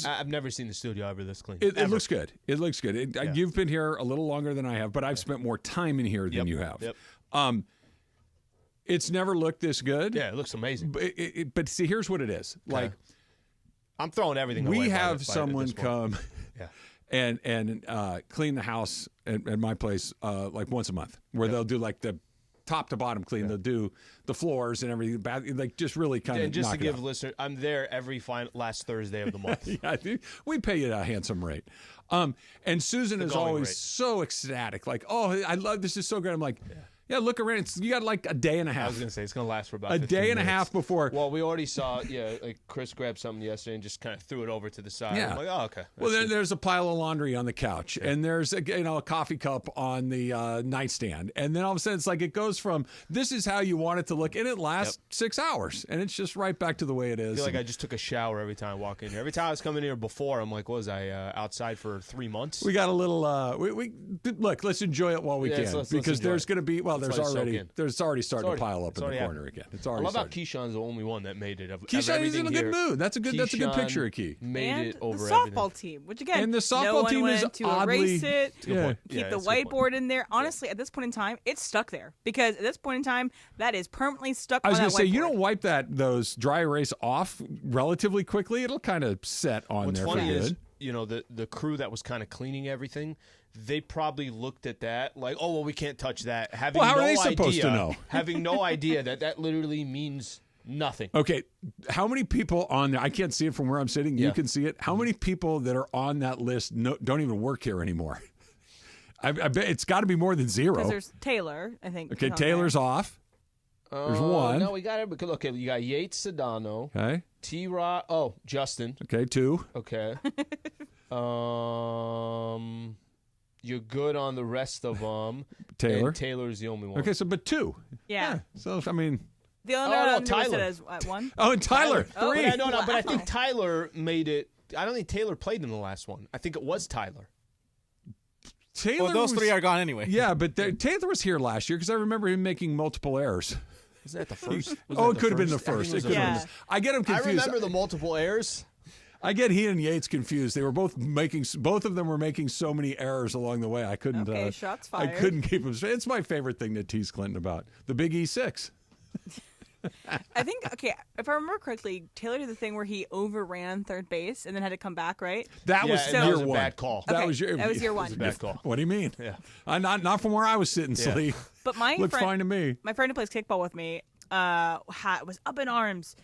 I've never seen the studio ever this clean. It looks good. It looks good. You've been here a little longer than I have, but I've spent more time in here than you have. Yep. It's never looked this good. Yeah, it looks amazing. But see, here's what it is. Okay. Like, I'm throwing everything away. We have someone come and clean the house at my place like once a month, where they'll do like the top to bottom clean. They'll do the floors and everything, like just really kind of. And just to give listeners, I'm there every last Thursday of the month. We pay you a handsome rate. And Susan is always so ecstatic, like, "Oh, I love this. Is so great." I'm like. Yeah, look around. You got like a day and a half. I was going to say, it's going to last for about a day and a half before. Well, we already saw, like Chris grabbed something yesterday and just kind of threw it over to the side. Yeah. I'm like, oh, okay. Well, there's a pile of laundry on the couch, and there's a coffee cup on the nightstand. And then all of a sudden, it's like it goes from, this is how you want it to look, and it lasts 6 hours. And it's just right back to the way it is. I feel like I just took a shower every time I walk in here. Every time I was coming here before, I'm like, what was I outside for 3 months? We got a little, look, let's enjoy it while we can. Because there's going to be, it's already starting to pile up in the corner again. It's already. I love how Keyshawn's the only one that made it. Keyshawn is in a good mood. That's a good picture of Key. Made it over the softball team, which again, and the softball team is to oddly erase it, keep the whiteboard in there. Honestly, at this point in time, it's stuck there because at this point in time, that is permanently stuck. I was going to say, you don't wipe those dry erase off relatively quickly. It'll kind of set on there for good. What's funny is, the crew that was kind of cleaning everything. They probably looked at that like, oh, well, we can't touch that. How are they supposed to know? Having no idea that literally means nothing. Okay, how many people on there? I can't see it from where I'm sitting. You can see it. How many people that are on that list don't even work here anymore? I bet it's got to be more than zero. Because there's Taylor, I think. Okay, Taylor's off. There's one. No, we got it. Okay, you got Yates, Sedano. Okay. T-Rod. Oh, Justin. Okay, 2. Okay. You're good on the rest of them. Taylor. And Taylor's the only one. Okay, but 2. Yeah. So, I mean. The only Tyler is one. Oh, and Tyler. 3. But I think Tyler made it. I don't think Taylor played in the last one. I think it was Tyler. Those 3 are gone anyway. Yeah, but Taylor was here last year because I remember him making multiple errors. Was that the first? It could have been the first. I get him confused. I remember the multiple errors. I get he and Yates confused. They were both of them were making so many errors along the way. I couldn't. Okay, shots fired. I couldn't keep them straight. It's my favorite thing to tease Clinton about the Big E6. I think, if I remember correctly, Taylor did the thing where he overran third base and then had to come back, right? That was year one. A bad call. That was year one. That was a bad call. What do you mean? Yeah. Not from where I was sitting, Sli. But my looked friend, fine to me. My friend who plays kickball with me was up in arms.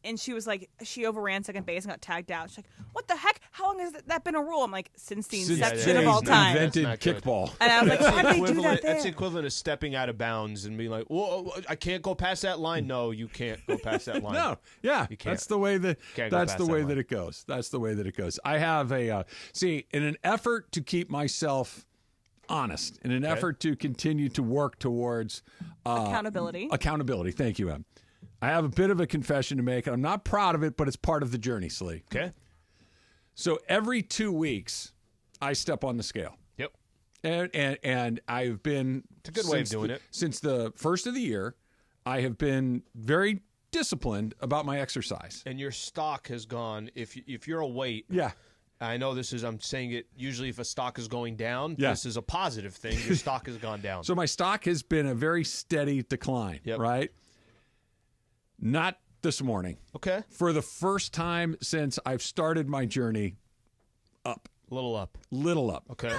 And she was like, she overran second base and got tagged out. She's like, what the heck? How long has that been a rule? I'm like, since the inception of all time. Invented kickball. And I was like, why did they do that there? That's the equivalent of stepping out of bounds and being like, well, I can't go past that line. No, you can't go past that line. No, yeah, that's the way that it goes. That's the way that it goes. I have in an effort to keep myself honest, in an effort to continue to work towards accountability. Thank you, Em. I have a bit of a confession to make, and I'm not proud of it, but it's part of the journey, Sli. Okay. So every 2 weeks, I step on the scale. Yep. And I've been... It's a good way of doing it. Since the first of the year, I have been very disciplined about my exercise. And your stock has gone, if you're a weight... Yeah. I know I'm saying it, usually if a stock is going down, this is a positive thing. Your stock has gone down. So my stock has been a very steady decline, right? Not this morning. Okay. For the first time since I've started my journey, up. Little up. Okay.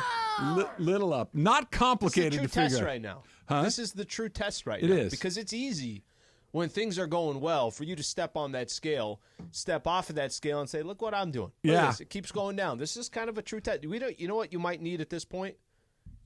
Little up. Not complicated to figure out. This is the true test right now. Huh? This is the true test right now. It is. Because it's easy when things are going well for you to step on that scale, step off of that scale and say, look what I'm doing. Look at this. It keeps going down. This is kind of a true test. You know what you might need at this point?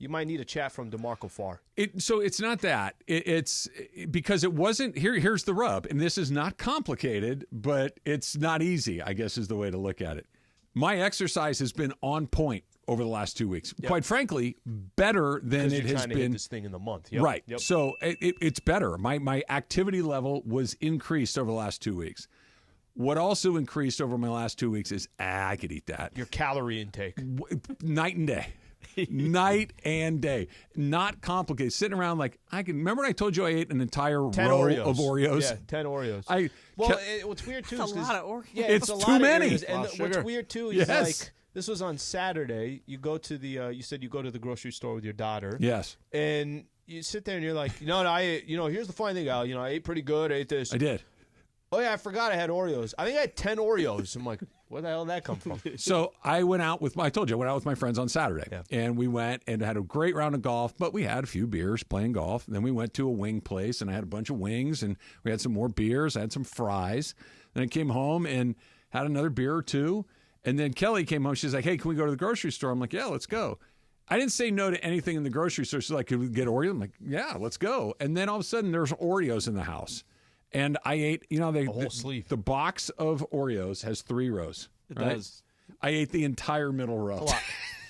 You might need a chat from DeMarco Farr. So it's not that. It's because it wasn't. Here's the rub, and this is not complicated, but it's not easy, I guess is the way to look at it. My exercise has been on point over the last 2 weeks. Quite frankly, better than it has been. Hit this thing in the month. Right. Yep. So it's better. My activity level was increased over the last 2 weeks. What also increased over my last 2 weeks is I could eat that. Your calorie intake. Night and day. Night and day. Not complicated. Sitting around like, I can remember when I told you I ate an entire row Oreos. of Oreos? Yeah, 10 Oreos. What's weird too That's is a lot of Oreos. Yeah, it's a too lot many. Of Oreos. And what's weird too is Yes. like, this was on Saturday. You go to the, you said you go to the grocery store with your daughter. Yes. And you sit there and you're like, no, I ate, here's the funny thing, Al. I ate pretty good. I ate this. I did. Oh, yeah, I forgot I had Oreos. I think I had 10 Oreos. I'm like, where the hell did that come from? So I went out with I told you, I went out with my friends on Saturday. Yeah. And we went and had a great round of golf, but we had a few beers playing golf. And then we went to a wing place and I had a bunch of wings and we had some more beers. I had some fries. Then I came home and had another beer or two. And then Kelly came home. She's like, hey, can we go to the grocery store? I'm like, yeah, let's go. I didn't say no to anything in the grocery store. She's like, can we get Oreos? I'm like, yeah, let's go. And then all of a sudden there's Oreos in the house. And I ate, a whole sleeve. The box of Oreos has 3 rows. It right? does. I ate the entire middle row.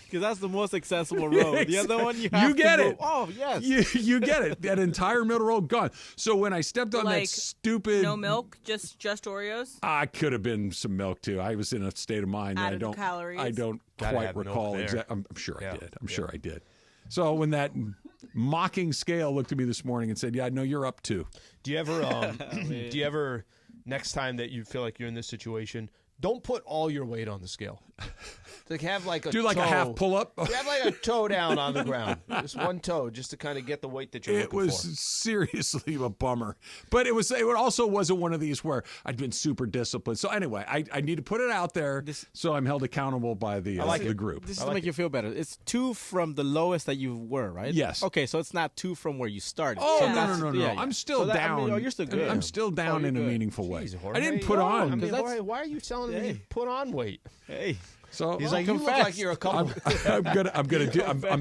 Because that's the most accessible row. The other one you have get to it. Go, oh, yes. You get it. That entire middle row gone. So when I stepped on that stupid... No milk, just Oreos? I could have been some milk, too. I was in a state of mind that calories. I don't Gotta quite have recall milk there. exactly. I'm sure I did. I'm sure I did. So when that mocking scale looked at me this morning and said, yeah, no, you're up 2. Do you ever, next time that you feel like you're in this situation, don't put all your weight on the scale. Like have like a Do like a half pull up. You have like a toe down on the ground, just one toe, just to kind of get the weight that you're looking for. It was seriously a bummer, but it also wasn't one of these where I'd been super disciplined. So anyway, I need to put it out there, so I'm held accountable by the group. This is to make you feel better. It's 2 from the lowest that you were, right? Yes. Okay, so it's not 2 from where you started. Oh, so no. Yeah. I'm still down. you're still good. I'm still down in a good. meaningful way. Jeez, Jorge, I didn't put on. I mean, Jorge, why are you telling me you put on weight? Hey. So he's like, you look like you're a couple. I'm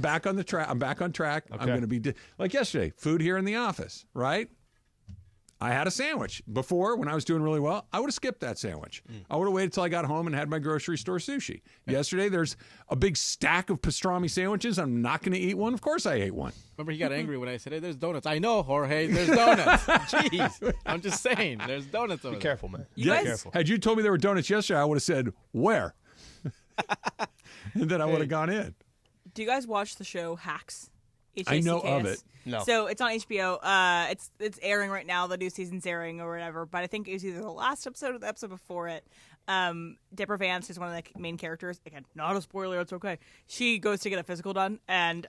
back on the track. I'm back on track. Okay. I'm gonna be like yesterday. Food here in the office, right? I had a sandwich before when I was doing really well. I would have skipped that sandwich. I would have waited till I got home and had my grocery store sushi. Yesterday, there's a big stack of pastrami sandwiches. I'm not going to eat one. Of course, I ate one. Remember, he got angry when I said, hey, there's donuts. I know, Jorge, there's donuts. Jeez. I'm just saying, there's donuts over Be careful, man. You guys- Careful. Had you told me there were donuts yesterday, I would have said, where? And then I would have gone in. Do you guys watch the show Hacks? I know of HACKS? it. No. So it's on HBO. It's airing right now. The new season's airing or whatever. But I think it was either the last episode or the episode before it. Deborah Vance is one of the main characters. Again, not a spoiler. It's okay. She goes to get a physical done, and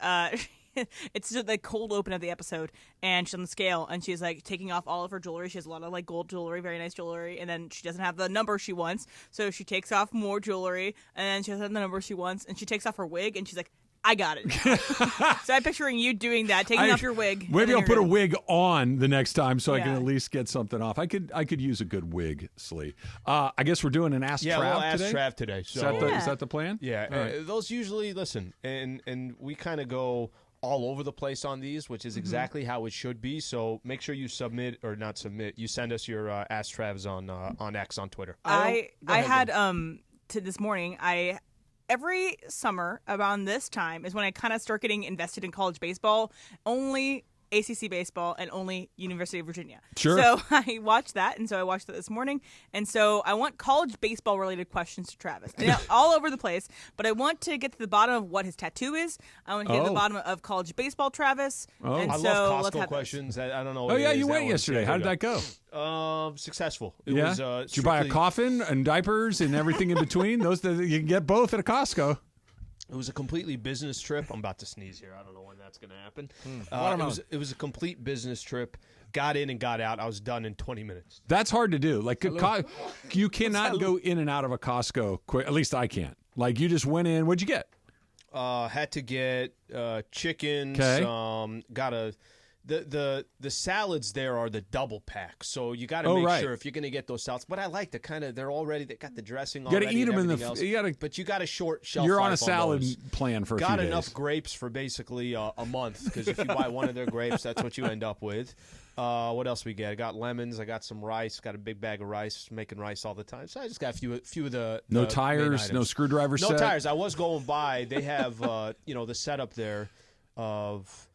it's just the cold open of the episode, and she's on the scale, and she's like taking off all of her jewelry. She has a lot of like gold jewelry, very nice jewelry, and then she doesn't have the number she wants, so she takes off more jewelry, and then she doesn't have the number she wants, and she takes off her wig, and she's like, I got it now. So I'm picturing you doing that, taking off your wig. Maybe I'll you're put a good. wig on the next time so I can Yeah. at least get something off. I could use a good wig, Sli. I guess we're doing an Ask Yeah, Trav we'll ask today. Trav today. So Is that the plan? yeah, All right. those usually listen, and we kind of go all over the place on these, which is exactly how it should be. So make sure you submit or not submit. You send us your Ask Travs on X on Twitter. I had to this morning. Every summer around this time is when I kind of start getting invested in college baseball. Only ACC baseball and only University of Virginia. Sure. So I watched that, and so I watched that this morning. And so I want college baseball related questions to Travis. And all over the place, but I want to get to the bottom of what his tattoo is. I want to get to the bottom of college baseball Travis. And I so love let's Costco have questions. I don't know. Oh what yeah, it is. you That went one's yesterday. How did that go? Successful. It Yeah. was, Did you buy a strictly- coffin and diapers and everything in between? Those you can get both at a Costco. It was a completely business trip. I'm about to sneeze here. I don't know when that's going to happen. It was a complete business trip. Got in and got out. I was done in 20 minutes. That's hard to do. Like you cannot go in and out of a Costco quick. At least I can't. Like you just went in. What'd you get? Had to get chickens. 'Kay. Got the salads there are the double pack, so you got to Oh, make right. sure if you're going to get those salads. But I like the kind of they got the dressing. You got to already eat them and in the. everything else. You got to. But you got a short shelf. You're on a life salad those. plan for a Got few enough days. grapes for basically a month because if you buy one of their grapes, that's what you end up with. What else we get? I got lemons. I got some rice. Got a big bag of rice. Making rice all the time. So I just got a few of the No main tires, no items. screwdriver No set. tires. I was going by. They have the setup there of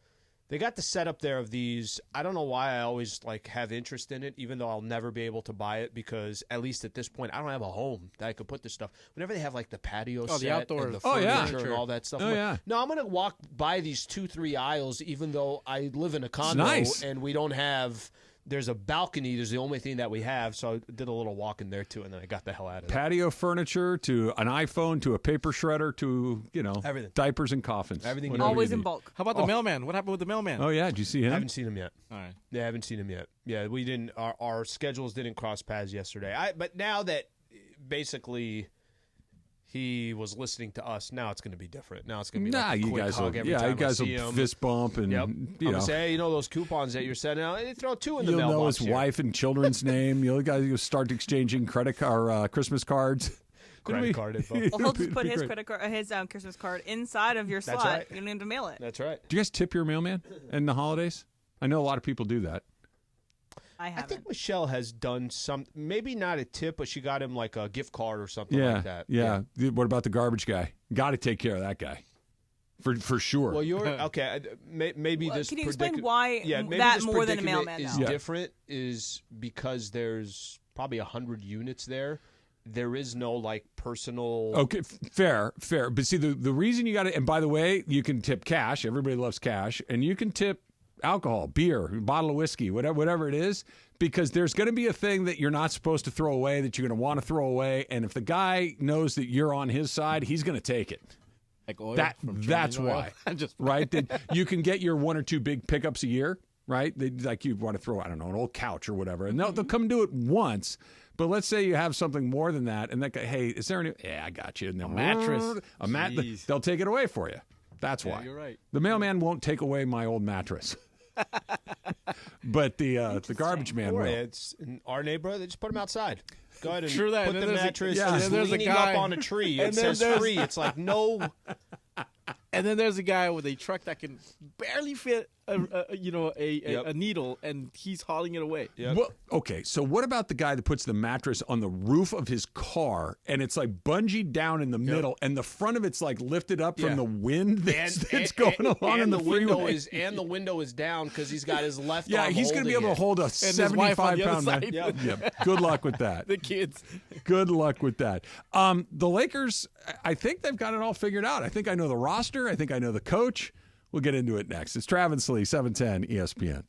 They got the setup there of these. I don't know why I always have interest in it, even though I'll never be able to buy it because at least at this point I don't have a home that I could put this stuff. Whenever they have the patio set the outdoors, and the furniture and all that stuff. No, I'm gonna walk by these 2-3 aisles, even though I live in a condo and we don't have. There's a balcony. There's the only thing that we have. So I did a little walk in there, too, and then I got the hell out of it. Patio furniture to an iPhone to a paper shredder to, everything. Diapers and coffins. Everything. Always in bulk. How about the mailman? What happened with the mailman? Oh, yeah. Did you see him? I haven't seen him yet. All right. Yeah, I haven't seen him yet. Yeah, we didn't. Our schedules didn't cross paths yesterday. But now that basically he was listening to us, now it's going to be different. Now it's going to be a quick hug every time you guys I see will him. fist bump and I'm gonna say, hey, those coupons that you're sending out, they throw 2 in the mailbox. You'll know his here. wife and children's name. You guys will start exchanging credit card, Christmas cards. Credit card info. Well, he'll just put his Christmas card inside of your slot. Right. You don't need to mail it. That's right. Do you guys tip your mailman in the holidays? I know a lot of people do that. I think Michelle has done some, maybe not a tip, but she got him a gift card or something like that. Yeah. What about the garbage guy? Got to take care of that guy. For sure. Well, you're okay. Maybe this. Can you explain why maybe that this more than a mailman is different? Is because there's probably 100 units there. There is no personal. Okay, fair. But see, the reason you got to, and by the way, you can tip cash. Everybody loves cash, and you can tip alcohol, beer, a bottle of whiskey, whatever it is, because there's going to be a thing that you're not supposed to throw away that you're going to want to throw away, and if the guy knows that you're on his side, he's going to take it. Like oil That's why. Right? That you can get your 1 or 2 big pickups a year, right? You want to throw, I don't know, an old couch or whatever, and they'll come do it once. But let's say you have something more than that, and that guy, hey, is there any? Yeah, I got you. And a mattress. They'll take it away for you. That's why. You're right. The mailman won't take away my old mattress. But the garbage man will. It's in our neighborhood. They just put them outside. Go ahead and that. put And the mattress there's leaning a guy up on a tree. It says free. It's no. And then there's a guy with a truck that can barely fit a needle, and he's hauling it away. Yep. Well, okay, so what about the guy that puts the mattress on the roof of his car, and it's bungeed down in the middle, and the front of it's lifted up from the wind that's going along in the freeway? And the window is down because he's got his left arm he's going to be able to hold a 75-pound man. Yep. Good luck with that. The kids. Good luck with that. The Lakers, I think they've got it all figured out. I think I know the roster. I think I know the coach. We'll get into it next. It's Trav Sli, 710 ESPN.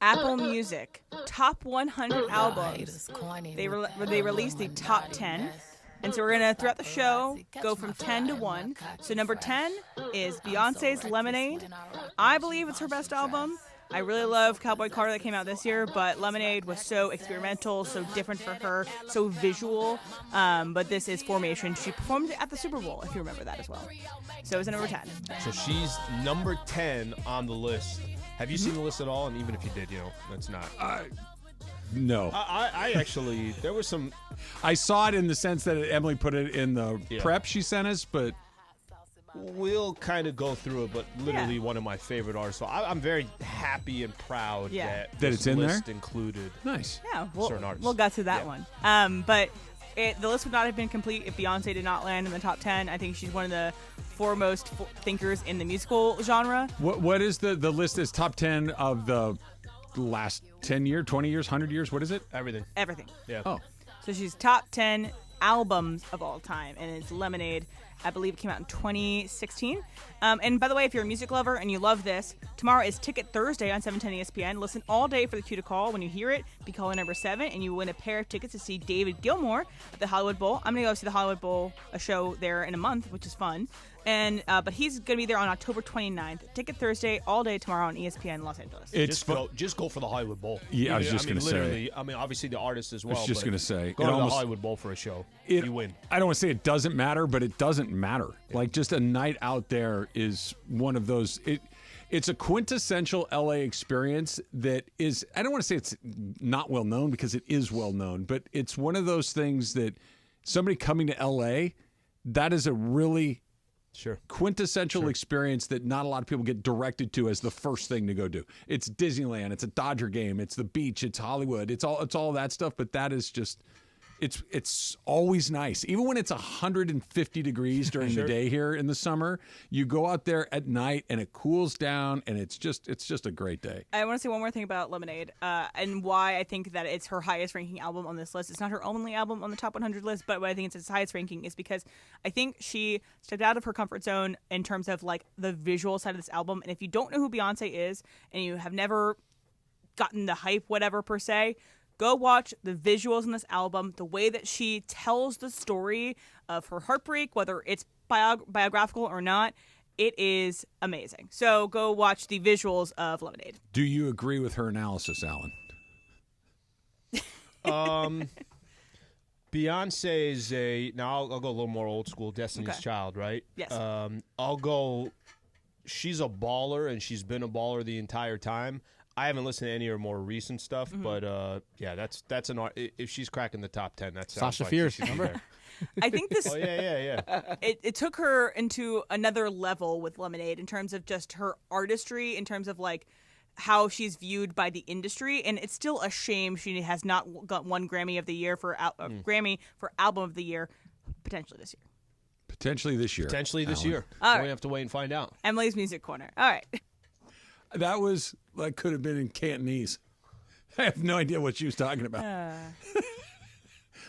Apple Music top 100 albums. They released the top 10. And so we're going to, throughout the show, go from 10 to 1. So number 10 is Beyonce's Lemonade. I believe it's her best album. I really love Cowboy Carter that came out this year, but Lemonade was so experimental, so different for her, so visual. But this is Formation. She performed at the Super Bowl, if you remember that as well. So it's number 10. So she's number 10 on the list. Have you seen the list at all? And even if you did, that's not. No. I actually, there was some. I saw it in the sense that Emily put it in the prep she sent us, but. We'll kind of go through it, but literally one of my favorite artists. So I'm very happy and proud that it's in list there? included. Nice. Yeah, certain artists. We'll get to that one. But the list would not have been complete if Beyonce did not land in the top 10. I think she's one of the foremost thinkers in the musical genre. What is the list is top 10 of the last 10 years, 20 years, 100 years? What is it? Everything. Yeah. Oh. So she's top 10 albums of all time, and it's Lemonade. I believe it came out in 2016. And by the way, if you're a music lover and you love this, tomorrow is Ticket Thursday on 710 ESPN. Listen all day for the cue to call. When you hear it, be caller number 7, and you win a pair of tickets to see David Gilmour at the Hollywood Bowl. I'm going to go see the Hollywood Bowl, a show there in a month, which is fun. And but he's going to be there on October 29th. Ticket Thursday, all day tomorrow on ESPN Los Angeles. Just go for the Hollywood Bowl. Yeah, I was just going to say. I mean, obviously the artist as well. I was just going to say. Go to the Hollywood Bowl for a show. You win. I don't want to say it doesn't matter, but it doesn't matter. Yeah. Like, just a night out there is one of those. It's a quintessential LA experience that is, I don't want to say it's not well known because it is well known, but it's one of those things that somebody coming to LA, that is a really quintessential experience that not a lot of people get directed to as the first thing to go do. It's Disneyland, it's a Dodger game, it's the beach, it's Hollywood, it's all that stuff, but that is just it's always nice. Even when it's 150 degrees during the day here in the summer, you go out there at night and it cools down and it's just a great day. I want to say one more thing about Lemonade and why I think that it's her highest ranking album on this list. It's not her only album on the top 100 list, but why I think it's its highest ranking is because I think she stepped out of her comfort zone in terms of like the visual side of this album. And if you don't know who Beyonce is and you have never gotten the hype, whatever per se, go watch the visuals in this album, the way that she tells the story of her heartbreak, whether it's biographical or not. It is amazing. So go watch the visuals of Lemonade. Do you agree with her analysis, Alan? Beyonce is now I'll go a little more old school, Destiny's Child, right? Yes. I'll go, she's a baller, and she's been a baller the entire time. I haven't listened to any of her more recent stuff, but that's an art. If she's cracking the top 10, that's Sasha Fierce. Remember? I think this. Oh yeah. It took her into another level with Lemonade in terms of just her artistry, in terms of like how she's viewed by the industry, and it's still a shame she has not got one Grammy of the year for Grammy for Album of the Year, potentially this year. Potentially this year. All right. We have to wait and find out. Emily's Music Corner. All right. That could have been in Cantonese. I have no idea what she was talking about.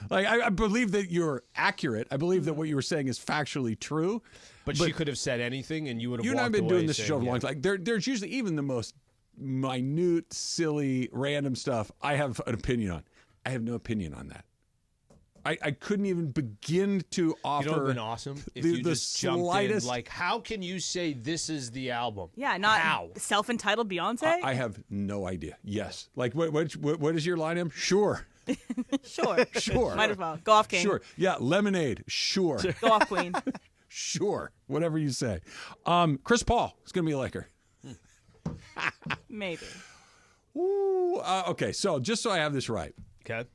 I believe that you're accurate. I believe that what you were saying is factually true. But she could have said anything, and you would have. You and I have been doing this show for a long time. Like there's usually even the most minute, silly, random stuff I have an opinion on. I have no opinion on that. I couldn't even begin to offer. You know, it would have been awesome if you just jumped in. Like, how can you say this is the album? Yeah, not how? Self-entitled Beyonce. I have no idea. Yes, like what is your line? Sure. Sure. Might as well go off, King. Sure. Yeah, Lemonade. Sure. Go off, Queen. Sure. Whatever you say. Chris Paul is going to be a Laker. Maybe. Ooh. Okay. So just so I have this right. Okay.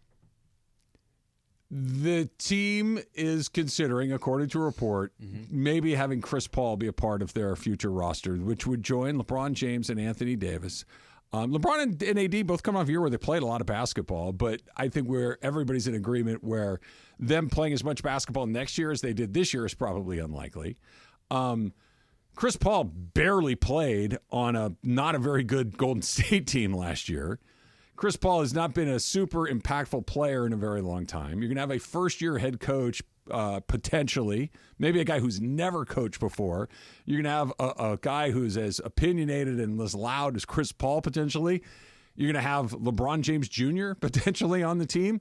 The team is considering, according to a report, maybe having Chris Paul be a part of their future roster, which would join LeBron James and Anthony Davis. LeBron and AD both come off a year where they played a lot of basketball, but I think everybody's in agreement where them playing as much basketball next year as they did this year is probably unlikely. Chris Paul barely played on not a very good Golden State team last year. Chris Paul has not been a super impactful player in a very long time. You're going to have a first-year head coach potentially, maybe a guy who's never coached before. You're going to have a guy who's as opinionated and as loud as Chris Paul potentially. You're going to have LeBron James Jr. potentially on the team.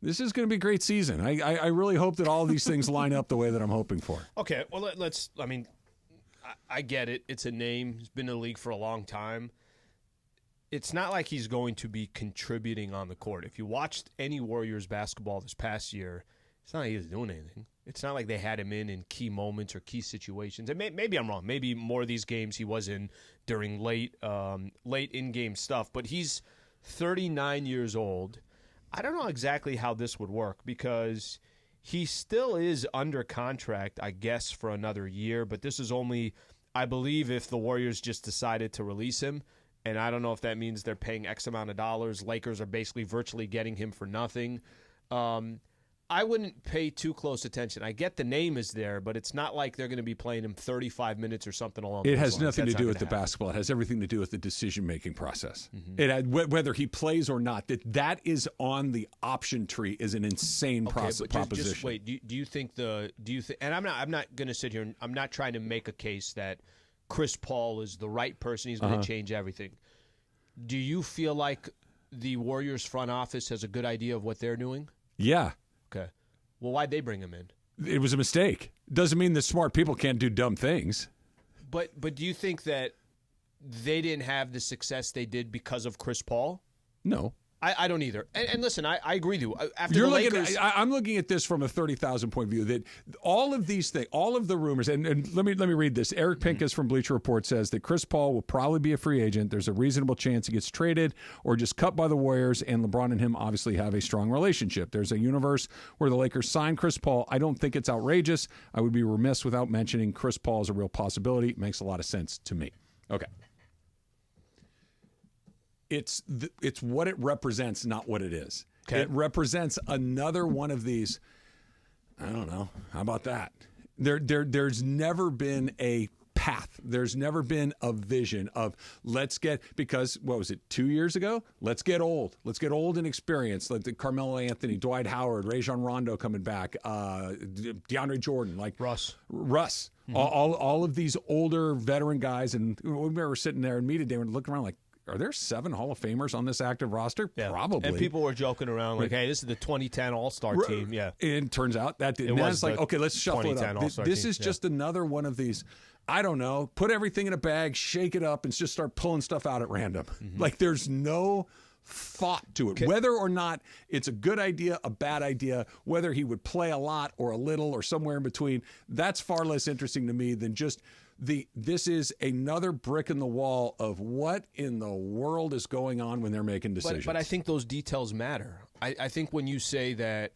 This is going to be a great season. I really hope that all of these things line up the way that I'm hoping for. Okay, well, I get it. It's a name. He's been in the league for a long time. It's not like he's going to be contributing on the court. If you watched any Warriors basketball this past year, it's not like he was doing anything. It's not like they had him in key moments or key situations. And maybe I'm wrong. Maybe more of these games he was in during late in-game stuff. But he's 39 years old. I don't know exactly how this would work because he still is under contract, I guess, for another year. But this is only, I believe, if the Warriors just decided to release him. And I don't know if that means they're paying X amount of dollars. Lakers are basically virtually getting him for nothing. I wouldn't pay too close attention. I get the name is there, but it's not like they're going to be playing him 35 minutes or something along those lines. It has nothing to do with the basketball. It has everything to do with the decision-making process. Mm-hmm. Whether he plays or not, that is on the option tree is an insane proposition. Just wait. Do you think and I'm not going to sit here and I'm not trying to make a case that Chris Paul is the right person. He's going to change everything. Do you feel like the Warriors front office has a good idea of what they're doing? Yeah. Okay. Well, why'd they bring him in? It was a mistake. Doesn't mean that smart people can't do dumb things. But do you think that they didn't have the success they did because of Chris Paul? No. I don't either. And listen, I agree with you. After the Lakers, I'm looking at this from a 30,000 point view. That all of these things, all of the rumors, and let me read this. Eric Pincus from Bleacher Report says that Chris Paul will probably be a free agent. There's a reasonable chance he gets traded or just cut by the Warriors. And LeBron and him obviously have a strong relationship. There's a universe where the Lakers sign Chris Paul. I don't think it's outrageous. I would be remiss without mentioning Chris Paul is a real possibility. It makes a lot of sense to me. Okay. It's what it represents, not what it is. Okay. It represents another one of these. I don't know. How about that? There's never been a path. There's never been a vision of because what was it, 2 years ago? Let's get old. Let's get old and experienced. Like the Carmelo Anthony, Dwight Howard, Rajon Rondo coming back, DeAndre Jordan, like Russ. Mm-hmm. All of these older veteran guys, and we were sitting there in media day and looking around like, are there 7 Hall of Famers on this active roster? Yeah. Probably. And people were joking around like, hey, this is the 2010 All-Star team. Yeah. It turns out that didn't. It's like, okay, let's shuffle it up. This is just another one of these, I don't know, put everything in a bag, shake it up, and just start pulling stuff out at random. Mm-hmm. Like there's no thought to it. Whether or not it's a good idea, a bad idea, whether he would play a lot or a little or somewhere in between, that's far less interesting to me than just this is another brick in the wall of what in the world is going on when they're making decisions. But I think those details matter. I think when you say that,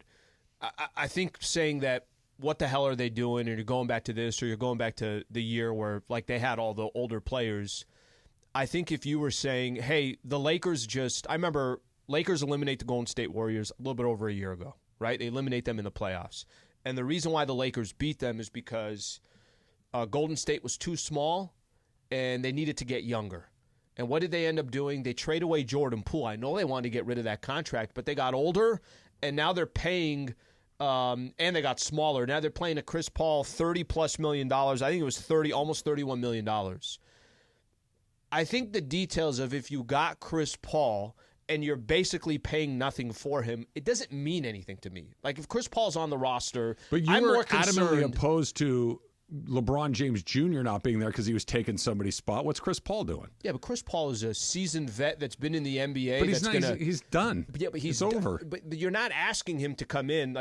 I think saying that, what the hell are they doing? And you're going back to this, or you're going back to the year where like they had all the older players. I think if you were saying, hey, the Lakers I remember Lakers eliminate the Golden State Warriors a little bit over a year ago, right? They eliminate them in the playoffs. And the reason why the Lakers beat them is because Golden State was too small, and they needed to get younger. And what did they end up doing? They trade away Jordan Poole. I know they wanted to get rid of that contract, but they got older, and now they're paying, and they got smaller. Now they're paying a Chris Paul $30+ million. I think it was almost $31 million. I think the details of if you got Chris Paul and you're basically paying nothing for him, it doesn't mean anything to me. Like if Chris Paul's on the roster, but I'm more adamantly opposed to LeBron James Jr. not being there because he was taking somebody's spot. What's Chris Paul doing? Yeah, but Chris Paul is a seasoned vet that's been in the NBA. But he's done. Yeah, but he's over. But you're not asking him to come in.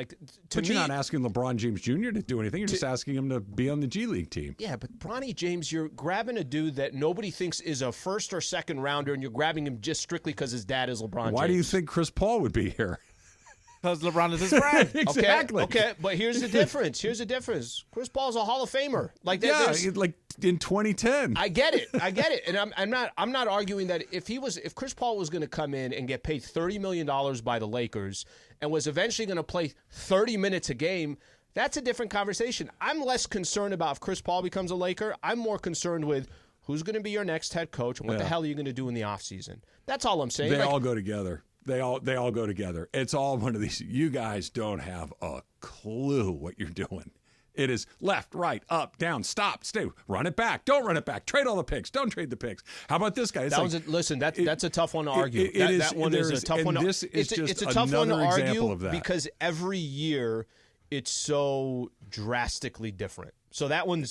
You're not asking LeBron James Jr. to do anything. You're just asking him to be on the G League team. Yeah, but Bronny James, you're grabbing a dude that nobody thinks is a first or second rounder, and you're grabbing him just strictly because his dad is LeBron James. Why do you think Chris Paul would be here? Because LeBron is his friend. Exactly. Okay, but here's the difference. Chris Paul's a Hall of Famer. Like in 2010. I get it, and I'm not arguing that if Chris Paul was going to come in and get paid $30 million by the Lakers and was eventually going to play 30 minutes a game, that's a different conversation. I'm less concerned about if Chris Paul becomes a Laker. I'm more concerned with who's going to be your next head coach and what the hell are you going to do in the offseason. That's all I'm saying. They all go together. They all go together. It's all one of these. You guys don't have a clue what you're doing. It is left, right, up, down, stop, stay, run it back, don't run it back, trade all the picks, don't trade the picks. How about this guy? That's a tough one to argue. That one is a tough one. It's a tough one to argue because every year it's so drastically different. So that one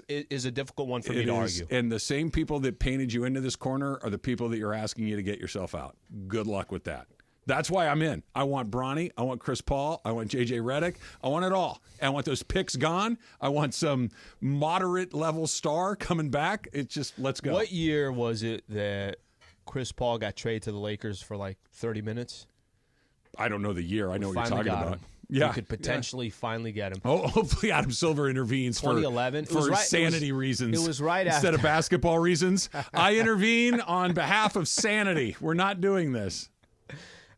is a difficult one for me to argue. And the same people that painted you into this corner are the people that you're asking you to get yourself out. Good luck with that. That's why I'm in. I want Bronny. I want Chris Paul. I want J.J. Redick. I want it all. I want those picks gone. I want some moderate level star coming back. It's just, let's go. What year was it that Chris Paul got traded to the Lakers for like 30 minutes? I don't know the year. I know what you're talking about. Him. Yeah, you could potentially finally get him. Oh, hopefully Adam Silver intervenes 2011. for sanity reasons. It was right after. Instead of basketball reasons. I intervene on behalf of sanity. We're not doing this.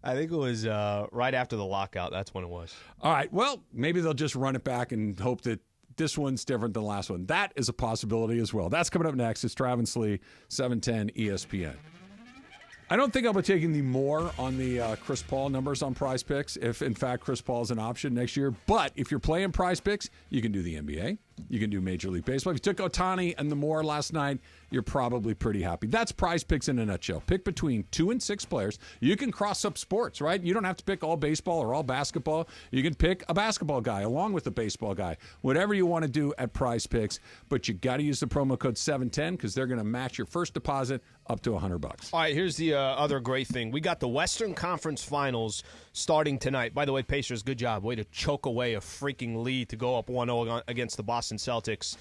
I think it was right after the lockout. That's when it was. All right. Well, maybe they'll just run it back and hope that this one's different than the last one. That is a possibility as well. That's coming up next. It's Trav Sli, 710 ESPN. I don't think I'll be taking the more on the Chris Paul numbers on Prize Picks if, in fact, Chris Paul is an option next year. But if you're playing Prize Picks, you can do the NBA. You can do Major League Baseball. If you took Otani and the more last night, you're probably pretty happy. That's Prize Picks in a nutshell. Pick between 2 and 6 players. You can cross up sports, right? You don't have to pick all baseball or all basketball. You can pick a basketball guy along with a baseball guy. Whatever you want to do at Prize Picks. But you got to use the promo code 710 because they're going to match your first deposit up to $100. All right, here's the other great thing. We got the Western Conference Finals starting tonight. By the way, Pacers, good job. Way to choke away a freaking lead to go up 1-0 against the Boston Celtics.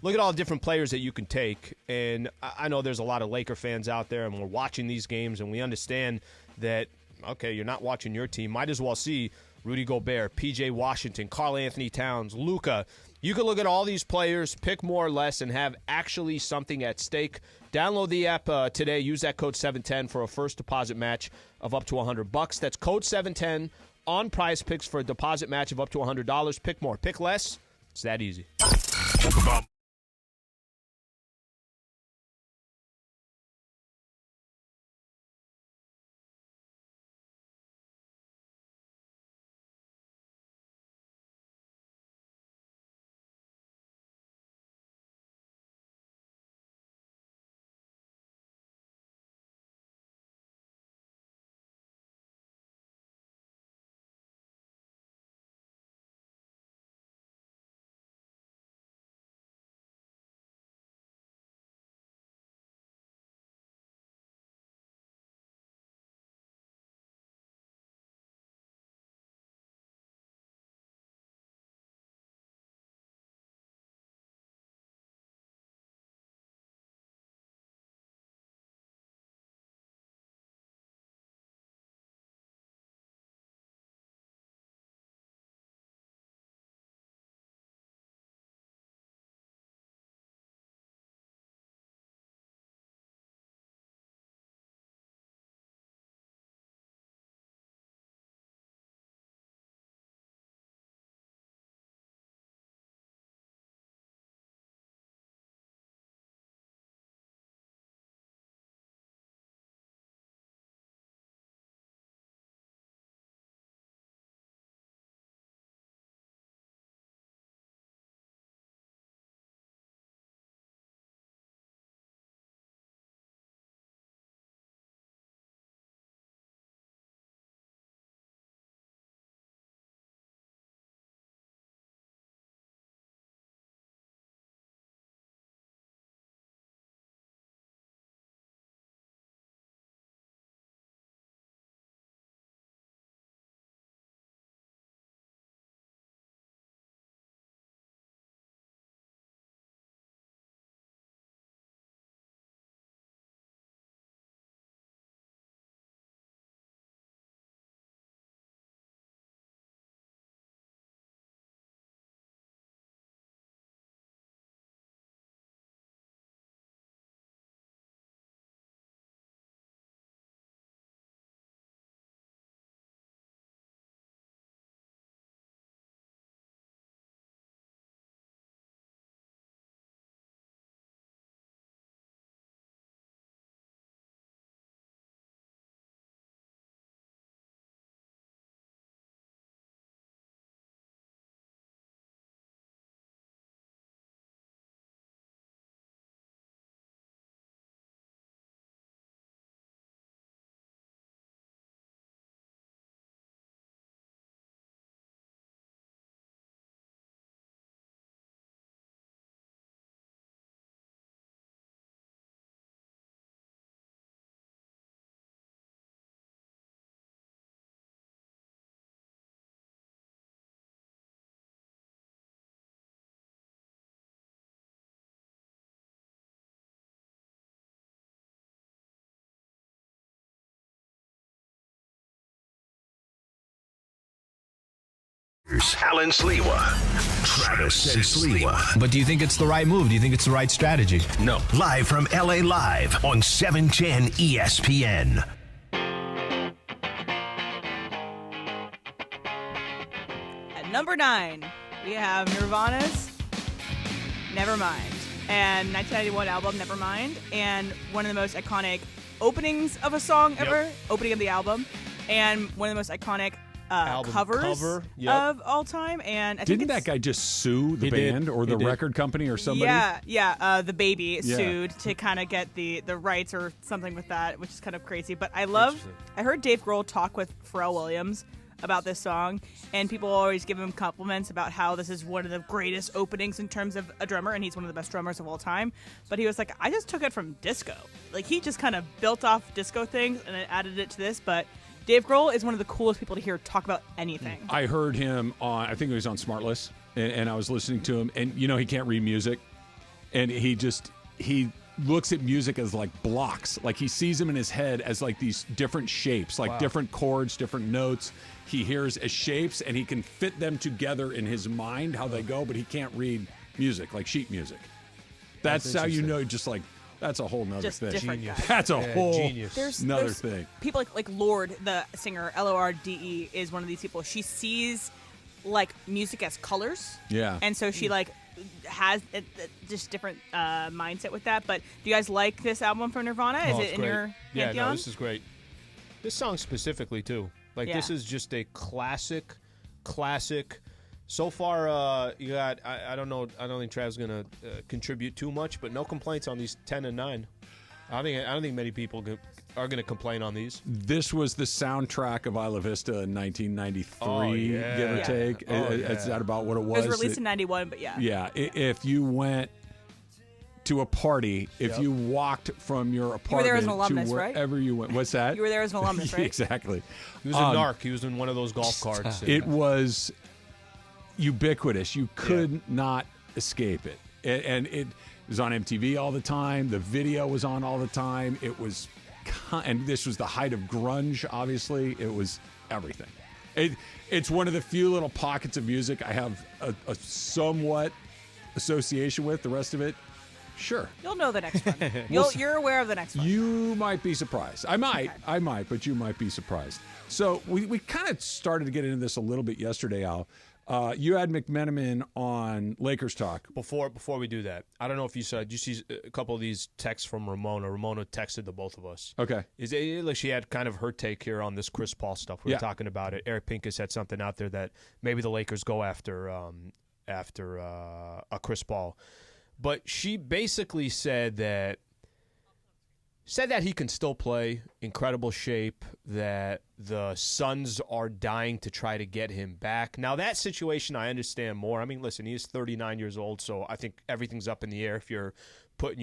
Look at all the different players that you can take. And I know there's a lot of Laker fans out there, and we're watching these games, and we understand that, okay, you're not watching your team. Might as well see Rudy Gobert, P.J. Washington, Karl Anthony Towns, Luka. You can look at all these players, pick more or less, and have actually something at stake. Download the app today. Use that code 710 for a first deposit match of up to $100. That's code 710 on Prize Picks for a deposit match of up to $100. Pick more, pick less. It's that easy. Alan Sliwa, Travis and Sliwa. But do you think it's the right move? Do you think it's the right strategy? No. Live from LA Live on 710 ESPN. At number 9, we have Nirvana's Nevermind, and 1991 album Nevermind, and one of the most iconic openings of a song ever, opening of the album, and one of the most iconic covers of all time. And I didn't that guy just sue the band or the record company or somebody? Yeah. The Baby sued to kind of get the rights or something with that, which is kind of crazy. But I heard Dave Grohl talk with Pharrell Williams about this song, and people always give him compliments about how this is one of the greatest openings in terms of a drummer, and he's one of the best drummers of all time. But he was like, I just took it from disco. Like, he just kind of built off disco things and then added it to this. But Dave Grohl is one of the coolest people to hear talk about anything. I heard him on, I think he was on Smartless, and I was listening to him, and he can't read music, and he looks at music as like blocks. Like, he sees them in his head as like these different shapes, like different chords, different notes. He hears as shapes, and he can fit them together in his mind, how they go, but he can't read music, like sheet music. That's how you know, just like, that's a whole nother thing. That's a whole another thing. People like Lorde, the singer, Lorde, is one of these people. She sees like music as colors. Yeah. And so she like has just different mindset with that. But do you guys like this album from Nirvana? Is it in your pantheon? Yeah, no, this is great. This song specifically too. Like, this is just a classic. So far, you got, I don't know, I don't think Trav's going to contribute too much, but no complaints on these 10 and 9. I don't think many people are going to complain on these. This was the soundtrack of Isla Vista in 1993, give or take. Is that about what it was? It was released in 91, but yeah. Yeah, if you went to a party, if you walked from your apartment you were there as an alumnus, to wherever you went. What's that? You were there as an alumnus, right? Exactly. He was a narc. He was in one of those golf carts. It was ubiquitous. You could not escape it. And it was on MTV all the time. The video was on all the time. It was, and this was the height of grunge, obviously. It was everything. It's one of the few little pockets of music I have a somewhat association with. The rest of it, sure. You'll know the next one. You're aware of the next one. You might be surprised. I might, but you might be surprised. So we kind of started to get into this a little bit yesterday, Al. You had McMenamin on Lakers Talk. Before we do that, I don't know if you saw. Did you see a couple of these texts from Ramona? Ramona texted the both of us. Okay. Like she had kind of her take here on this Chris Paul stuff. We were talking about it. Eric Pincus had something out there that maybe the Lakers go after a Chris Paul. But she basically said that he can still play, incredible shape, that the Suns are dying to try to get him back. Now, that situation I understand more. I mean, listen, he is 39 years old, so I think everything's up in the air if you're putting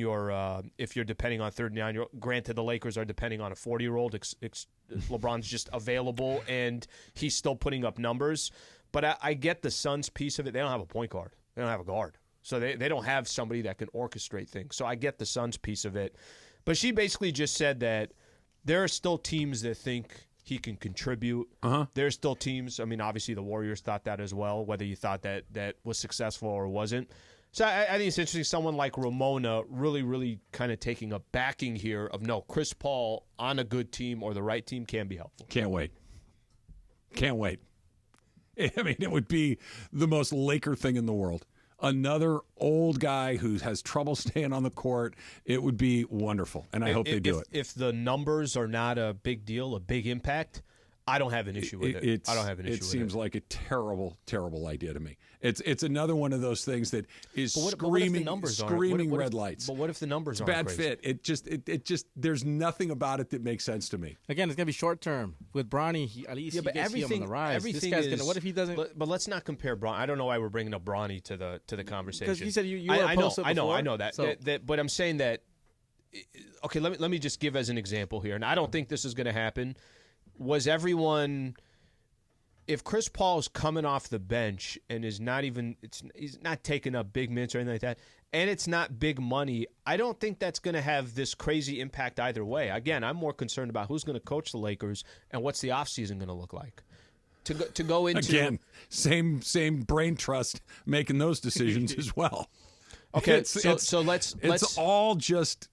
if you're depending on 39-year-old. Granted, the Lakers are depending on a 40-year-old. LeBron's just available, and he's still putting up numbers. But I get the Suns piece of it. They don't have a point guard. They don't have a guard. So they don't have somebody that can orchestrate things. So I get the Suns piece of it. But she basically just said that there are still teams that think he can contribute. There's still teams. I mean, obviously the Warriors thought that as well, whether you thought that was successful or wasn't. So I think it's interesting. Someone like Ramona really, really kind of taking a backing here of, no, Chris Paul on a good team or the right team can be helpful. Can't wait. I mean, it would be the most Laker thing in the world. Another old guy who has trouble staying on the court. It would be wonderful, and I hope they do it. If the numbers are not a big deal, a big impact, I don't have an issue with it. I don't have an issue with it. It seems like a terrible, terrible idea to me. It's another one of those things that is screaming red lights. But what if the numbers aren't bad crazy? Fit. It just there's nothing about it that makes sense to me. Again, it's gonna be short term with Bronny. At least he gets him on the rise. This guy's gonna. What if he doesn't? But let's not compare Bronny. I don't know why we're bringing up Bronny to the conversation. Because you said you were opposed to it before. I know that. So. But I'm saying that. Okay, let me just give as an example here, and I don't think this is going to happen. Was everyone? If Chris Paul is coming off the bench and is not even, he's not taking up big minutes or anything like that, and it's not big money, I don't think that's going to have this crazy impact either way. Again, I'm more concerned about who's going to coach the Lakers and what's the offseason going to look like. to go into again, same brain trust making those decisions as well. Okay, so let's all just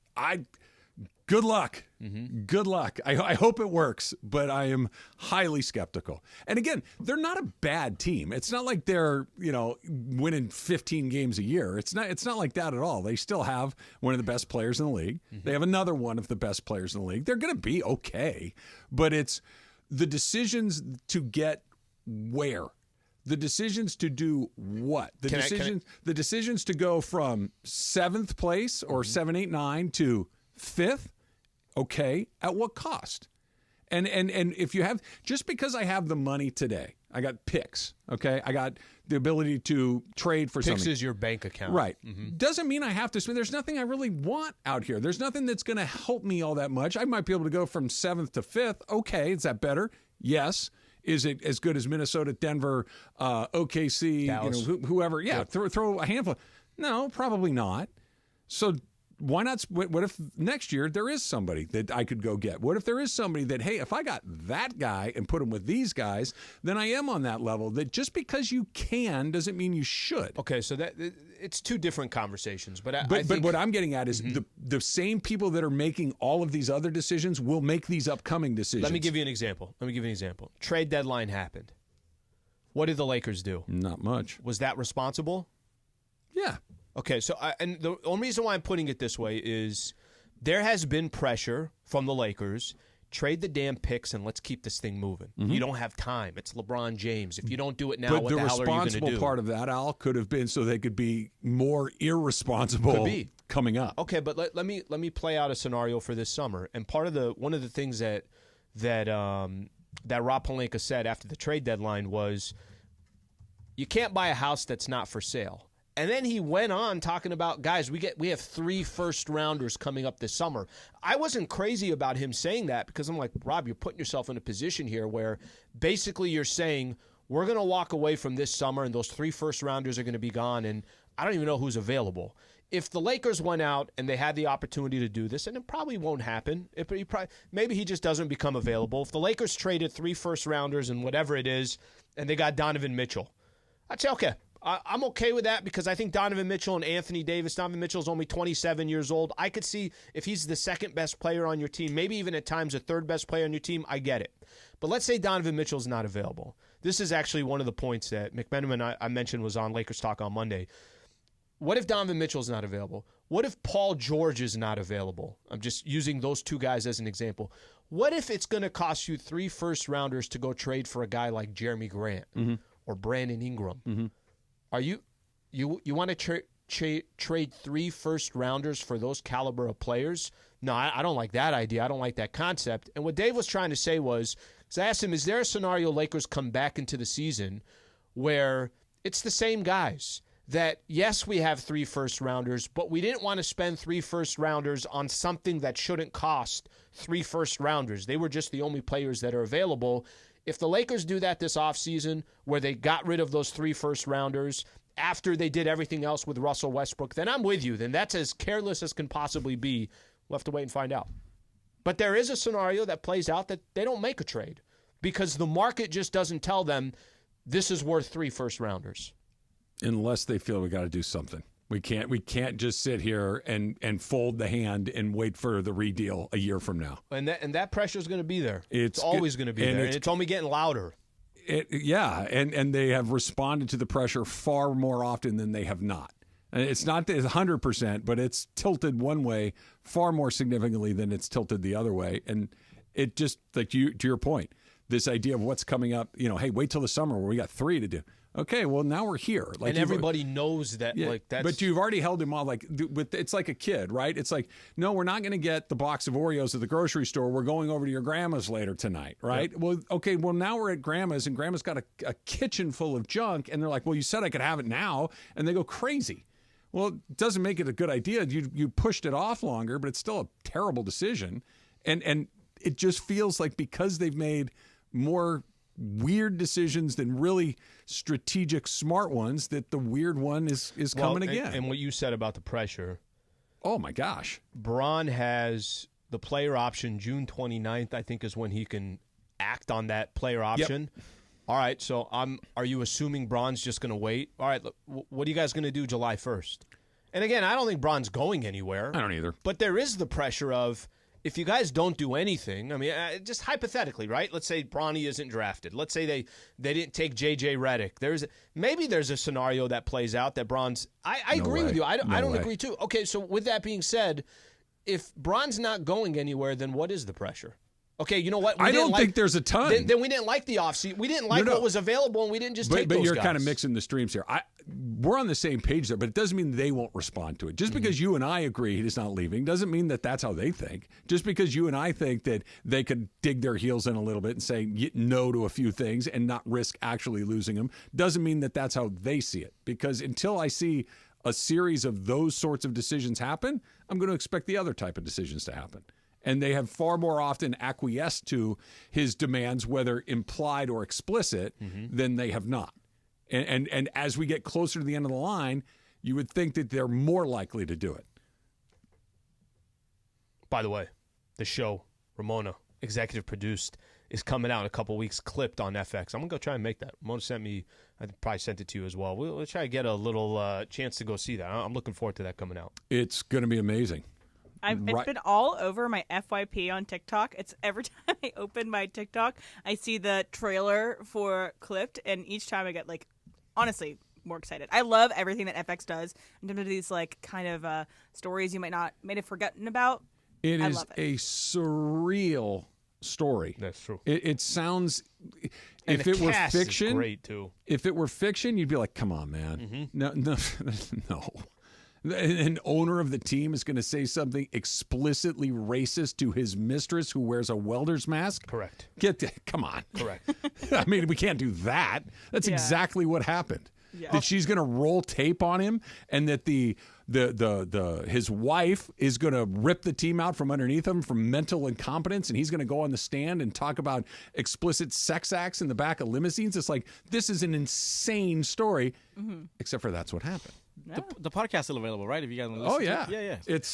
good luck. Mm-hmm. Good luck. I hope it works, but I am highly skeptical. And again, they're not a bad team. It's not like they're, winning 15 games a year. It's not like that at all. They still have one of the best players in the league. Mm-hmm. They have another one of the best players in the league. They're going to be okay, but it's the decisions to get where. The decisions to do what? The decisions to go from 7th place or 7, 8, 9 to 5th. Okay, at what cost? And if you have, just because I have the money today, I got picks, okay? I got the ability to trade for something. Picks is your bank account. Right. Mm-hmm. Doesn't mean I have to spend. There's nothing I really want out here. There's nothing that's going to help me all that much. I might be able to go from 7th to 5th. Okay, is that better? Yes. Is it as good as Minnesota, Denver, OKC, Dallas. Whoever? Yeah, throw a handful. No, probably not. So why not? What if next year there is somebody that I could go get? What if there is somebody that, hey, if I got that guy and put him with these guys, then I am on that level. That just because you can doesn't mean you should. Okay, so that it's two different conversations. But what I'm getting at is the same people that are making all of these other decisions will make these upcoming decisions. Let me give you an example. Trade deadline happened. What did the Lakers do? Not much. Was that responsible? Yeah. Okay, so and the only reason why I'm putting it this way is there has been pressure from the Lakers. Trade the damn picks and let's keep this thing moving. Mm-hmm. You don't have time. It's LeBron James. If you don't do it now, what the hell are you going to do? But the responsible part of that, Al, could have been so they could be more irresponsible coming up. Okay, but let me play out a scenario for this summer. And one of the things that Rob Pelinka said after the trade deadline was, you can't buy a house that's not for sale. And then he went on talking about, guys, we have 3 first-rounders coming up this summer. I wasn't crazy about him saying that because I'm like, Rob, you're putting yourself in a position here where basically you're saying we're going to walk away from this summer and those 3 first-rounders are going to be gone, and I don't even know who's available. If the Lakers went out and they had the opportunity to do this, and it probably won't happen, maybe he just doesn't become available. If the Lakers traded 3 first-rounders and whatever it is, and they got Donovan Mitchell, I'd say, okay, I'm okay with that because I think Donovan Mitchell and Anthony Davis, Donovan Mitchell's only 27 years old. I could see if he's the second best player on your team, maybe even at times the third best player on your team, I get it. But let's say Donovan Mitchell's not available. This is actually one of the points that McMenamin I mentioned was on Lakers Talk on Monday. What if Donovan Mitchell's not available? What if Paul George is not available? I'm just using those 2 guys as an example. What if it's going to cost you 3 first-rounders to go trade for a guy like Jeremy Grant or Brandon Ingram? Mm-hmm. Are you want to trade 3 first-rounders for those caliber of players? No, I don't like that idea. I don't like that concept. And what Dave was trying to say was, because I asked him, is there a scenario Lakers come back into the season where it's the same guys? That, yes, we have 3 first-rounders, but we didn't want to spend 3 first-rounders on something that shouldn't cost 3 first-rounders. They were just the only players that are available. If the Lakers do that this offseason, where they got rid of those 3 first-rounders after they did everything else with Russell Westbrook, then I'm with you. Then that's as careless as can possibly be. We'll have to wait and find out. But there is a scenario that plays out that they don't make a trade because the market just doesn't tell them this is worth 3 first-rounders. Unless they feel we got to do something. We can't just sit here and fold the hand and wait for the redeal a year from now. And that pressure is going to be there. It's always going to be there. And it's only getting louder. And they have responded to the pressure far more often than they have not. And it's not 100%, but it's tilted one way far more significantly than it's tilted the other way. And it just, like to your point, this idea of what's coming up, hey, wait till the summer where we got 3 to do. Okay, well, now we're here. Like, and everybody knows that. Yeah, like that's. But you've already held him on. It's like a kid, right? It's like, no, we're not going to get the box of Oreos at the grocery store. We're going over to your grandma's later tonight, right? Yep. Well, okay, well, now we're at grandma's, and grandma's got a kitchen full of junk, and they're like, well, you said I could have it now, and they go crazy. Well, it doesn't make it a good idea. You pushed it off longer, but it's still a terrible decision. And it just feels like because they've made more weird decisions than really strategic, smart ones, that the weird one is coming again. And what you said about the pressure. Oh, my gosh. Braun has the player option June 29th, I think, is when he can act on that player option. Yep. All right, so are you assuming Braun's just going to wait? All right, look, what are you guys going to do July 1st? And again, I don't think Braun's going anywhere. I don't either. But there is the pressure of, if you guys don't do anything, I mean, just hypothetically, right? Let's say Bronny isn't drafted. Let's say they didn't take J.J. Redick. Maybe there's a scenario that plays out that Braun's – I agree with you. I don't agree, too. Okay, so with that being said, if Braun's not going anywhere, then what is the pressure? Okay, you know what? I don't think there's a ton. Then we didn't like the offseason. We didn't like what was available, and we didn't just take those guys. But you're kind of mixing the streams here. We're on the same page there, but it doesn't mean they won't respond to it. Just because you and I agree he's not leaving doesn't mean that that's how they think. Just because you and I think that they could dig their heels in a little bit and say no to a few things and not risk actually losing him doesn't mean that that's how they see it. Because until I see a series of those sorts of decisions happen, I'm going to expect the other type of decisions to happen. And they have far more often acquiesced to his demands, whether implied or explicit, than they have not. And as we get closer to the end of the line, you would think that they're more likely to do it. By the way, the show, Ramona, executive produced, is coming out in a couple weeks, clipped on FX. I'm going to go try and make that. Ramona sent me, I probably sent it to you as well. We'll try to get a little chance to go see that. I'm looking forward to that coming out. It's going to be amazing. It's been all over my FYP on TikTok. It's every time I open my TikTok, I see the trailer for Clipped, and each time I get, like, honestly, more excited. I love everything that FX does in terms of these, like, kind of stories you might have forgotten about. It is a surreal story. That's true. It sounds. And if it were fiction, is great too. If it were fiction, you'd be like, "Come on, man, no." An owner of the team is going to say something explicitly racist to his mistress who wears a welder's mask? Correct. Come on. Correct. I mean, we can't do that. That's exactly what happened. Yeah. That she's going to roll tape on him, and that his wife is going to rip the team out from underneath him from mental incompetence, and he's going to go on the stand and talk about explicit sex acts in the back of limousines. It's like, this is an insane story, except for that's what happened. No. The podcast is still available, right? If you guys want to listen to it. Yeah.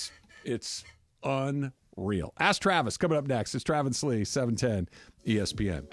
It's unreal. Ask Travis coming up next. It's Trav Sli, 710 ESPN.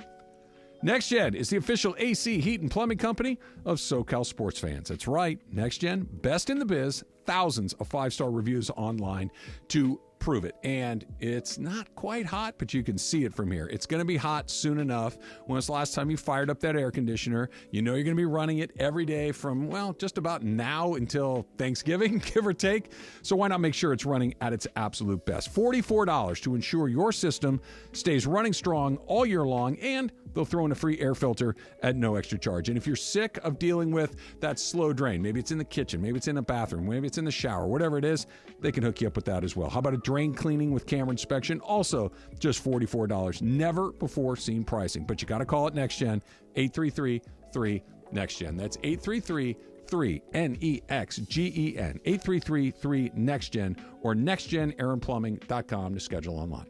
NextGen is the official AC heat and plumbing company of SoCal sports fans. That's right. NextGen, best in the biz. Thousands of 5-star reviews online to prove it. And it's not quite hot, but you can see it from here. It's going to be hot soon enough. When was the last time you fired up that air conditioner? You know you're going to be running it every day from, well, just about now until Thanksgiving, give or take. So why not make sure it's running at its absolute best? $44 to ensure your system stays running strong all year long, and they'll throw in a free air filter at no extra charge. And if you're sick of dealing with that slow drain, maybe it's in the kitchen, maybe it's in a bathroom, maybe it's in the shower, whatever it is, they can hook you up with that as well. How about a drain cleaning with camera inspection? Also just $44. Never before seen pricing, but you got to call it NextGen, 833-3-NEXTGen. That's 833-3-NEXGEN, 833-3-NEXTGen, or nextgenairandplumbing.com to schedule online.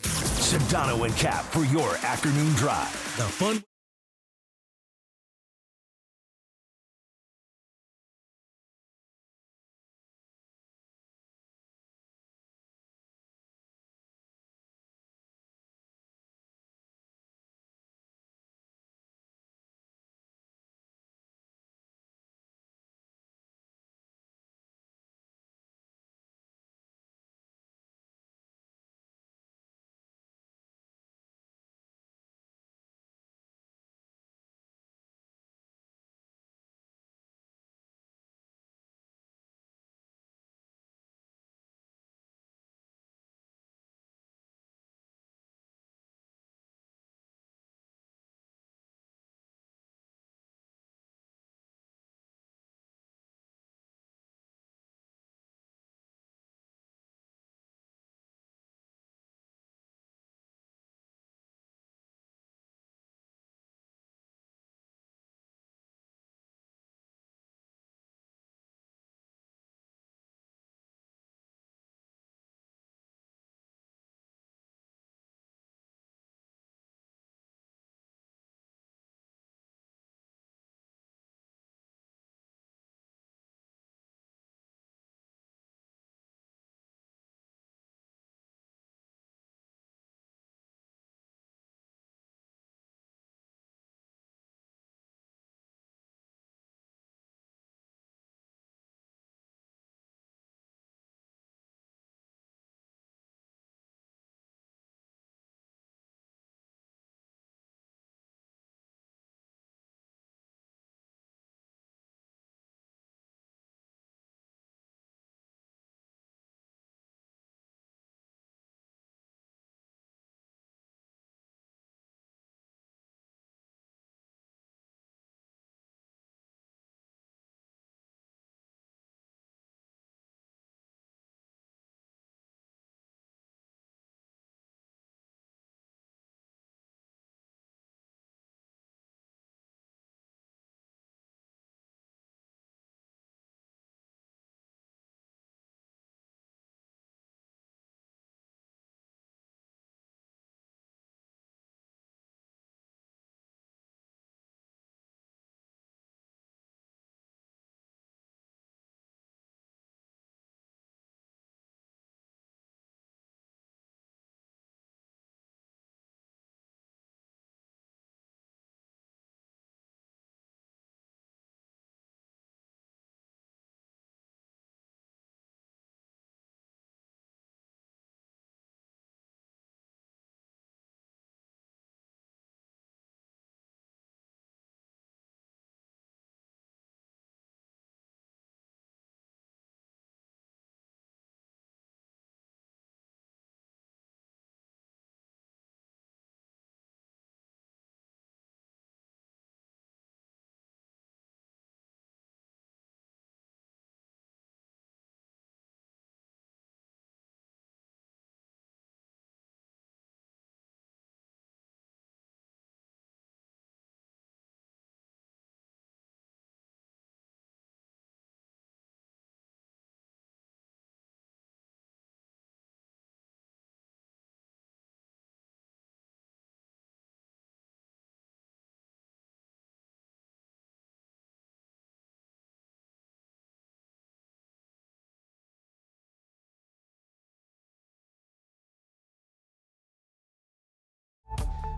Sedano and Cap for your afternoon drive. The fun.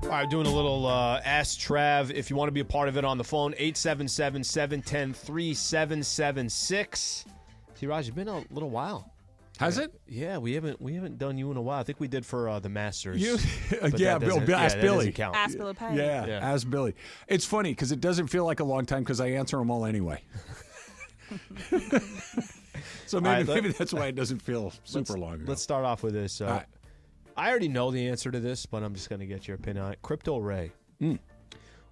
All right, doing a little Ask Trav. If you want to be a part of it on the phone, 877-710-3776. T-Raj, it's been a little while. Has it? Yeah, we haven't done you in a while. I think we did for the Masters. Yeah, Ask Billy. Ask Billy Pay. Yeah, Ask Billy. It's funny because it doesn't feel like a long time because I answer them all anyway. So maybe that's why it doesn't feel super long ago. Let's start off with this. I already know the answer to this, but I'm just going to get your opinion on it. Crypto Ray.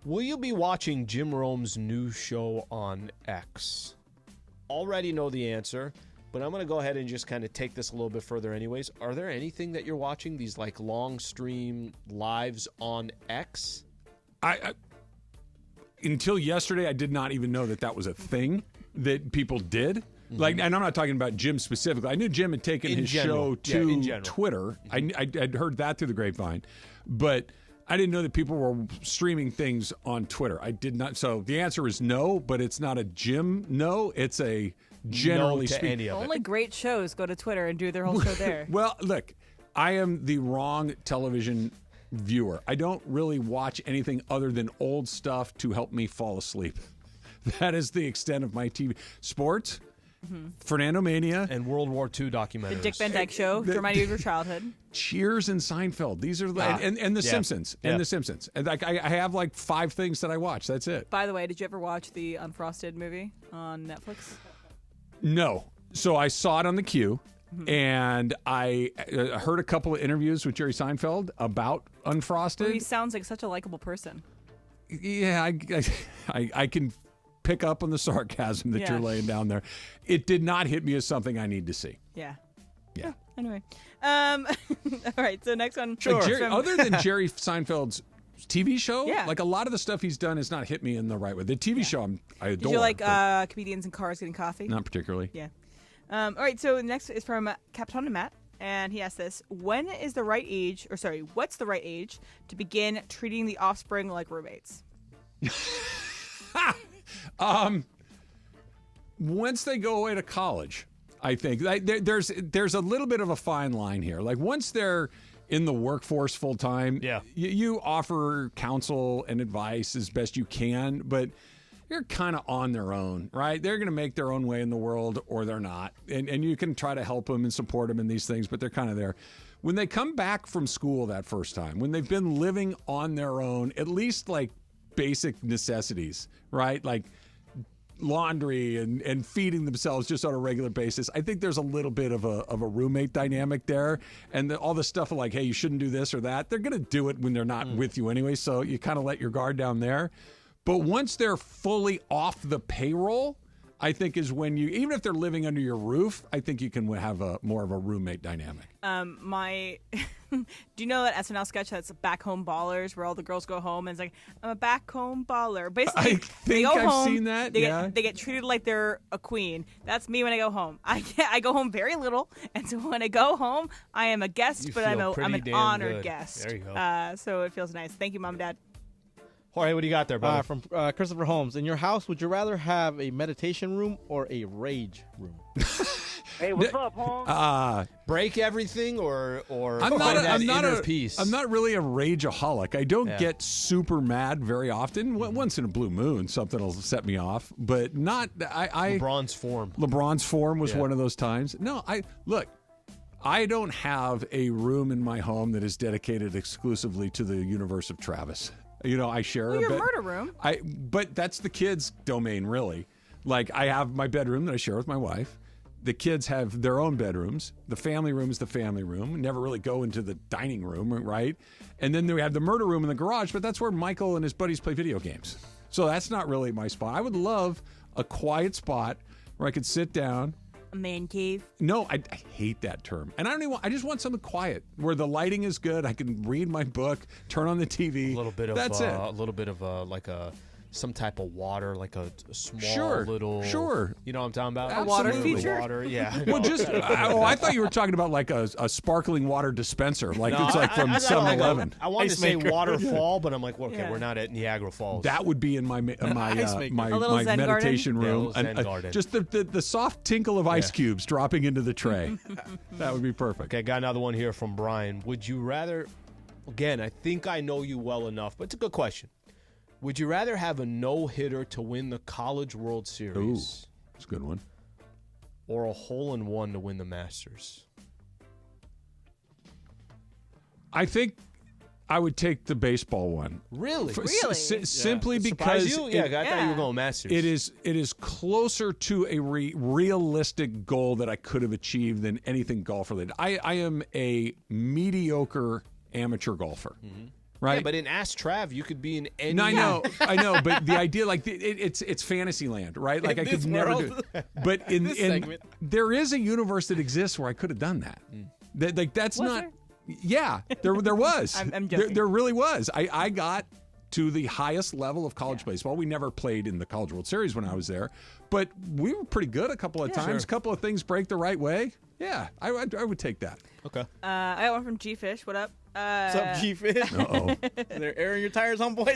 Will you be watching Jim Rome's new show on X? Already know the answer, but I'm going to go ahead and just kind of take this a little bit further anyways. Are there anything that you're watching, these like long stream lives on X? I until yesterday, I did not even know that was a thing that people did. Like, and I'm not talking about Jim specifically. I knew Jim had taken his show to Twitter. I'd heard that through the grapevine, but I didn't know that people were streaming things on Twitter. I did not. So the answer is no, but it's not a Jim no. It's a generally speaking. Only great shows go to Twitter and do their whole show there. Well, look, I am the wrong television viewer. I don't really watch anything other than old stuff to help me fall asleep. That is the extent of my TV. Sports. Fernando Mania and World War II documentaries. The Dick Van Dyke Show to remind you of your childhood. Cheers and Seinfeld. These are and The Simpsons and The Simpsons. And like I have like 5 things that I watch. That's it. By the way, did you ever watch the Unfrosted movie on Netflix? No. So I saw it on the queue, and I heard a couple of interviews with Jerry Seinfeld about Unfrosted. Well, he sounds like such a likable person. Yeah, I can pick up on the sarcasm that you're laying down there. It did not hit me as something I need to see. Yeah. Anyway. All right, so next one. Sure. Like other than Jerry Seinfeld's TV show, Yeah. like a lot of the stuff he's done has not hit me in the right way. The TV show I adore. Did you like comedians in cars getting coffee? Not particularly. Yeah. All right, so next is from Captain Matt, and he asked this: what's the right age to begin treating the offspring like roommates? Once they go away to college, I think there's a little bit of a fine line here. Like once they're in the workforce full time, you offer counsel and advice as best you can, but you're kind of on their own, right? They're going to make their own way in the world, or they're not, and you can try to help them and support them in these things, but they're kind of there. When they come back from school that first time, when they've been living on their own, at least like basic necessities, right? Like laundry and feeding themselves just on a regular basis. I think there's a little bit of a roommate dynamic there, and all the stuff of like, hey, you shouldn't do this or that. They're going to do it when they're not with you anyway, so you kind of let your guard down there. But once they're fully off the payroll, I think is when you, even if they're living under your roof, I think you can have more of a roommate dynamic. Do you know that SNL sketch that's Back Home Ballers, where all the girls go home and it's like, I'm a back home baller. Basically, I think I've seen that. They get treated like they're a queen. That's me when I go home. I go home very little, and so when I go home, I am a guest, but I'm an honored guest. There you go. So it feels nice. Thank you, Mom and Dad. Jorge, what do you got there, brother? From Christopher Holmes. In your house, would you rather have a meditation room or a rage room? Hey, what's up, Holmes? Break everything or I'm not inner peace? I'm not really a rageaholic. I don't get super mad very often. Once in a blue moon, something will set me off, but not. LeBron's form was one of those times. No, I don't have a room in my home that is dedicated exclusively to the universe of Travis. You know, I share your murder room. But that's the kids' domain, really. Like, I have my bedroom that I share with my wife. The kids have their own bedrooms. The family room is the family room. We never really go into the dining room, right? And then we have the murder room in the garage, but that's where Michael and his buddies play video games. So that's not really my spot. I would love a quiet spot where I could sit down. A man cave? No, I hate that term. And I just want something quiet where the lighting is good. I can read my book, turn on the TV. A little bit of that's it. A little bit of like some type of water, like a small little. Sure. You know what I'm talking about? A water feature? Water, yeah. Well, I thought you were talking about like a sparkling water dispenser, like it's like from 7-Eleven. I wanted to say waterfall, but I'm like, well, okay, we're not at Niagara Falls. That would be in my Zen meditation room. Zen garden. Just the soft tinkle of ice cubes dropping into the tray. That would be perfect. Okay, got another one here from Brian. Would you rather Again, I think I know you well enough, but it's a good question. Would you rather have a no-hitter to win the College World Series? Ooh, that's a good one. Or a hole-in-one to win the Masters? I think I would take the baseball one. Really? Simply because you? Yeah, I thought you were going Masters. It is closer to a realistic goal that I could have achieved than anything golf related. I am a mediocre amateur golfer. Mm-hmm. Right? Yeah, but in Ask Trav, you could be in any... No, I know, but the idea, like, it's fantasy land, right? Like, I could never do it. But in there is a universe that exists where I could have done that. That's was not... There? Yeah, there was. I'm joking. There really was. I got to the highest level of college baseball. We never played in the College World Series when I was there, but we were pretty good a couple of times. A couple of things break the right way. Yeah, I would take that. Okay. I got one from G-Fish. What up? What's up, G-Fish? Uh-oh. They're airing your tires on, boy.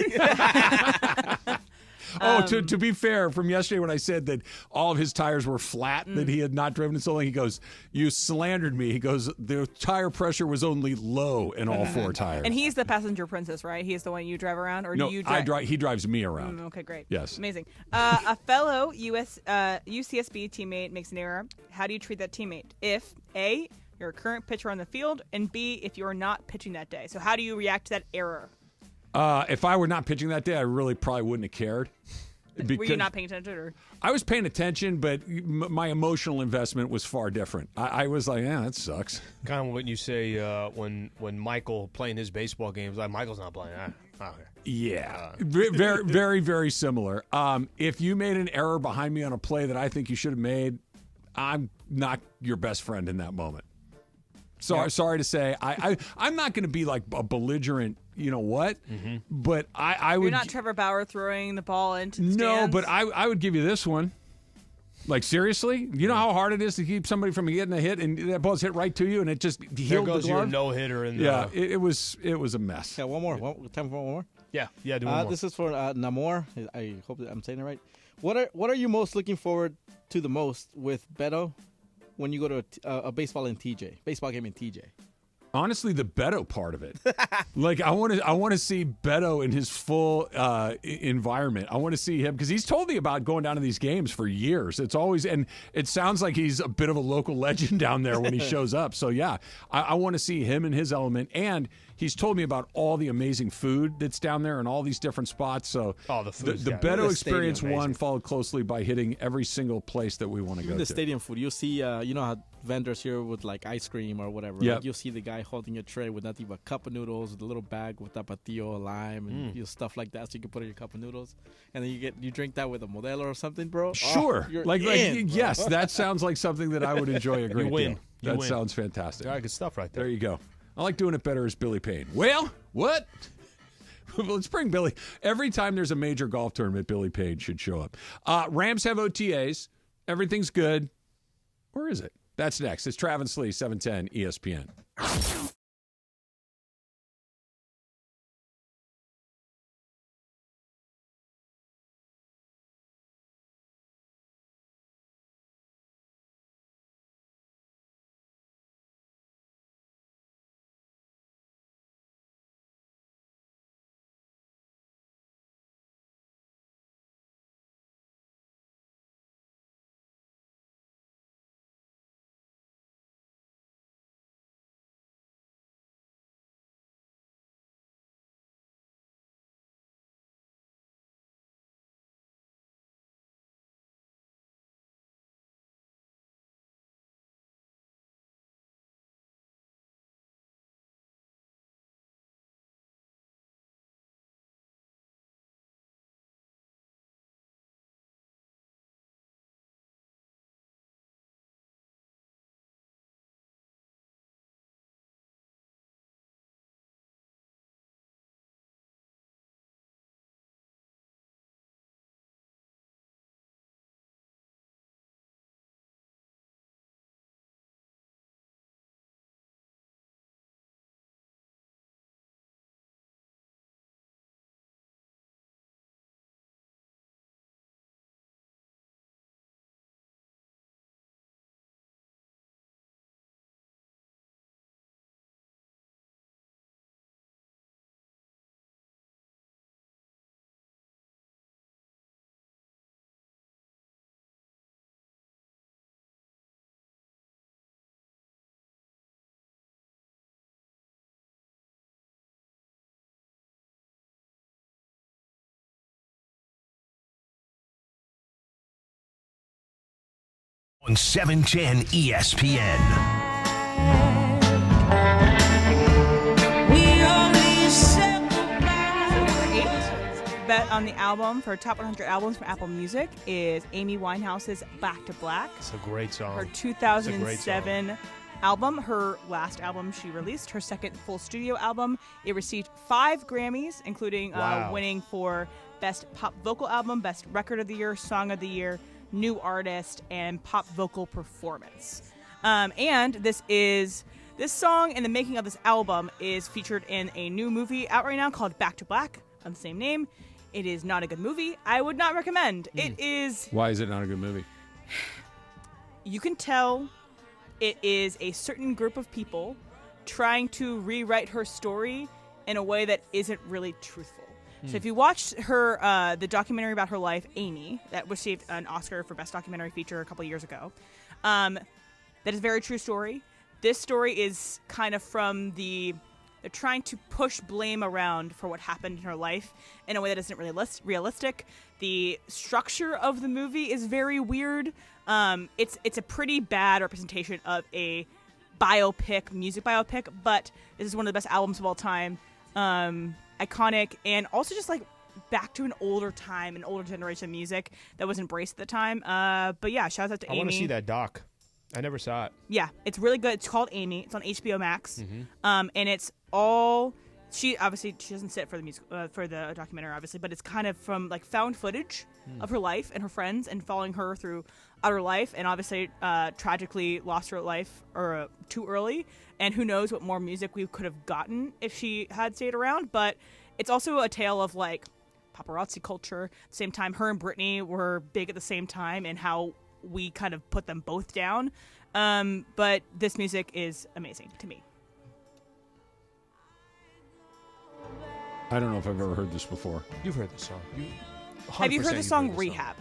To be fair, from yesterday when I said that all of his tires were flat, that he had not driven in so long, he goes, "You slandered me." He goes, "The tire pressure was only low in all four tires." And he's the passenger princess, right? He's the one you drive around, or no, do you drive? He drives me around. Okay, great. Yes. Amazing. A fellow UCSB teammate makes an error. How do you treat that teammate? If A, you're a current pitcher on the field, and B, if you're not pitching that day. So how do you react to that error? If I were not pitching that day, I really probably wouldn't have cared. Were you not paying attention? Or? I was paying attention, but my emotional investment was far different. I was like, that sucks. Kind of what you say when Michael playing his baseball games, like, Michael's not playing. Yeah. Very, very, very similar. If you made an error behind me on a play that I think you should have made, I'm not your best friend in that moment. Sorry to say, I'm not going to be like a belligerent, you know what? Mm-hmm. But I would. You're not Trevor Bauer throwing the ball into the stands? No, but I would give you this one. Like, seriously? You know how hard it is to keep somebody from getting a hit, and that ball's hit right to you, and it just healed the glove? There goes your no-hitter. It was a mess. Yeah, one more. Time for one more? Yeah, do one more. This is for Namor. I hope that I'm saying it right. What are you most looking forward to the most with Beto when you go to a baseball game in TJ? Honestly, the Beto part of it. Like, I want to see Beto in his full environment. I want to see him because he's told me about going down to these games for years. It's always, and it sounds like he's a bit of a local legend down there when he shows up. So yeah, I want to see him in his element. And he's told me about all the amazing food that's down there and all these different spots. So the Beto experience one followed closely by hitting every single place that we want to go to. The stadium food, you'll see, you know how vendors here with like ice cream or whatever. Yep. Like, you'll see the guy holding a tray with nothing but cup of noodles with a little bag with tapatio, lime, and stuff like that, so you can put in your cup of noodles, and then you drink that with a Modelo or something, bro. Sure, like yes, that sounds like something that I would enjoy a great deal. That sounds fantastic. All right, good stuff right there. There you go. I like doing it better as Billy Payne. Well, what? Let's bring Billy. Every time there's a major golf tournament, Billy Payne should show up. Rams have OTAs. Everything's good. Or is it? That's next. It's Trav Sli, 710 ESPN. On 710 ESPN. Bet on the album for top 100 albums from Apple Music is Amy Winehouse's Back to Black. It's a great song. Her 2007 album, her last album she released, her second full studio album. It received 5 Grammys, including winning for Best Pop Vocal Album, Best Record of the Year, Song of the Year, New Artist, and Pop Vocal Performance. And this song and the making of this album is featured in a new movie out right now called Back to Black, of the same name. It is not a good movie. I would not recommend. It is... Why is it not a good movie? You can tell it is a certain group of people trying to rewrite her story in a way that isn't really truthful. So if you watched her, the documentary about her life, Amy, that received an Oscar for Best Documentary Feature a couple years ago, that is a very true story. This story is kind of from they're trying to push blame around for what happened in her life in a way that isn't really realistic. The structure of the movie is very weird. It's a pretty bad representation of a music biopic, but this is one of the best albums of all time. Iconic, and also just like back to an older time, an older generation of music that was embraced at the time. But yeah, shout out to Amy. I want to see that doc. I never saw it. Yeah, it's really good. It's called Amy. It's on HBO Max. And it's all she doesn't sit for the music for the documentary, obviously, but it's kind of from like found footage of her life and her friends and following her through outer life, and obviously tragically lost her life too early. And who knows what more music we could have gotten if she had stayed around. But it's also a tale of like paparazzi culture. At the same time, her and Britney were big at the same time, and how we kind of put them both down. But this music is amazing to me. I don't know if I've ever heard this before. You've heard this song. Have you heard the song Rehab?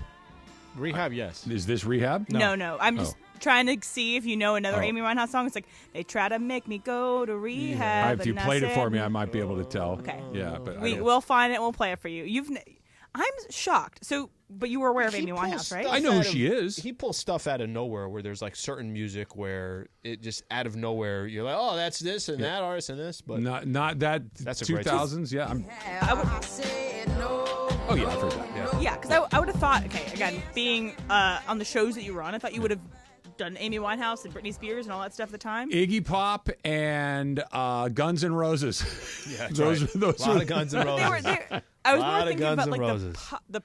Rehab, yes. Is this Rehab? No. I'm just trying to see if you know another Amy Winehouse song. It's like, they try to make me go to rehab. If you played it for me, I might be able to tell. Okay. Yeah, but we'll find it and we'll play it for you. I'm shocked. But you were aware of Amy Winehouse, right? I know who she is. He pulls stuff out of nowhere where there's like certain music where it just out of nowhere you're like, oh, that's this and that artist and this, but not that. That's a 2000s. Yeah. Oh yeah, I've heard that. Yeah, because I would have thought. Okay, again, being on the shows that you were on, I thought you would have done Amy Winehouse and Britney Spears and all that stuff at the time. Iggy Pop and Guns N' Roses. Yeah, those right. A lot of Guns N' Roses. I was more thinking about like the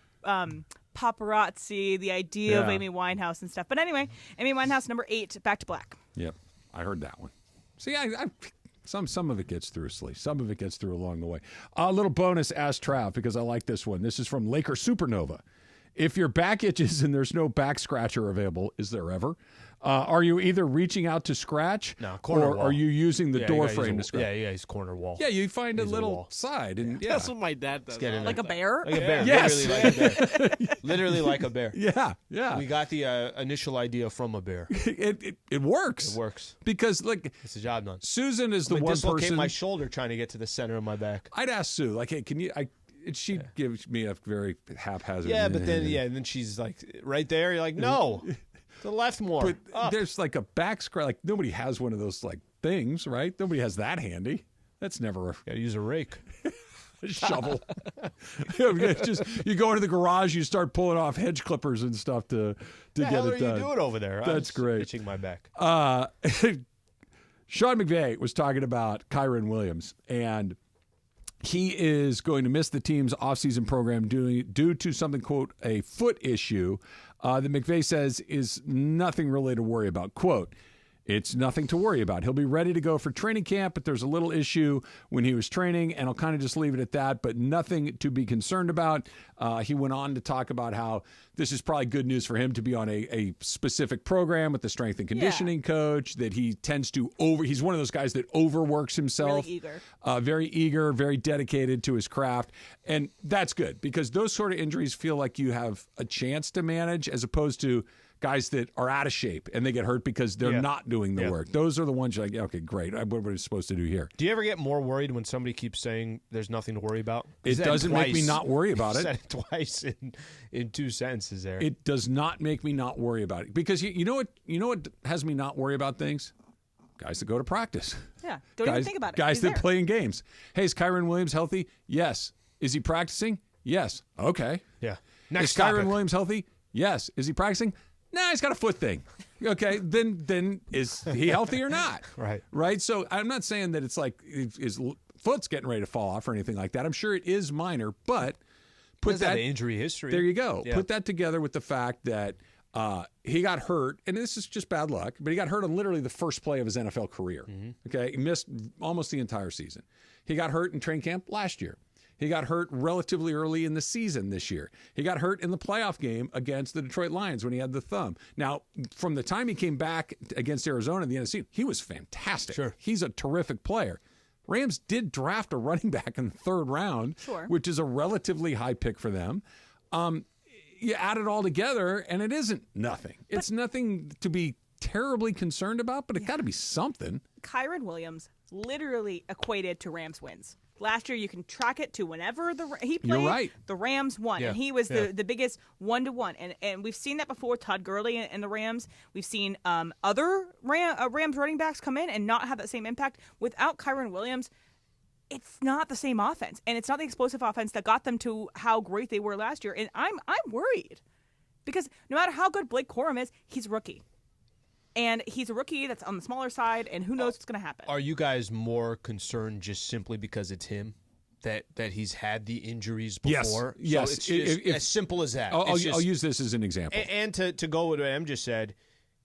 paparazzi, the idea of Amy Winehouse and stuff. But anyway, Amy Winehouse, number 8, Back to Black. Yep, I heard that one. See, some of it gets through, Sli. Some of it gets through along the way. A little bonus, Ask Trav, because I like this one. This is from Laker Supernova. If your back itches and there's no back scratcher available, is there ever? Are you either reaching out to scratch, or are you using the door frame to scratch? Yeah, he's corner wall. Yeah, you find a little side, and that's what my dad does. Like a bear? Like a bear. Yes. Literally like a bear. Yeah. We got the initial idea from a bear. It works. It works. because it's a job done. Susan is the one person. Dislocate my shoulder trying to get to the center of my back. I'd ask Sue, like, hey, can you? She gives me a very haphazard. Yeah, but then she's like right there. You're like, no. The left more. But there's like a back scratch. Like nobody has one of those like things, right? Nobody has that handy. That's never. Got to use a rake, a shovel. Just you go into the garage, you start pulling off hedge clippers and stuff to get it done. What are you doing over there? That's great. Itching my back. Sean McVay was talking about Kyren Williams, and he is going to miss the team's offseason program due to something, quote, a foot issue that McVay says is nothing really to worry about. Quote, it's nothing to worry about. He'll be ready to go for training camp, but there's a little issue when he was training, and I'll kind of just leave it at that, but nothing to be concerned about. He went on to talk about how this is probably good news for him to be on a specific program with the strength and conditioning coach, that he tends to he's one of those guys that overworks himself. Really eager. Very eager, very dedicated to his craft. And that's good because those sort of injuries feel like you have a chance to manage as opposed to guys that are out of shape and they get hurt because they're not doing the work. Those are the ones you're like, okay, great. What are we supposed to do here? Do you ever get more worried when somebody keeps saying there's nothing to worry about? It doesn't make me not worry about it. Said it twice in 2 sentences there. It does not make me not worry about it because you know what has me not worry about things? Guys that go to practice. Yeah, don't even think about it. Guys He's that there. play in games. Hey, is Kyren Williams healthy? Yes. Is he practicing? Yes. Okay. Yeah. Is Kyren Williams healthy? Yes. Is he practicing? Nah, he's got a foot thing. Okay, then is he healthy or not? Right. So I'm not saying that it's like his foot's getting ready to fall off or anything like that. I'm sure it is minor, but put that injury history. There you go. Yeah. Put that together with the fact that he got hurt, and this is just bad luck, but he got hurt on literally the first play of his NFL career. Okay, he missed almost the entire season. He got hurt in training camp last year. He got hurt relatively early in the season this year. He got hurt in the playoff game against the Detroit Lions when he had the thumb. Now, from the time he came back against Arizona at the end of the season, he was fantastic. Sure. He's a terrific player. Rams did draft a running back in the 3rd round, which is a relatively high pick for them. You add it all together, and it isn't nothing. It's nothing to be terribly concerned about, but it got to be something. Kyren Williams literally equated to Rams wins. Last year, you can track it to whenever he played. You're right. The Rams won, and he was the biggest 1-to-1. And we've seen that before. Todd Gurley and the Rams. We've seen other Rams running backs come in and not have that same impact. Without Kyren Williams, it's not the same offense, and it's not the explosive offense that got them to how great they were last year. And I'm worried because no matter how good Blake Corum is, he's a rookie. And he's a rookie that's on the smaller side, and who knows what's going to happen. Are you guys more concerned just simply because it's him? That he's had the injuries before? Yes. So it's just as simple as that. I'll use this as an example. And to go with what Em just said,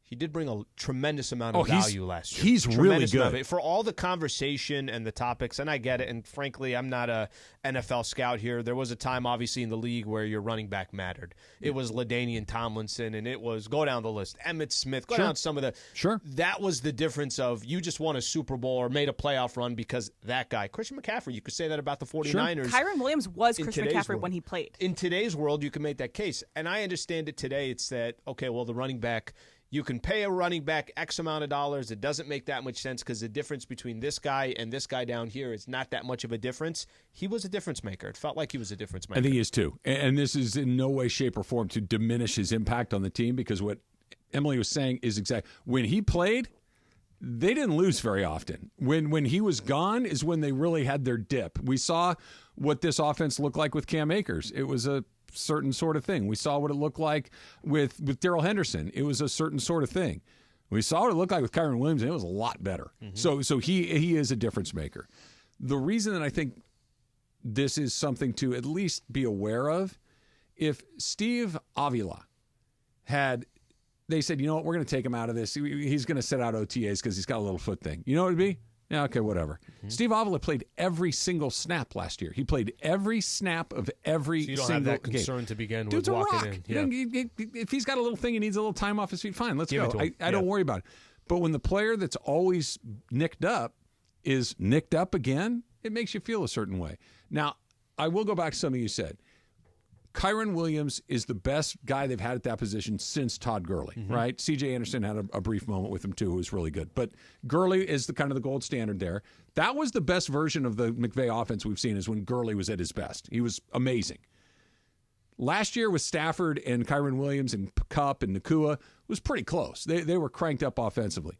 he did bring a tremendous amount of value last year. He's really good. For all the conversation and the topics, and I get it, and frankly, I'm not a NFL scout here. There was a time, obviously, in the league where your running back mattered. It was LaDainian Tomlinson, and it was, go down the list, Emmitt Smith, go down some of the... Sure. That was the difference of you just won a Super Bowl or made a playoff run because that guy. Christian McCaffrey, you could say that about the 49ers. Sure. Kyren Williams was Christian McCaffrey when he played. In today's world, you can make that case. And I understand it today. It's that, okay, well, the running back... You can pay a running back X amount of dollars. It doesn't make that much sense because the difference between this guy and this guy down here is not that much of a difference. He was a difference maker. It felt like he was a difference maker. I think he is too. And this is in no way, shape, or form to diminish his impact on the team because what Emily was saying is exact. When he played, they didn't lose very often. When he was gone is when they really had their dip. We saw what this offense looked like with Cam Akers. It was a certain sort of thing. We saw what it looked like with Darrell Henderson. It was a certain sort of thing. We saw what it looked like with Kyren Williams, and it was a lot better. So he is a difference maker. The reason that I think this is something to at least be aware of, if Steve Avila they said, you know what, we're going to take him out of this. He's going to sit out OTAs because he's got a little foot thing. You know what it'd be? Yeah, okay, whatever. Steve Avila played every single snap last year. He played every snap of every single game. So you don't have that concern to begin Dude's with a walking rock. in. Yeah. If he's got a little thing and needs a little time off his feet, fine, let's Give go. it to him. I don't worry about it. But when the player that's always nicked up is nicked up again, it makes you feel a certain way. Now, I will go back to something you said. Kyren Williams is the best guy they've had at that position since Todd Gurley, right? C.J. Anderson had a brief moment with him, too, who was really good. But Gurley is the kind of the gold standard there. That was the best version of the McVay offense we've seen is when Gurley was at his best. He was amazing. Last year with Stafford and Kyren Williams and Kupp and Nakua was pretty close. They were cranked up offensively.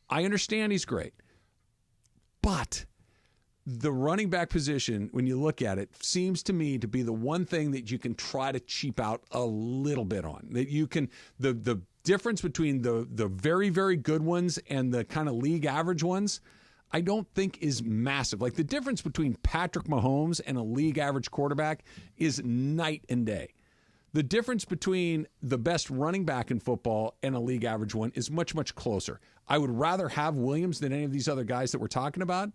I understand he's great. But the running back position, when you look at it, seems to me to be the one thing that you can try to cheap out a little bit on. That you can the difference between the very, very good ones and the kind of league average ones, I don't think is massive. Like the difference between Patrick Mahomes and a league average quarterback is night and day. The difference between the best running back in football and a league average one is much, much closer. I would rather have Williams than any of these other guys that we're talking about.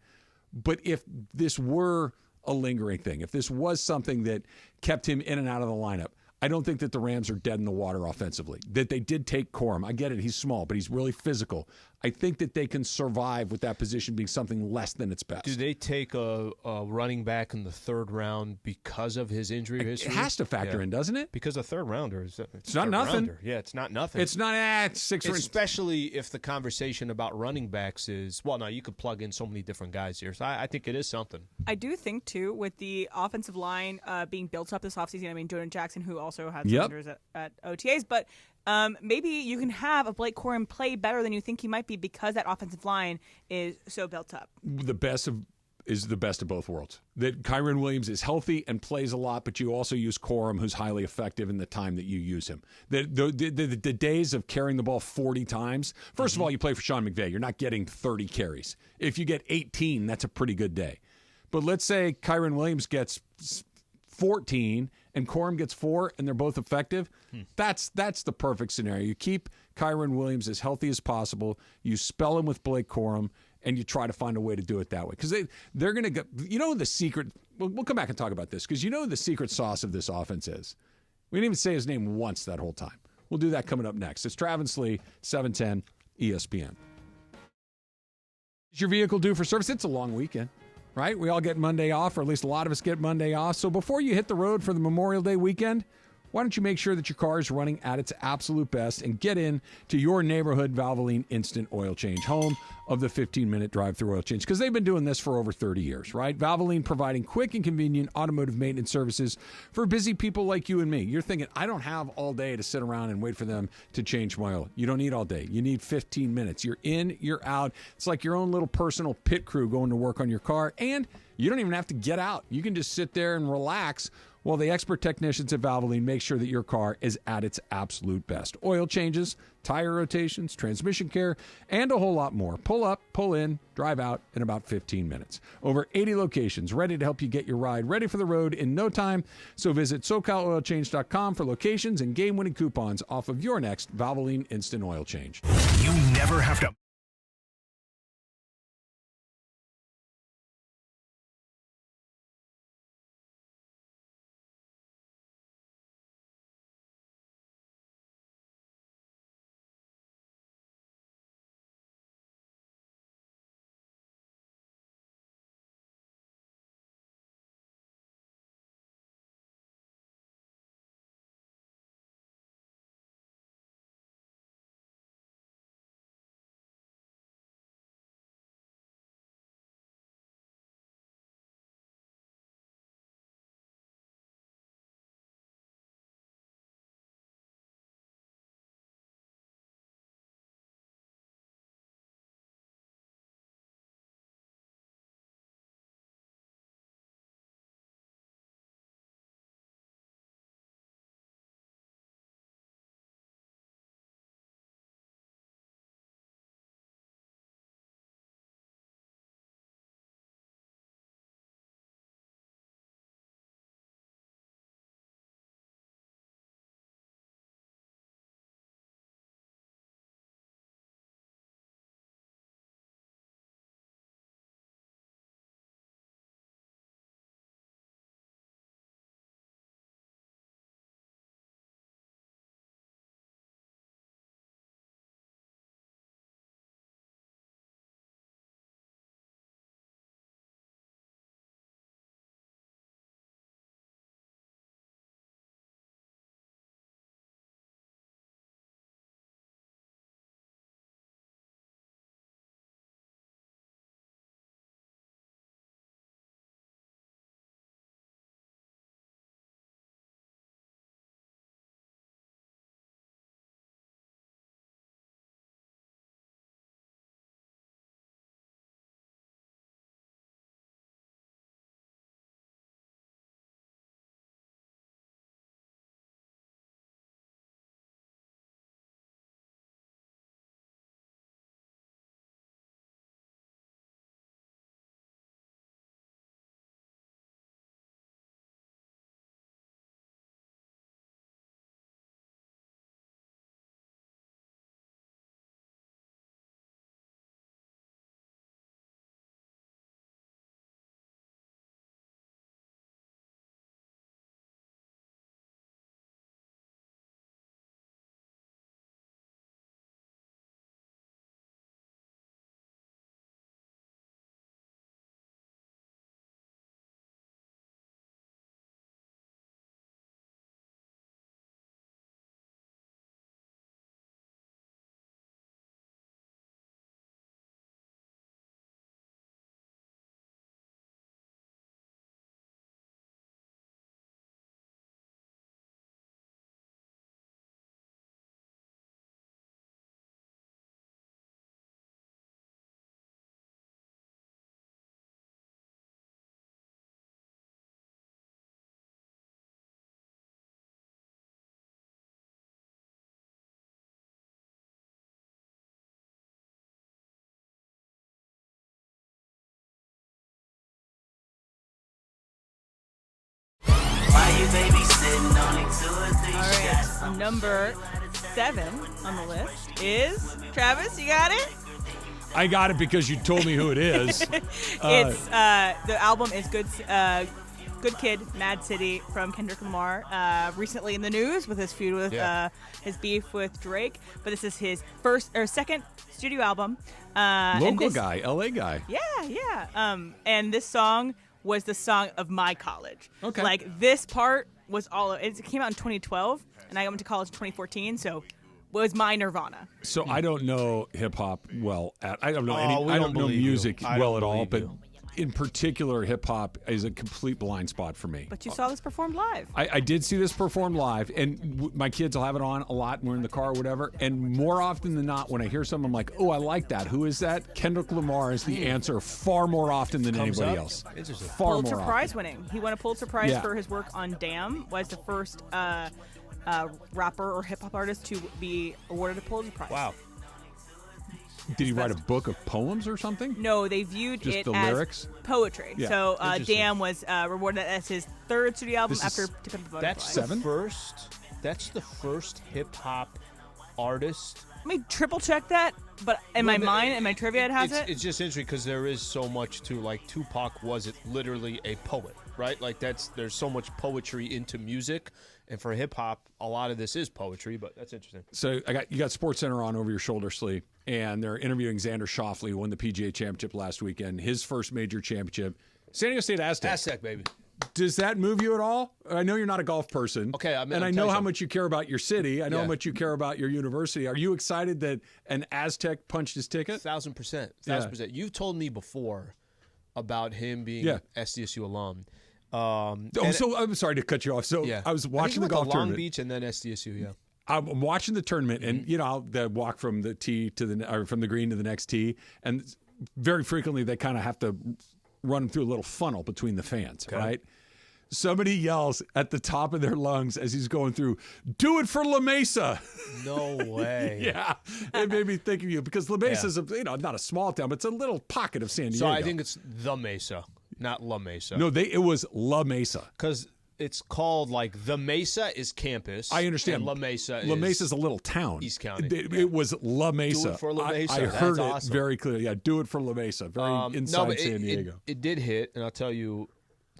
But if this were a lingering thing, if this was something that kept him in and out of the lineup, I don't think that the Rams are dead in the water offensively. That they did take Corum. I get it. He's small, but he's really physical. I think that they can survive with that position being something less than its best. Do they take a running back in the third round because of his injury history? It has to factor in, doesn't it? Because a third rounder is it's not nothing. Rounder. Yeah, it's not nothing. It's not it's 6 especially if the conversation about running backs is, well, no, you could plug in so many different guys here. So I think it is something. I do think, too, with the offensive line being built up this offseason, I mean, Jordan Jackson, who also had some injuries at OTAs, but maybe you can have a Blake Corum play better than you think he might be because that offensive line is so built up. The best of both worlds. That Kyren Williams is healthy and plays a lot, but you also use Corum, who's highly effective in the time that you use him. The days of carrying the ball 40 times, first of all, you play for Sean McVay. You're not getting 30 carries. If you get 18, that's a pretty good day. But let's say Kyren Williams gets 14 and Corum gets 4 and they're both effective. That's the perfect scenario. You keep Kyren Williams as healthy as possible. You spell him with Blake Corum, and you try to find a way to do it that way. Because they're going to go, the secret, we'll come back and talk about this, because the secret sauce of this offense is. We didn't even say his name once that whole time. We'll do that coming up next. It's Trav Sli, 710 ESPN. Is your vehicle due for service? It's a long weekend, right? We all get Monday off, or at least a lot of us get Monday off. So before you hit the road for the Memorial Day weekend, why don't you make sure that your car is running at its absolute best and get in to your neighborhood Valvoline Instant Oil Change, home of the 15-minute drive-through oil change, because they've been doing this for over 30 years, right? Valvoline providing quick and convenient automotive maintenance services for busy people like you and me. You're thinking, I don't have all day to sit around and wait for them to change my oil. You don't need all day. You need 15 minutes. You're in, you're out. It's like your own little personal pit crew going to work on your car, and you don't even have to get out. You can just sit there and relax while the expert technicians at Valvoline make sure that your car is at its absolute best. Oil changes, tire rotations, transmission care, and a whole lot more. Pull up, pull in, drive out in about 15 minutes. Over 80 locations ready to help you get your ride ready for the road in no time. So visit SoCalOilChange.com for locations and game-winning coupons off of your next Valvoline Instant Oil Change. You never have to right, number 7 on the list is Travis. You got it? I got it because you told me who it is. It's the album is Good Kid, Mad City from Kendrick Lamar. Recently in the news with his feud with his beef with Drake, but this is his second studio album. Local guy, LA guy. Yeah. And this song was the song of my college. Okay. Like this part was it came out in 2012, and I went to college in 2014, so was my Nirvana. So I don't know hip hop well. I don't know I don't know music well at all, but you. in particular, hip hop is a complete blind spot for me. But you saw this performed live. I did see this performed live, and my kids will have it on a lot when we're in the car or whatever. And more often than not, when I hear something, I'm like, oh, I like that. Who is that? Kendrick Lamar is the answer far more often than anybody else. Interesting. Far Pulitzer more Prize often. winning. He won a Pulitzer Prize for his work on Damn. Was the first rapper or hip hop artist to be awarded a Pulitzer Prize. Wow. Did he write a book of poems or something? No, they viewed Just it the as lyrics? poetry. Yeah. So Damn was rewarded as his third studio album after To Pimp a Butterfly. That's the first hip hop artist. Let me triple check that, but in my trivia it has it. It's just interesting because there is so much to, like, Tupac was literally a poet, right? Like there's so much poetry into music, and for hip hop, a lot of this is poetry. But that's interesting. So you got SportsCenter on over your shoulder, Sli, and they're interviewing Xander Schauffele, who won the PGA Championship last weekend, his first major championship. San Diego State Aztecs. Aztec, baby. Does that move you at all? I know you're not a golf person. Okay, and I know how much you care about your city. I know how much you care about your university. Are you excited that an Aztec punched his ticket? 1,000%. 1,000%. You've told me before about him being an SDSU alum. So I'm sorry to cut you off. So I was watching the golf tournament. Long Beach and then SDSU, yeah. I'm watching the tournament, and I'll walk from the tee to from the green to the next tee, and very frequently they kind of have to run through a little funnel between the fans, right? Somebody yells at the top of their lungs as he's going through, "Do it for La Mesa!" No way. Yeah, it made me think of you because La Mesa is not a small town, but it's a little pocket of San Diego. So I think it's the Mesa, not La Mesa. No, it was La Mesa because it's called like the Mesa is campus. I understand. And La Mesa is a little town. East County. It was La Mesa. Do it for La Mesa. I heard That's awesome. it very clearly. Yeah, do it for La Mesa. Very inside San Diego. It did hit, and I'll tell you.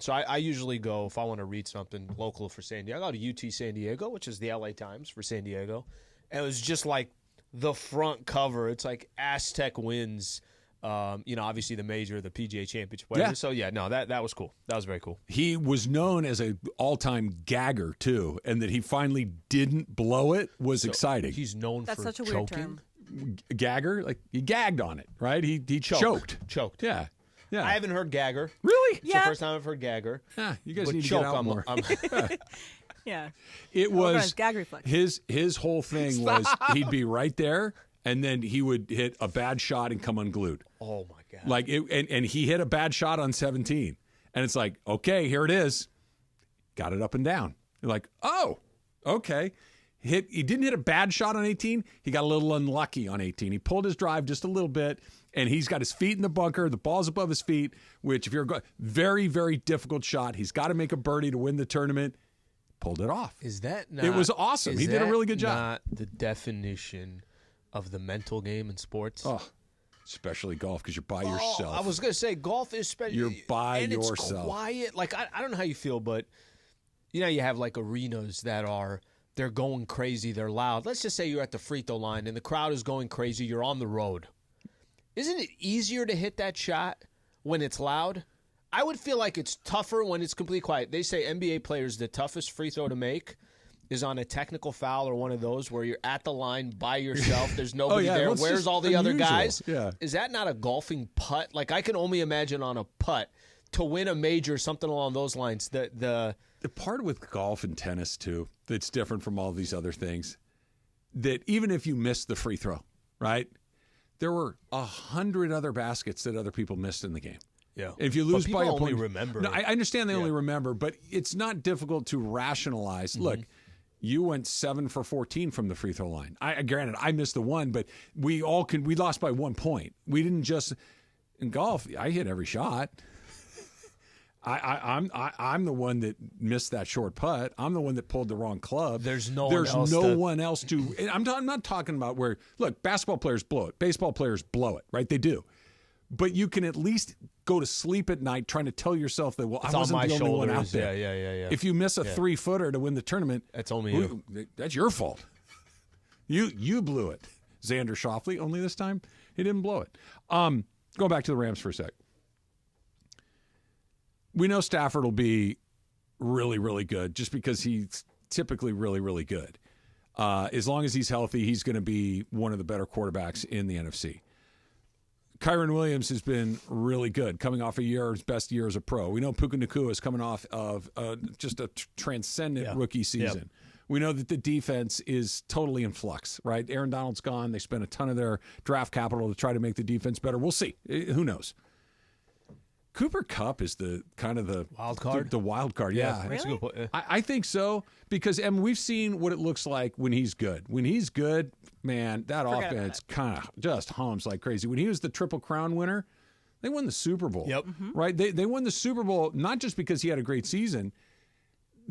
So I usually go, if I want to read something local for San Diego, I go to UT San Diego, which is the LA Times for San Diego. And it was just like the front cover. It's like Aztec wins, obviously the major, the PGA Championship, whatever. Yeah. So, that was cool. That was very cool. He was known as an all-time gagger, too, and that he finally didn't blow it was exciting. He's known That's for such a choking. weird term. Gagger? Like, he gagged on it, right? He choked. Choked. Yeah. Yeah. I haven't heard Gagger. Really? It's the first time I've heard Gagger. Yeah, you guys But need to choke, get out more. Yeah. It Work on was his gag reflex. his whole thing was he'd be right there, and then he would hit a bad shot and come unglued. Oh my god! Like and he hit a bad shot on 17, and it's like, okay, here it is, got it up and down. You're like, oh, okay. He didn't hit a bad shot on 18. He got a little unlucky on 18. He pulled his drive just a little bit, and he's got his feet in the bunker. The ball's above his feet, which if you're very, very difficult shot. He's got to make a birdie to win the tournament. Pulled it off. Is that not? It was awesome. He did a really good job. Not the definition of the mental game in sports. Oh, especially golf because you're by yourself. I was gonna say golf is special. You're by and yourself. It's quiet. Like I don't know how you feel, but you have like arenas that they're going crazy. They're loud. Let's just say you're at the free throw line and the crowd is going crazy. You're on the road. Isn't it easier to hit that shot when it's loud? I would feel like it's tougher when it's completely quiet. They say NBA players, the toughest free throw to make is on a technical foul or one of those where you're at the line by yourself. There's nobody there. Where's all the other guys? Yeah. Is that not a golfing putt? Like I can only imagine on a putt to win a major, something along those lines. The part with golf and tennis too that's different from all these other things, that even if you missed the free throw, right? There were 100 other baskets that other people missed in the game. Yeah. If you lose by a only point, remember. No, I understand they only remember, but it's not difficult to rationalize. Mm-hmm. Look, you went 7 for 14 from the free throw line. Granted, I missed the one, but we lost by 1 point. We didn't just in golf. I hit every shot. I'm the one that missed that short putt. I'm the one that pulled the wrong club. There's no one else to. I'm not talking about where. Look, basketball players blow it. Baseball players blow it. Right? They do. But you can at least go to sleep at night trying to tell yourself that, well, I wasn't the only one out there. Yeah. If you miss a 3-footer to win the tournament, that's only you. That's your fault. You blew it. Xander Schauffele, only this time he didn't blow it. Going back to the Rams for a sec. We know Stafford will be really, really good just because he's typically really, really good. As long as he's healthy, he's going to be one of the better quarterbacks in the NFC. Kyren Williams has been really good, coming off his best year as a pro. We know Puka Nacua is coming off of just a transcendent rookie season. Yep. We know that the defense is totally in flux, right? Aaron Donald's gone. They spent a ton of their draft capital to try to make the defense better. We'll see. Who knows? Cooper Kupp is the kind of the wild card. The wild card, yeah. Really? That's a good point. I think so because we've seen what it looks like when he's good. When he's good, man, that offense kind of just hums like crazy. When he was the Triple Crown winner, they won the Super Bowl. Yep. Right? They won the Super Bowl not just because he had a great season.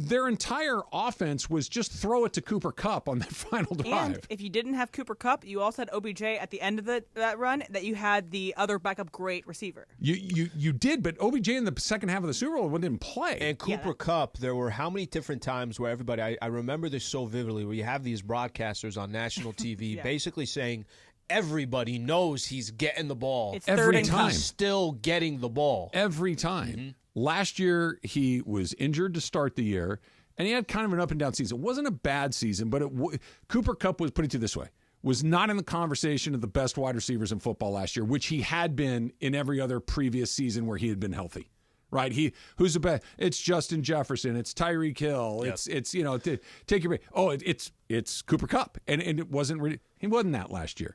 Their entire offense was just throw it to Cooper Kupp on that final drive. And if you didn't have Cooper Kupp, you also had OBJ at the end of that run, that you had the other backup great receiver. You did, but OBJ in the second half of the Super Bowl didn't play. And Cooper Kupp, there were how many different times where everybody, I remember this so vividly, where you have these broadcasters on national TV basically saying everybody knows he's getting the ball. It's every time. He's still getting the ball. Every time. Mm-hmm. Last year, he was injured to start the year, and he had kind of an up-and-down season. It wasn't a bad season, but Cooper Kupp was, put it to you this way, was not in the conversation of the best wide receivers in football last year, which he had been in every other previous season where he had been healthy. Right? Who's the best? It's Justin Jefferson. It's Tyreek Hill. Yep. It's take your break. Oh, it's Cooper Kupp, and it wasn't really, he wasn't that last year.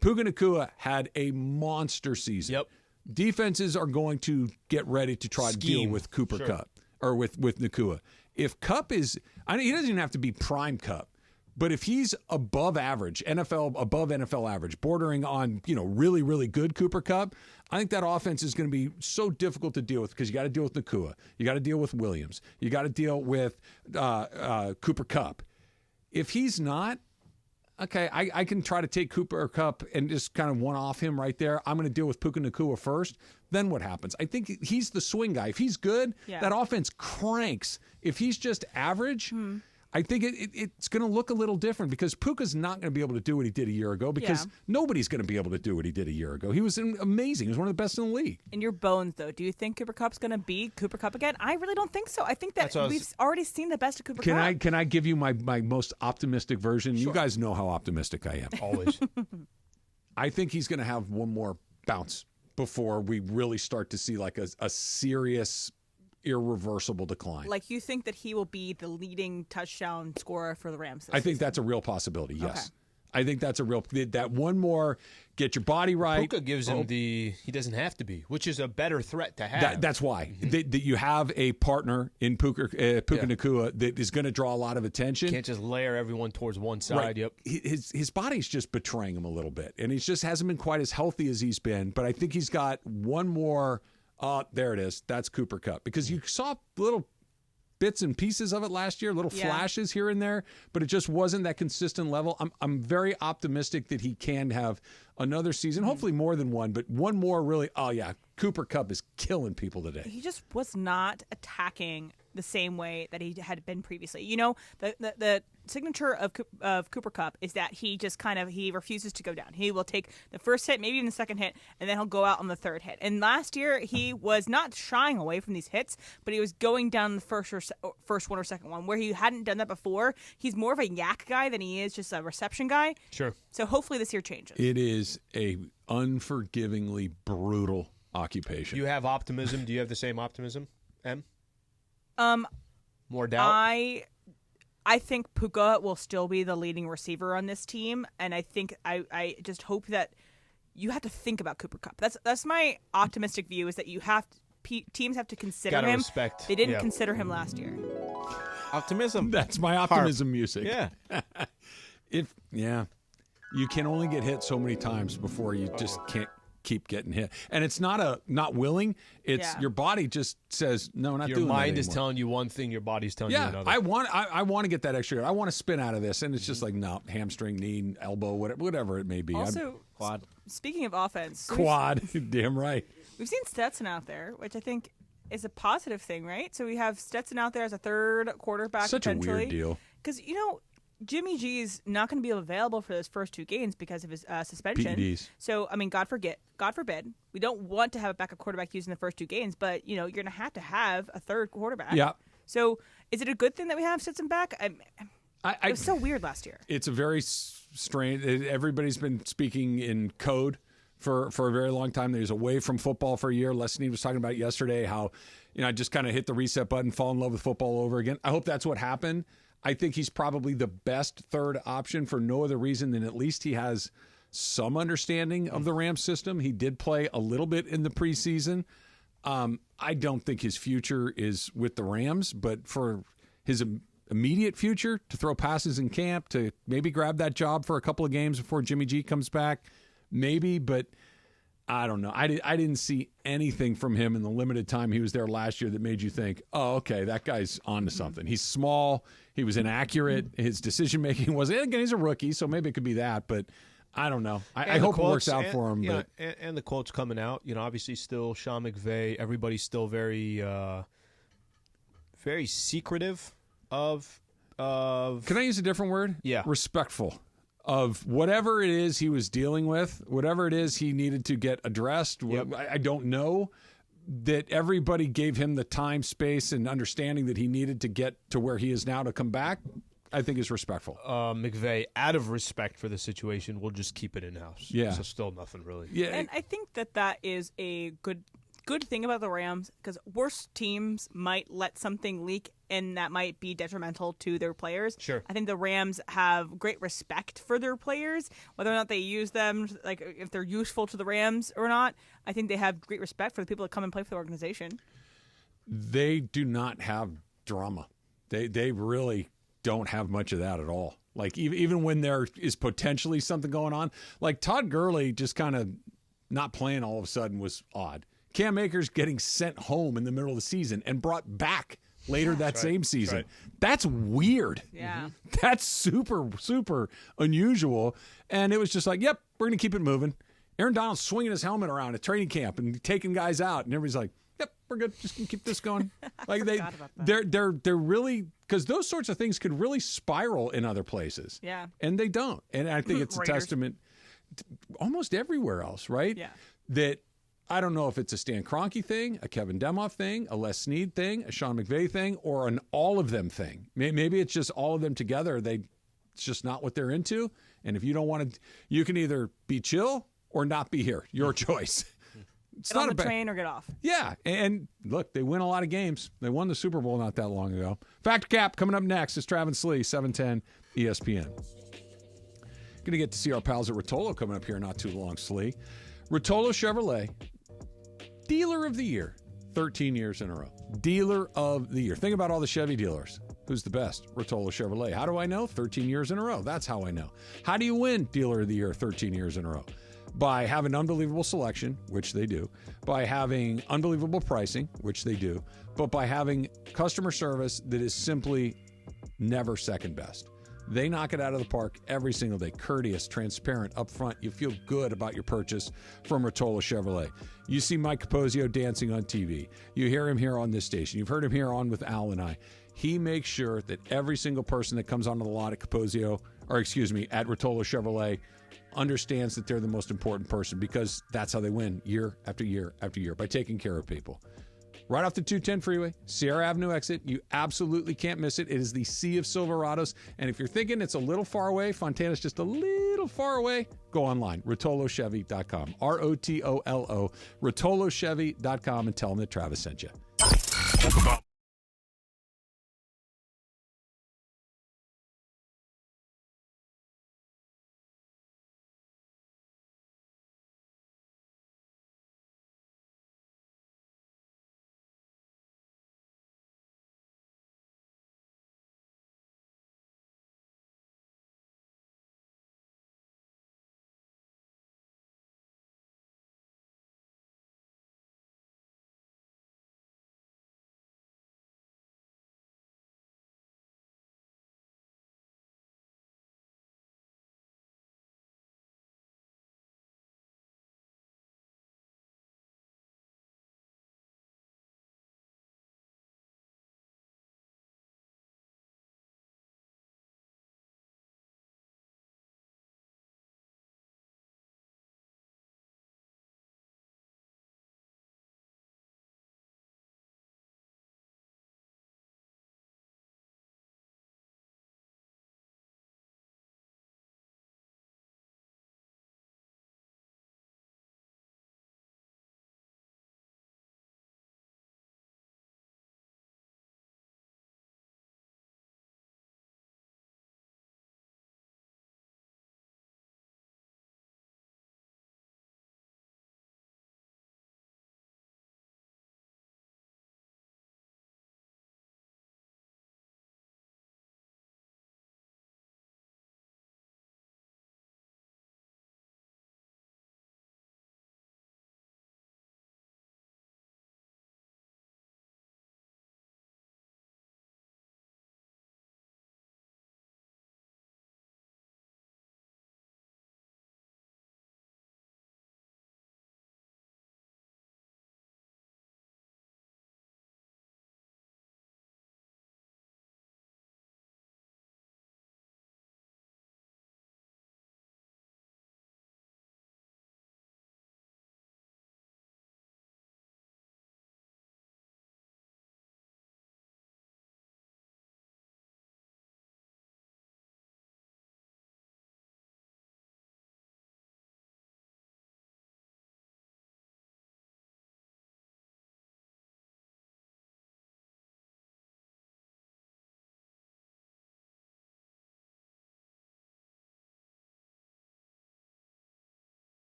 Puka Nacua had a monster season. Yep. Defenses are going to get ready to try to deal with Cooper Kupp or with Nacua. If Kupp is, he doesn't even have to be prime Kupp, but if he's above average, above NFL average, bordering on really, really good Cooper Kupp, I think that offense is going to be so difficult to deal with because you got to deal with Nacua, you got to deal with Williams, you got to deal with Cooper Kupp. If he's not, okay, I can try to take Cooper Kupp and just kind of one-off him right there. I'm going to deal with Puka Nacua first. Then what happens? I think he's the swing guy. If he's good, that offense cranks. If he's just average, I think it's going to look a little different because Puka's not going to be able to do what he did a year ago because nobody's going to be able to do what he did a year ago. He was amazing. He was one of the best in the league. In your bones, though, do you think Cooper Kupp's going to be Cooper Kupp again? I really don't think so. I think that we've already seen the best of Cooper Kupp. Can I give you my most optimistic version? Sure. You guys know how optimistic I am. Always. I think he's going to have one more bounce before we really start to see like a serious irreversible decline. Like you think that he will be the leading touchdown scorer for the Rams? I think that's a real possibility. Yes, okay. I think that's a real that one more get your body right. Puka gives him he doesn't have to be, which is a better threat to have. That's why that you have a partner in Puka Nacua that is going to draw a lot of attention. Can't just layer everyone towards one side. Right. Yep, his body's just betraying him a little bit, and he just hasn't been quite as healthy as he's been. But I think he's got one more. There it is. That's Cooper Kupp. Because you saw little bits and pieces of it last year, little flashes here and there, but it just wasn't that consistent level. I'm very optimistic that he can have another season, hopefully more than one, but one more really. Oh, yeah, Cooper Kupp is killing people today. He just was not attacking the same way that he had been previously. The signature of Cooper Kupp is that he just he refuses to go down. He will take the first hit, maybe even the second hit, and then he'll go out on the third hit. And last year he was not shying away from these hits, but he was going down the first one or second one where he hadn't done that before. He's more of a yak guy than he is just a reception guy. Sure. So hopefully this year changes. It is a unforgivingly brutal occupation. You have optimism. Do you have the same optimism, Em? More doubt? I think Puka will still be the leading receiver on this team, and I think I just hope that you have to think about Cooper Kupp. That's my optimistic view, is that you have to, teams have to consider Gotta him. Respect. They didn't consider him last year. Optimism. That's my optimism music. Yeah. You can only get hit so many times before you just keep getting hit. And it's not willing. It's your body just says, no, not doing that anymore. Your mind is anymore. telling you one thing, your body's telling you another. I want to get that extra. I want to spin out of this. And it's just like, no, hamstring, knee, elbow, whatever it may be. Also, Quad. Speaking of offense. Quad. Damn right. We've seen Stetson out there, which I think is a positive thing, right? So we have Stetson out there as a third quarterback. Such a weird deal. Because, Jimmy G's not going to be available for those first 2 games because of his suspension. PEDs. So, I mean, God forbid, we don't want to have a backup quarterback used in the first 2 games, but, you're going to have a third quarterback. Yeah. So is it a good thing that we have Stetson back? It was so weird last year. It's a very strange. Everybody's been speaking in code for a very long time. He was away from football for a year. Leslie was talking about yesterday how, I just kind of hit the reset button, fall in love with football over again. I hope that's what happened. I think he's probably the best third option for no other reason than at least he has some understanding of the Rams system. He did play a little bit in the preseason. I don't think his future is with the Rams, but for his immediate future, to throw passes in camp, to maybe grab that job for a couple of games before Jimmy G comes back, maybe, but I don't know. I didn't see anything from him in the limited time he was there last year that made you think, oh, okay, that guy's on to something. He's small. He was inaccurate. His decision-making wasn't. Again, he's a rookie, so maybe it could be that, but I don't know. I hope it works out for him. But and the quotes coming out, obviously still Sean McVay, everybody's still very, very secretive of. Can I use a different word? Yeah. Respectful of whatever it is he was dealing with, whatever it is he needed to get addressed. Yep. I don't know that everybody gave him the time, space, and understanding that he needed to get to where he is now to come back. I think is respectful. McVay, out of respect for the situation, will just keep it in-house. Yeah. So still nothing really. Yeah. And I think that is a good thing about the Rams, because worse teams might let something leak and that might be detrimental to their players. Sure. I think the Rams have great respect for their players, whether or not they use them, like if they're useful to the Rams or not. I think they have great respect for the people that come and play for the organization. They do not have drama. They really don't have much of that at all. Like even when there is potentially something going on, like Todd Gurley just kind of not playing all of a sudden was odd. Cam Akers getting sent home in the middle of the season and brought back later that same season. That's weird. Yeah. That's super, super unusual. And it was just like, yep, we're going to keep it moving. Aaron Donald's swinging his helmet around at training camp and taking guys out. And everybody's like, yep, we're good. Just going to keep this going. Like they're really, because those sorts of things could really spiral in other places. Yeah. And they don't. And I think it's a Raiders. testament to almost everywhere else, right? Yeah. That I don't know if it's a Stan Kroenke thing, a Kevin Demoff thing, a Les Snead thing, a Sean McVay thing, or an all of them thing. Maybe it's just all of them together. It's just not what they're into. And if you don't want to, you can either be chill or not be here. Your choice. It's Get not on the train or get off. Yeah. And look, they win a lot of games. They won the Super Bowl not that long ago. Factor Cap coming up next is Trav Sli, 710 ESPN. Going to get to see our pals at Rotolo coming up here not too long, Sli. Rotolo Chevrolet, Dealer of the Year, 13 years in a row. Dealer of the Year. Think about all the Chevy dealers. Who's the best? Rotolo Chevrolet. How do I know? 13 years in a row. That's how I know. How do you win Dealer of the Year 13 years in a row? By having unbelievable selection, which they do. By having unbelievable pricing, which they do. But by having customer service that is simply never second best. They knock it out of the park every single day. Courteous, transparent, upfront. You feel good about your purchase from Rotolo Chevrolet. You see Mike Capozio dancing on TV. You hear him here on this station. You've heard him here on with Al and I. He makes sure that every single person that comes onto the lot at at Rotolo Chevrolet understands that they're the most important person, because that's how they win year after year after year, by taking care of people. Right off the 210 freeway, Sierra Avenue exit. You absolutely can't miss it. It is the Sea of Silverados. And if you're thinking it's a little far away, Fontana's just a little far away, go online, RotoloChevy.com. ROTOLO, RotoloChevy.com, and tell them that Travis sent you.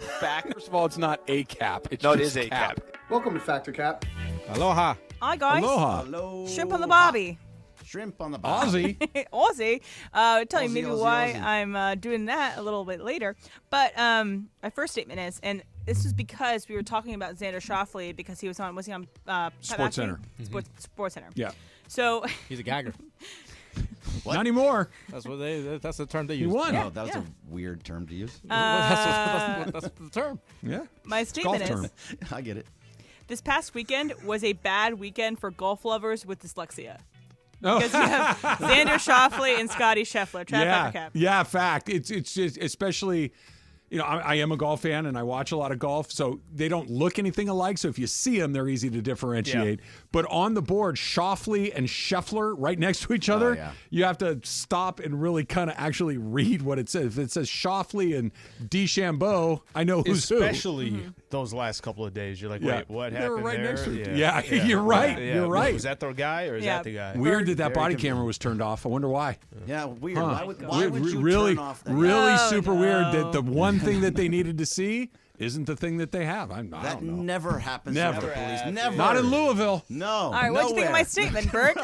Fact. First of all, it's not a cap. It's No, it just is a cap. Welcome to Factor Cap. Aloha. Hi, guys. Aloha. Hello. Shrimp on the bobby. Shrimp on the bobby. Aussie. Tell you maybe Aussie, why Aussie. I'm doing that a little bit later. But my first statement is, and this is because we were talking about Xander Schauffele because he was on Sports Center. Sports Center. Yeah. So He's a gagger. Not anymore. That's what that's the term they He use. won. Oh, that was a weird term to use. That's the term. Yeah. my statement Golf is, term. I get it. this past weekend was a bad weekend for golf lovers with dyslexia. Oh. Because you have Xander Schauffele and Scotty Scheffler. Yeah, fact. It's just especially, I am a golf fan and I watch a lot of golf, so they don't look anything alike. So if you see them, they're easy to differentiate. Yeah. But on the board, Schauffele and Scheffler right next to each other, you have to stop and really kind of actually read what it says. If it says Schauffele and DeChambeau, I know who's who. Especially those last couple of days. You're like, wait, what happened They were right there? next to each other. Yeah, you're right. Yeah. You're right. Was that the guy or is that the guy? Weird that body camera was turned off. I wonder why. Yeah, weird. Huh. Why would you really, turn off that? really super weird that the one thing that they needed to see isn't the thing that they have. I That don't know. never happens. Never. To the police. Never. Not in Louisville. No. All right, what do you think of my statement, Bert?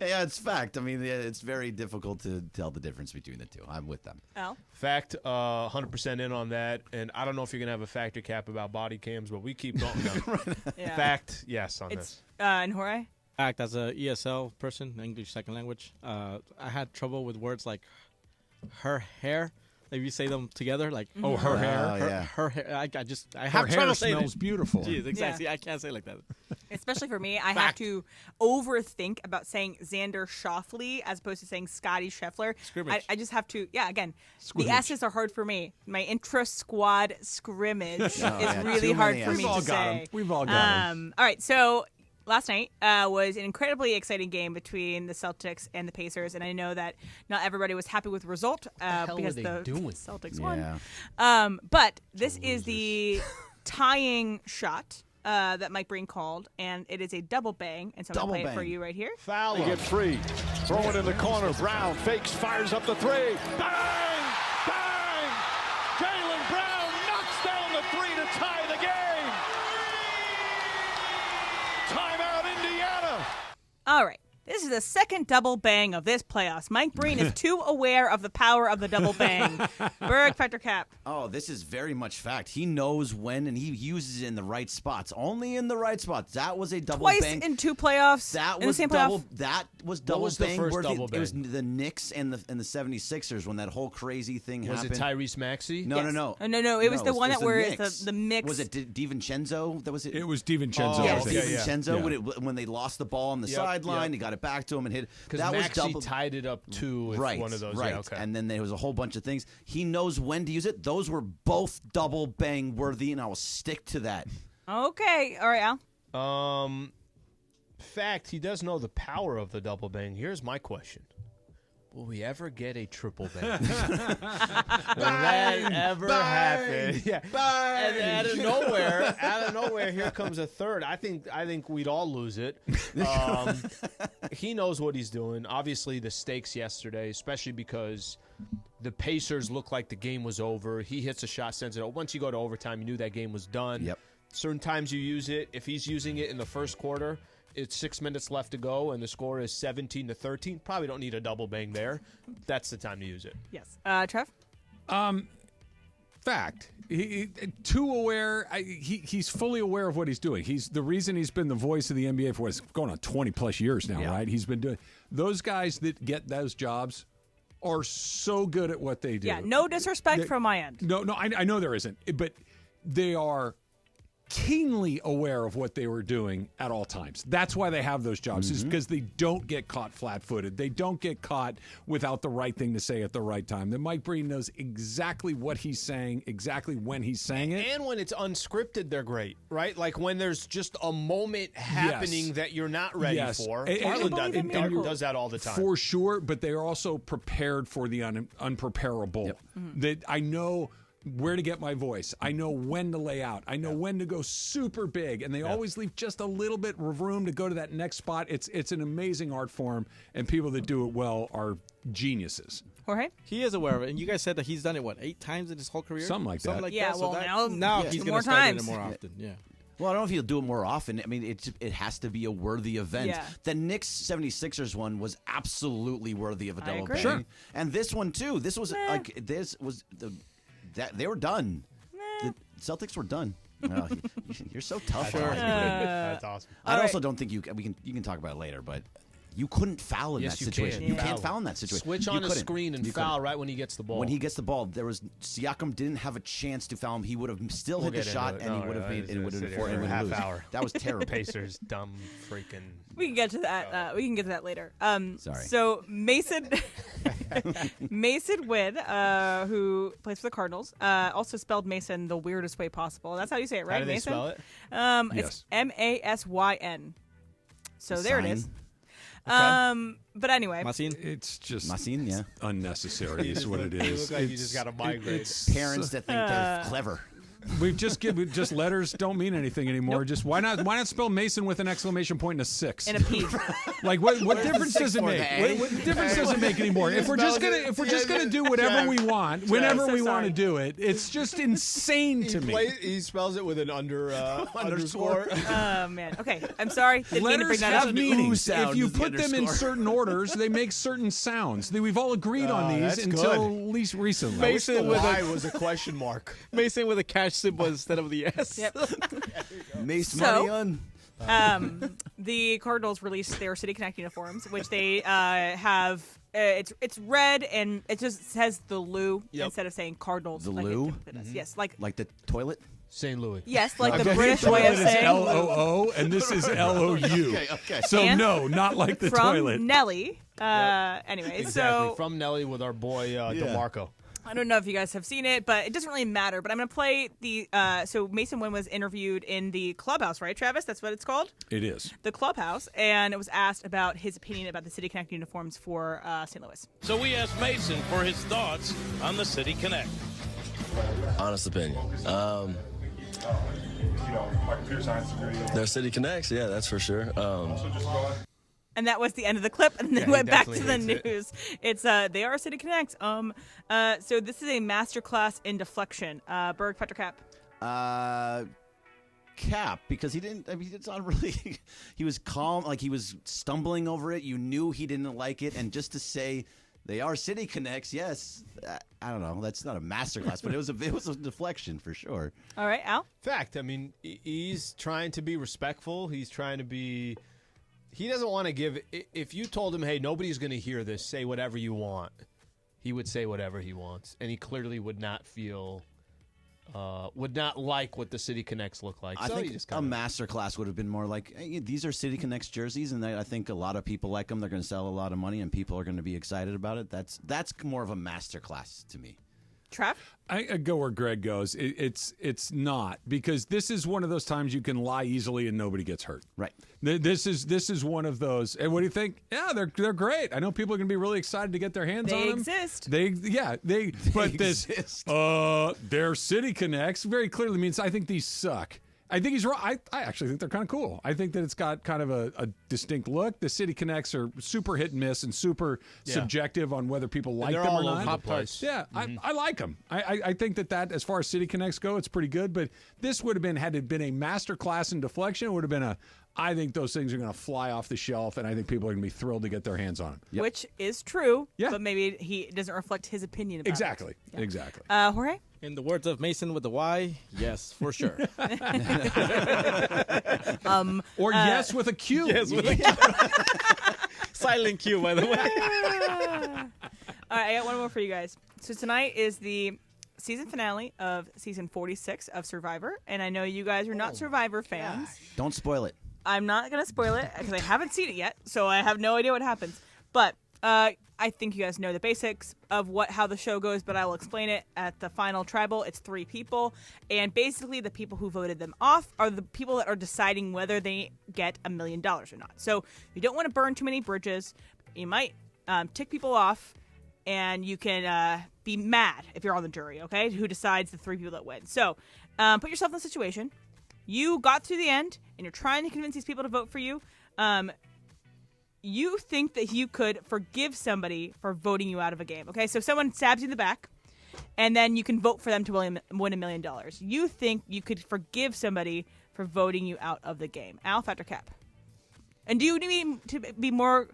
Yeah, it's fact. I mean, it's very difficult to tell the difference between the two. I'm with them. Oh. Fact, 100% in on that. And I don't know if you're going to have a factor cap about body cams, but we keep going. Fact, yes, on this. And Jorge? Fact, as a ESL person, English second language, I had trouble with words like her hair. If you say them together, like her hair, her hair. I her have hair trouble saying smells it. beautiful. Jeez, exactly. I can't say it like that. Especially for me, I have to overthink about saying Xander Schauffele as opposed to saying Scotty Scheffler. I just have to, again, the S's are hard for me. My intra-squad scrimmage is really hard for me to say. We've all got them. All right, so last night was an incredibly exciting game between the Celtics and the Pacers, and I know that not everybody was happy with the result because the Celtics won. But this is the tying shot that Mike Breen called, and it is a double bang, and so I'm going to play it for you right here. Foul. They get free. Throw it in the corner. Brown fakes, fires up the three. Bang! Bang! Jaylen Brown knocks down the three to tie the game. Timeout, Indiana. All right. This is the second double bang of this playoffs. Mike Breen is too aware of the power of the double bang. Berg, factor cap. Oh, this is very much fact. He knows when, and he uses it in the right spots. Only in the right spots. That was a double bang. Twice in two playoffs. That in was the same double. playoff. That was double was bang. the first double bang? It was the Knicks and the 76ers when that whole crazy thing happened. Was it Tyrese Maxey? No. No. It was the one that where the mix. Was it DiVincenzo? That was it. It was DiVincenzo. Yes. DiVincenzo when they lost the ball on the sideline, he got it back to him and hit it. Because Maxey tied it up too with one of those. Right. Yeah, okay. And then there was a whole bunch of things. He knows when to use it. Those were both double bang worthy, and I will stick to that. Okay. All right, Al. Fact, he does know the power of the double bang. Here's my question. Will we ever get a triple bang? Will that ever happen? Yeah. And out of nowhere, here comes a third. I think we'd all lose it. He knows what he's doing. Obviously, the stakes yesterday, especially because the Pacers looked like the game was over. He hits a shot, sends it out. Once you go to overtime, you knew that game was done. Yep. Certain times you use it. If he's using it in the first quarter, it's 6 minutes left to go, and the score is 17-13. Probably don't need a double bang there. That's the time to use it. Yes. Trev? Fact. He too aware. He's fully aware of what he's doing. He's the reason he's been the voice of the NBA for what's going on 20-plus years now, right? He's been doing. Those guys that get those jobs are so good at what they do. Yeah, no disrespect from my end. No, I know there isn't, but they are keenly aware of what they were doing at all times. That's why they have those jobs, is because they don't get caught flat-footed. They don't get caught without the right thing to say at the right time. That Mike Breen knows exactly what he's saying, exactly when he's saying it. And when it's unscripted, they're great, right? Like when there's just a moment happening that you're not ready for. Harlan does that all the time. For sure, but they are also prepared for the unpreparable. Yep. That I know where to get my voice. I know when to lay out. I know when to go super big, and they always leave just a little bit of room to go to that next spot. It's an amazing art form, and people that do it well are geniuses. Jorge? He is aware of it, and you guys said that he's done it 8 times in his whole career, something like that. Yeah, that. well, So now he's going more to start doing times. it more often. Yeah. Well, I don't know if he'll do it more often. I mean, it has to be a worthy event. Yeah. The Knicks 76ers one was absolutely worthy of a double agree. bang. Sure. And this one too. This was they were done. The Celtics were done. Oh, you're so tough. That's awesome. I also don't think you can talk about it later, but you couldn't foul in Yes, that you situation. can. You Yeah. can't foul in that situation. Switch on a screen and You foul couldn't. right when he gets the ball. When he gets the ball, Siakam didn't have a chance to foul him. He would have still hit the shot, and he would have made it. Would have been a half lose. hour. That was terrible. Pacers, dumb freaking. We can get to that. We can get to that later. Sorry. So Mason Wynn, who plays for the Cardinals, also spelled Mason the weirdest way possible. That's how you say it, right? How do they Mason? spell it? It's Masyn. So there it is. Masyn. But anyway, Masin? It's just Masyn, yeah. unnecessary is what it You is. look like you just got to migrate. It's Parents that think they're clever. We've just letters don't mean anything anymore. Just why not spell Mason with an exclamation point and a 6 and a P. Like what difference does it for make? the A? What difference does it make anymore? If we're just gonna do whatever we want, whenever so we want sorry. to do it, it's just insane to me. He spells it with an underscore. Oh man. Okay, I'm sorry. Didn't mean to Letters bring that have up. meanings. sound If you is the put them in underscore. certain orders, they make certain sounds. We've all agreed on these that's until good. least recently. Mason with Why a was a question mark? Mason with a cash symbol instead of the S. Yep. Mace So- money on. The Cardinals released their City Connect uniforms, which they have. It's red and it just says the Lou instead of saying Cardinals. The like it Lou? typically does. Yes, like Like the toilet? St. Louis. yes, like the Okay. British way of It's saying LOO, and this is LOU. Okay. So And no, not like the from toilet. Nelly. Anyway, Exactly. so From Nelly with our boy DeMarco. I don't know if you guys have seen it, but it doesn't really matter. But I'm going to play the. So Mason Wynn was interviewed in the clubhouse, right, Travis? That's what it's called? It is. The clubhouse. And it was asked about his opinion about the City Connect uniforms for St. Louis. So we asked Mason for his thoughts on the City Connect. Honest opinion. Their City Connects, yeah, that's for sure. And that was the end of the clip, and then he went back to the definitely hates news. It's they are City Connects. So this is a masterclass in deflection. Berg, Petra Cap. Cap, because he didn't. I mean, it's not really. He was calm, like he was stumbling over it. You knew he didn't like it, and just to say they are City Connects, yes. I don't know. That's not a masterclass, but it was a deflection for sure. All right, Al. Fact. I mean, he's trying to be respectful. He's trying to be. He doesn't want to give. If you told him, "Hey, nobody's going to hear this. Say whatever you want," he would say whatever he wants, and he clearly would not feel. Would not like what the City Connects look like. I So think he just a master class would have been more like, hey, these are City Connects jerseys, and I think a lot of people like them. They're going to sell a lot of money, and people are going to be excited about it. That's more of a master class to me. Trav? I go where Greg goes. It's not, because this is one of those times you can lie easily and nobody gets hurt. Right. This is one of those. And what do you think? Yeah, they're great. I know people are going to be really excited to get their hands on them. They exist. But exist. their City Connects very clearly means I think these suck. I think he's wrong. I actually think they're kind of cool. I think that it's got kind of a distinct look. The City Connects are super hit and miss and super subjective on whether people like them or not. Pop tarts. Yeah, I like them. I think that as far as City Connects go, it's pretty good. But this would have been, had it been a master class in deflection, it would have been I think those things are going to fly off the shelf, and I think people are going to be thrilled to get their hands on them. Yep. Which is true, Yeah. but maybe he doesn't reflect his opinion about Exactly. it. Yeah. Exactly. Jorge? In the words of Mason with the Y, yes, for sure. Or yes with a Q. Yes, with a Q. Silent Q, by the way. All right, I got one more for you guys. So tonight is the season finale of season 46 of Survivor, and I know you guys are not Survivor fans. Don't spoil it. I'm not going to spoil it because I haven't seen it yet, so I have no idea what happens. But I think you guys know the basics of how the show goes, but I will explain it at the final tribal. It's 3 people, and basically the people who voted them off are the people that are deciding whether they get $1 million or not. So you don't want to burn too many bridges. You might tick people off, and you can be mad if you're on the jury, okay, who decides the 3 people that win. So put yourself in a situation. You got to the end, and you're trying to convince these people to vote for you. you think that you could forgive somebody for voting you out of a game. Okay, so if someone stabs you in the back, and then you can vote for them to win $1 million. You think you could forgive somebody for voting you out of the game. Alf after Cap. And do you need to be more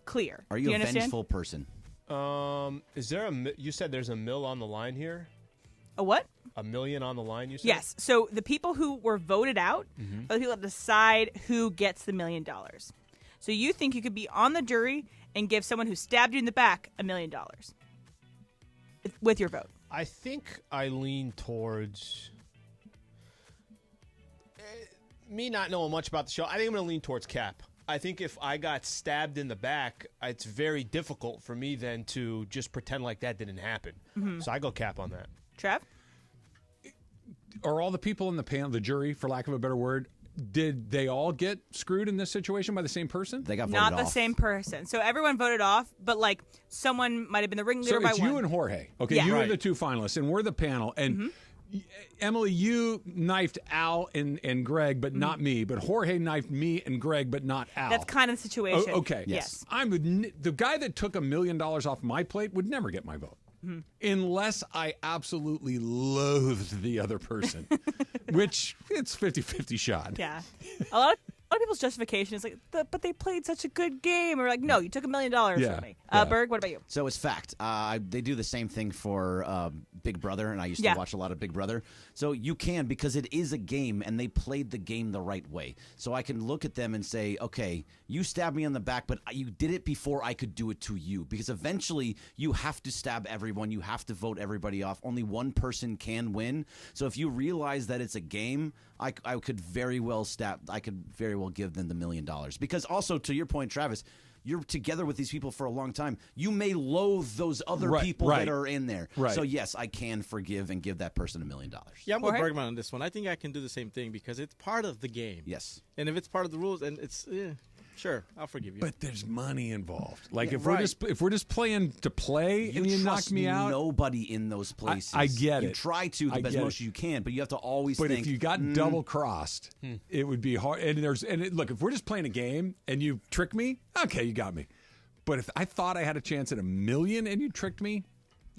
clear? Are you a understand? vengeful person? Is there you said there's $1 million on the line here? A what? $1 million on the line, you said? Yes. So the people who were voted out are the people that decide who gets the $1 million. So you think you could be on the jury and give someone who stabbed you in the back $1 million with your vote? I think I lean towards me not knowing much about the show. I think I'm going to lean towards Cap. I think if I got stabbed in the back, it's very difficult for me then to just pretend like that didn't happen. So I go Cap on that. Trav? Are all the people in the panel, the jury, for lack of a better word, did they all get screwed in this situation by the same person? They got voted Not off. the same person. So everyone voted off, but like someone might have been the ringleader So by it's one. you and Jorge. Okay, Yeah. you are Right. the two finalists, and we're the panel. And Emily, you knifed Al and Greg, but not me. But Jorge knifed me and Greg, but not Al. That's kind of the situation. Okay. Yes. The guy that took $1 million off my plate would never get my vote. Unless I absolutely loathed the other person, which it's 50-50 shot. Yeah. A lot of people's justification is like, but they played such a good game. Or like, no, you took $1 million Yeah. from me. Yeah. Berg, what about you? So it's fact. They do the same thing for Big Brother, and I used to watch a lot of Big Brother. So you can, because it is a game, and they played the game the right way. So I can look at them and say, okay, you stabbed me on the back, but you did it before I could do it to you. Because eventually you have to stab everyone. You have to vote everybody off. Only one person can win. So if you realize that it's a game, I could very well give them the $1 million. Because also, to your point, Travis, you're together with these people for a long time. You may loathe those other people that are in there. Right. So, yes, I can forgive and give that person $1 million. Yeah, I'm with Bergman on this one. I think I can do the same thing because it's part of the game. Yes. And if it's part of the rules, and it's sure, I'll forgive you. But there's money involved. Like Yeah, if we're just playing to play and you knock me out, nobody in those places. I get it. You try to the best most you can, but you have to always But think. if you got double crossed, it would be hard. And look, if we're just playing a game and you trick me, okay, you got me. But if I thought I had a chance at $1 million and you tricked me,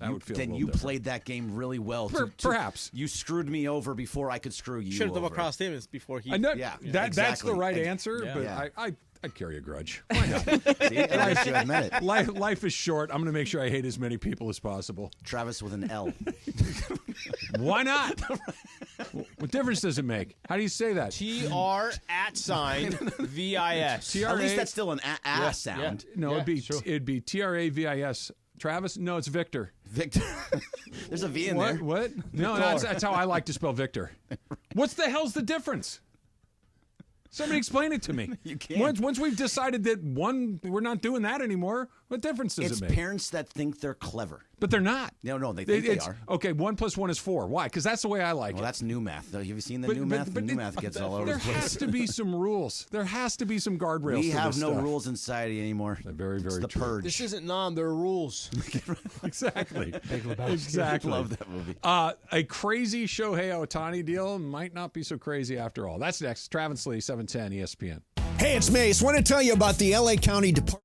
I would feel. Then you played that game really well. Perhaps you screwed me over before I could screw you. Should have double over. crossed him before he. I know, exactly. That's the right answer. Yeah. But Yeah. I'd carry a grudge. Why not? See, at least you admit it. Life is short. I'm going to make sure I hate as many people as possible. Travis with an L. Why not? What difference does it make? How do you say that? TR@VIS. At least that's still an ass sound. Yeah. No, it'd be TRAVIS. Travis? No, it's Victor. Victor. There's a V in there. What? No, that's how I like to spell Victor. What's the hell's the difference? Somebody explain it to me. You can't. Once we've decided that we're not doing that anymore, what difference does it make? It's parents that think they're clever. But they're not. No, they think they are. Okay, 1 + 1 is 4. Why? Because that's the way I like it. Well, that's new math. Have you seen the new math? The new math gets all over the place. There has to be some rules. There has to be some guardrails. We to have this no stuff. rules in society anymore. They're very, very it's the true. purge. This isn't Nam, there are rules. Exactly. Exactly. Love that movie. A crazy Shohei Otani deal might not be so crazy after all. That's next. Trav Sli, 710 ESPN. Hey, it's Mace. Want to tell you about the LA County Department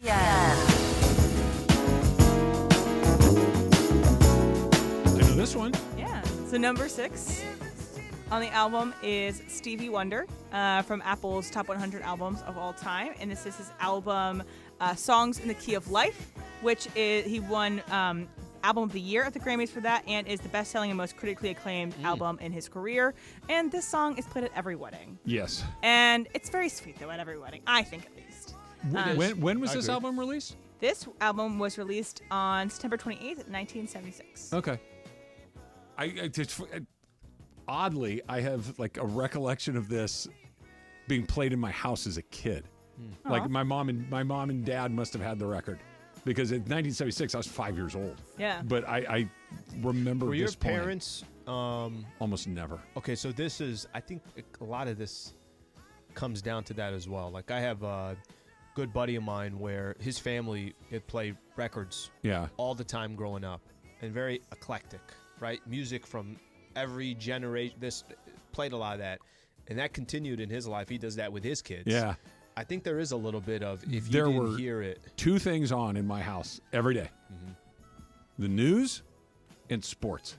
I know this one. Yeah. So number 6 on the album is Stevie Wonder from Apple's Top 100 Albums of All Time. And this is his album, Songs in the Key of Life, which is he won Album of the Year at the Grammys for that and is the best-selling and most critically acclaimed album in his career. And this song is played at every wedding. Yes. And it's very sweet, though, at every wedding, I think at least. When was this album released? This album was released on September 28th, 1976. Okay. Oddly, I have like a recollection of this being played in my house as a kid. Like my mom and dad must have had the record because in 1976 I was 5 years old. Yeah. But I remember. Were this your parents almost never? Okay, so this is. I think a lot of this comes down to that as well. Like I have a good buddy of mine where his family had played records. Yeah. All the time growing up, and very eclectic, right? Music from every generation. This played a lot of that, and that continued in his life. He does that with his kids. Yeah. I think there is a little bit of if you there didn't were hear it. 2 things on in my house every day. The news and sports.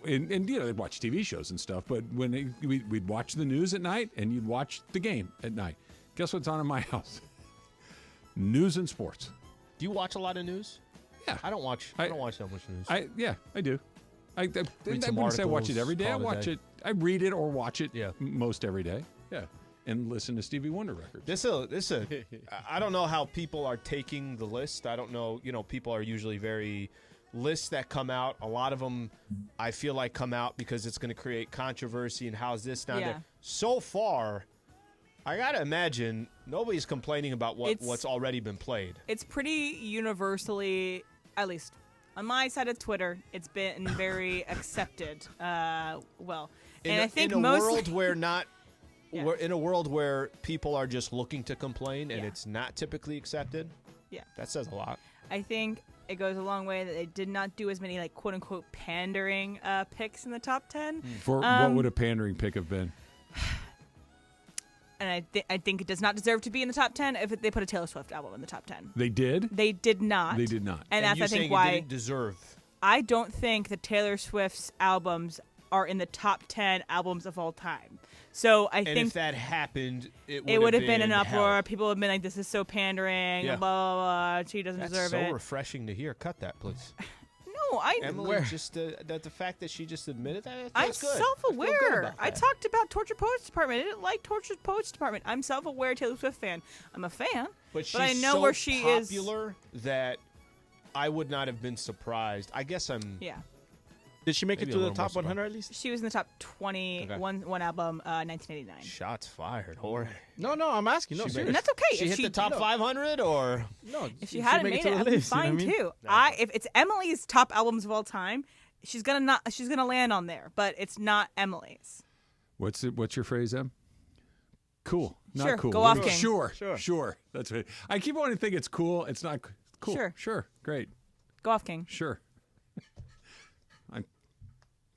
And they'd watch TV shows and stuff, but when we'd watch the news at night and you'd watch the game at night. Guess what's on in my house? News and sports. Do you watch a lot of news? Yeah. I don't watch that much news. I do. I wouldn't say I watch it every day. I watch it. I read it or watch it most every day. Yeah. And listen to Stevie Wonder records. I don't know how people are taking the list. I don't know. People are usually very lists that come out. A lot of them, I feel like, come out because it's going to create controversy and how's this down there. So far, I got to imagine nobody's complaining about what's already been played. It's pretty universally, at least on my side of Twitter, it's been very accepted. I think in a world where not. Yeah. We're in a world where people are just looking to complain and it's not typically accepted. Yeah. That says a lot. I think it goes a long way that they did not do as many, like, quote-unquote pandering picks in the top 10. For what would a pandering pick have been? And I think it does not deserve to be in the top 10 if they put a Taylor Swift album in the top 10. They did? They did not. They did not. And that's, I think, why it didn't deserve. I don't think that Taylor Swift's albums are in the top 10 albums of all time. So I think if that happened, it would have been an uproar. hell. People have been like, "This is so pandering." Blah blah blah. She doesn't deserve it. That's so refreshing to hear. Cut that, please. No, Emily just the fact that she just admitted that. I'm That's good. self-aware. I talked about Tortured Poets Department. I didn't like Tortured Poets Department. I'm self-aware Taylor Swift fan. I'm a fan, but I know so where she is. Popular that I would not have been surprised. I guess I'm. Yeah. Did she make it to the top 100 at least? She was in the top 20, one album, 1989. Shots fired, whore. No, I'm asking. No, seriously. And that's okay. She hit the top 500, or no? If she hadn't made it, I'd be fine too. No. If it's Emily's top albums of all time, she's gonna land on there, but it's not Emily's. What's your phrase, Em? Cool, not sure. cool. Go off, King. Sure. That's it. I keep wanting to think it's cool. It's not cool. Sure. Great. Go off, King. Sure.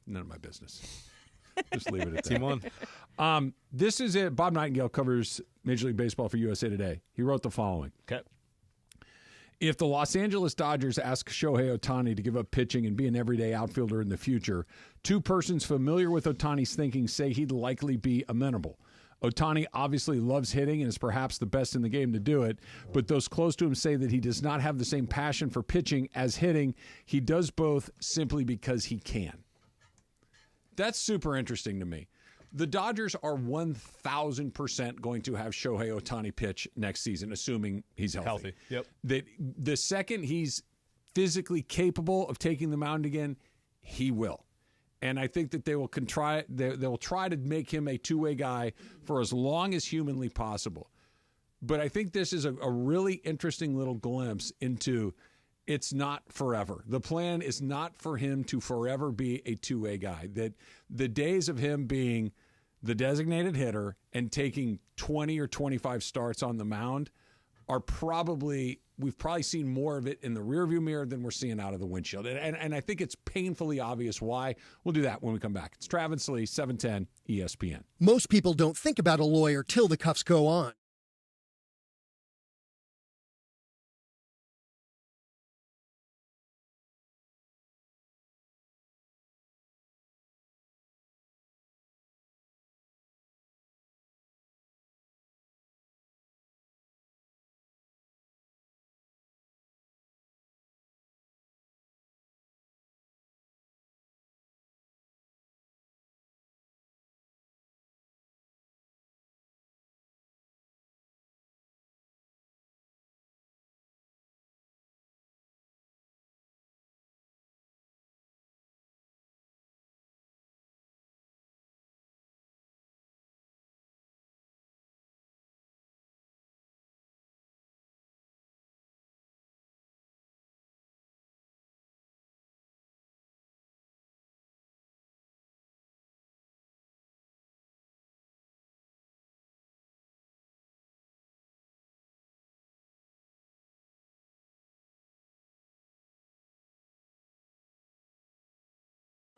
None of my business. Just leave it at that. Timon. This is it. Bob Nightingale covers Major League Baseball for USA Today. He wrote the following. Okay. If the Los Angeles Dodgers ask Shohei Otani to give up pitching and be an everyday outfielder in the future, 2 persons familiar with Otani's thinking say he'd likely be amenable. Otani obviously loves hitting and is perhaps the best in the game to do it, but those close to him say that he does not have the same passion for pitching as hitting. He does both simply because he can. That's super interesting to me. The Dodgers are 1,000% going to have Shohei Otani pitch next season, assuming he's healthy. Yep. That the second he's physically capable of taking the mound again, he will. And I think that they will try to make him a two-way guy for as long as humanly possible. But I think this is a really interesting little glimpse into it's not forever. The plan is not for him to forever be a two-way guy. That the days of him being the designated hitter and taking 20 or 25 starts on the mound are we've probably seen more of it in the rearview mirror than we're seeing out of the windshield. And I think it's painfully obvious why. We'll do that when we come back. It's Trav Sli, 710 ESPN. Most people don't think about a lawyer till the cuffs go on.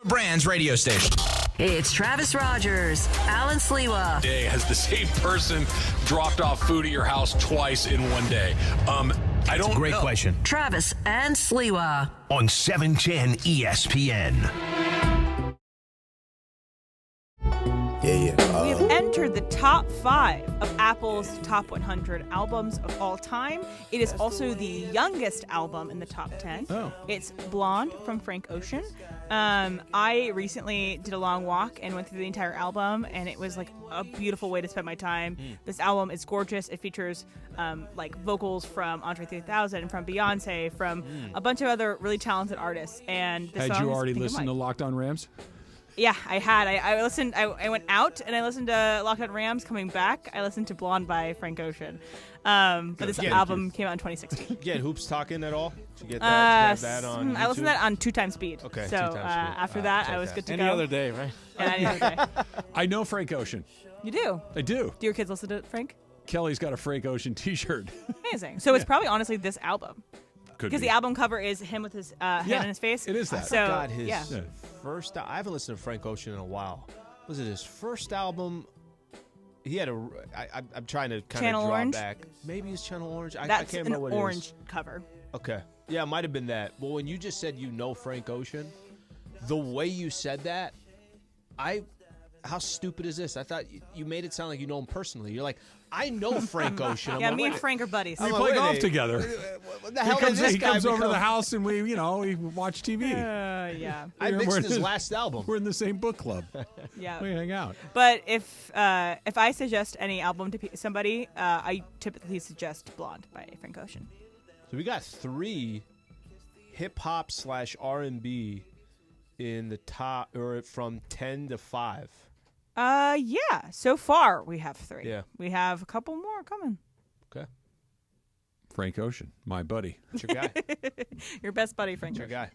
Brands radio station. It's Travis Rogers, Alan Sliwa. Day has the same person dropped off food at your house twice in one day. I don't know. Great question. Travis and Sliwa. On 710 ESPN. We have entered the top 5 of Apple's top 100 albums of all time. It is also the youngest album in the top 10. Oh. It's Blonde from Frank Ocean. I recently did a long walk and went through the entire album, and it was like a beautiful way to spend my time. This album is gorgeous. It features like vocals from Andre 3000, from Beyonce, from a bunch of other really talented artists. And the Had you already listened to Locked On Rams? Yeah, I had. I listened. I went out and I listened to Locked On Rams. Coming back, I listened to Blonde by Frank Ocean. But this album came out in 2016. Get Hoops Talking at all? Did you get that? Did you have that on YouTube? I listened to that on 2x speed. Okay. So 2x speed. after that, I was good to go. Any other day, right? Yeah, any other day. I know Frank Ocean. You do? I do. Do your kids listen to Frank? Kelly's got a Frank Ocean T-shirt. Amazing. So it's probably honestly this album. Could because be. the album cover is him with his hand in his face. It is that. So, I forgot his yeah. first. I haven't listened to Frank Ocean in a while. Was it his first album? He had a. I'm trying to kind Channel of draw Orange? back. Maybe it's Channel Orange. I That's can't an remember what it orange is. cover. Okay. Yeah, it might have been that. Well, when you just said you know Frank Ocean, the way you said that, how stupid is this? I thought you made it sound like you know him personally. You're like, I know Frank Ocean. Yeah, me and Frank are buddies. We play golf together. What the hell did this He guy comes over to become? the house and we watch TV. Yeah. I mixed We're in his last album. We're in the same book club. Yeah. We hang out. But if I suggest any album to somebody, I typically suggest Blonde by Frank Ocean. So we got 3 hip hop / R&B in the top, or from 10 to 5. Yeah. So far, we have 3. Yeah. We have a couple more coming. Okay. Frank Ocean, my buddy. That's your guy. Your best buddy, Frank That's your Ocean.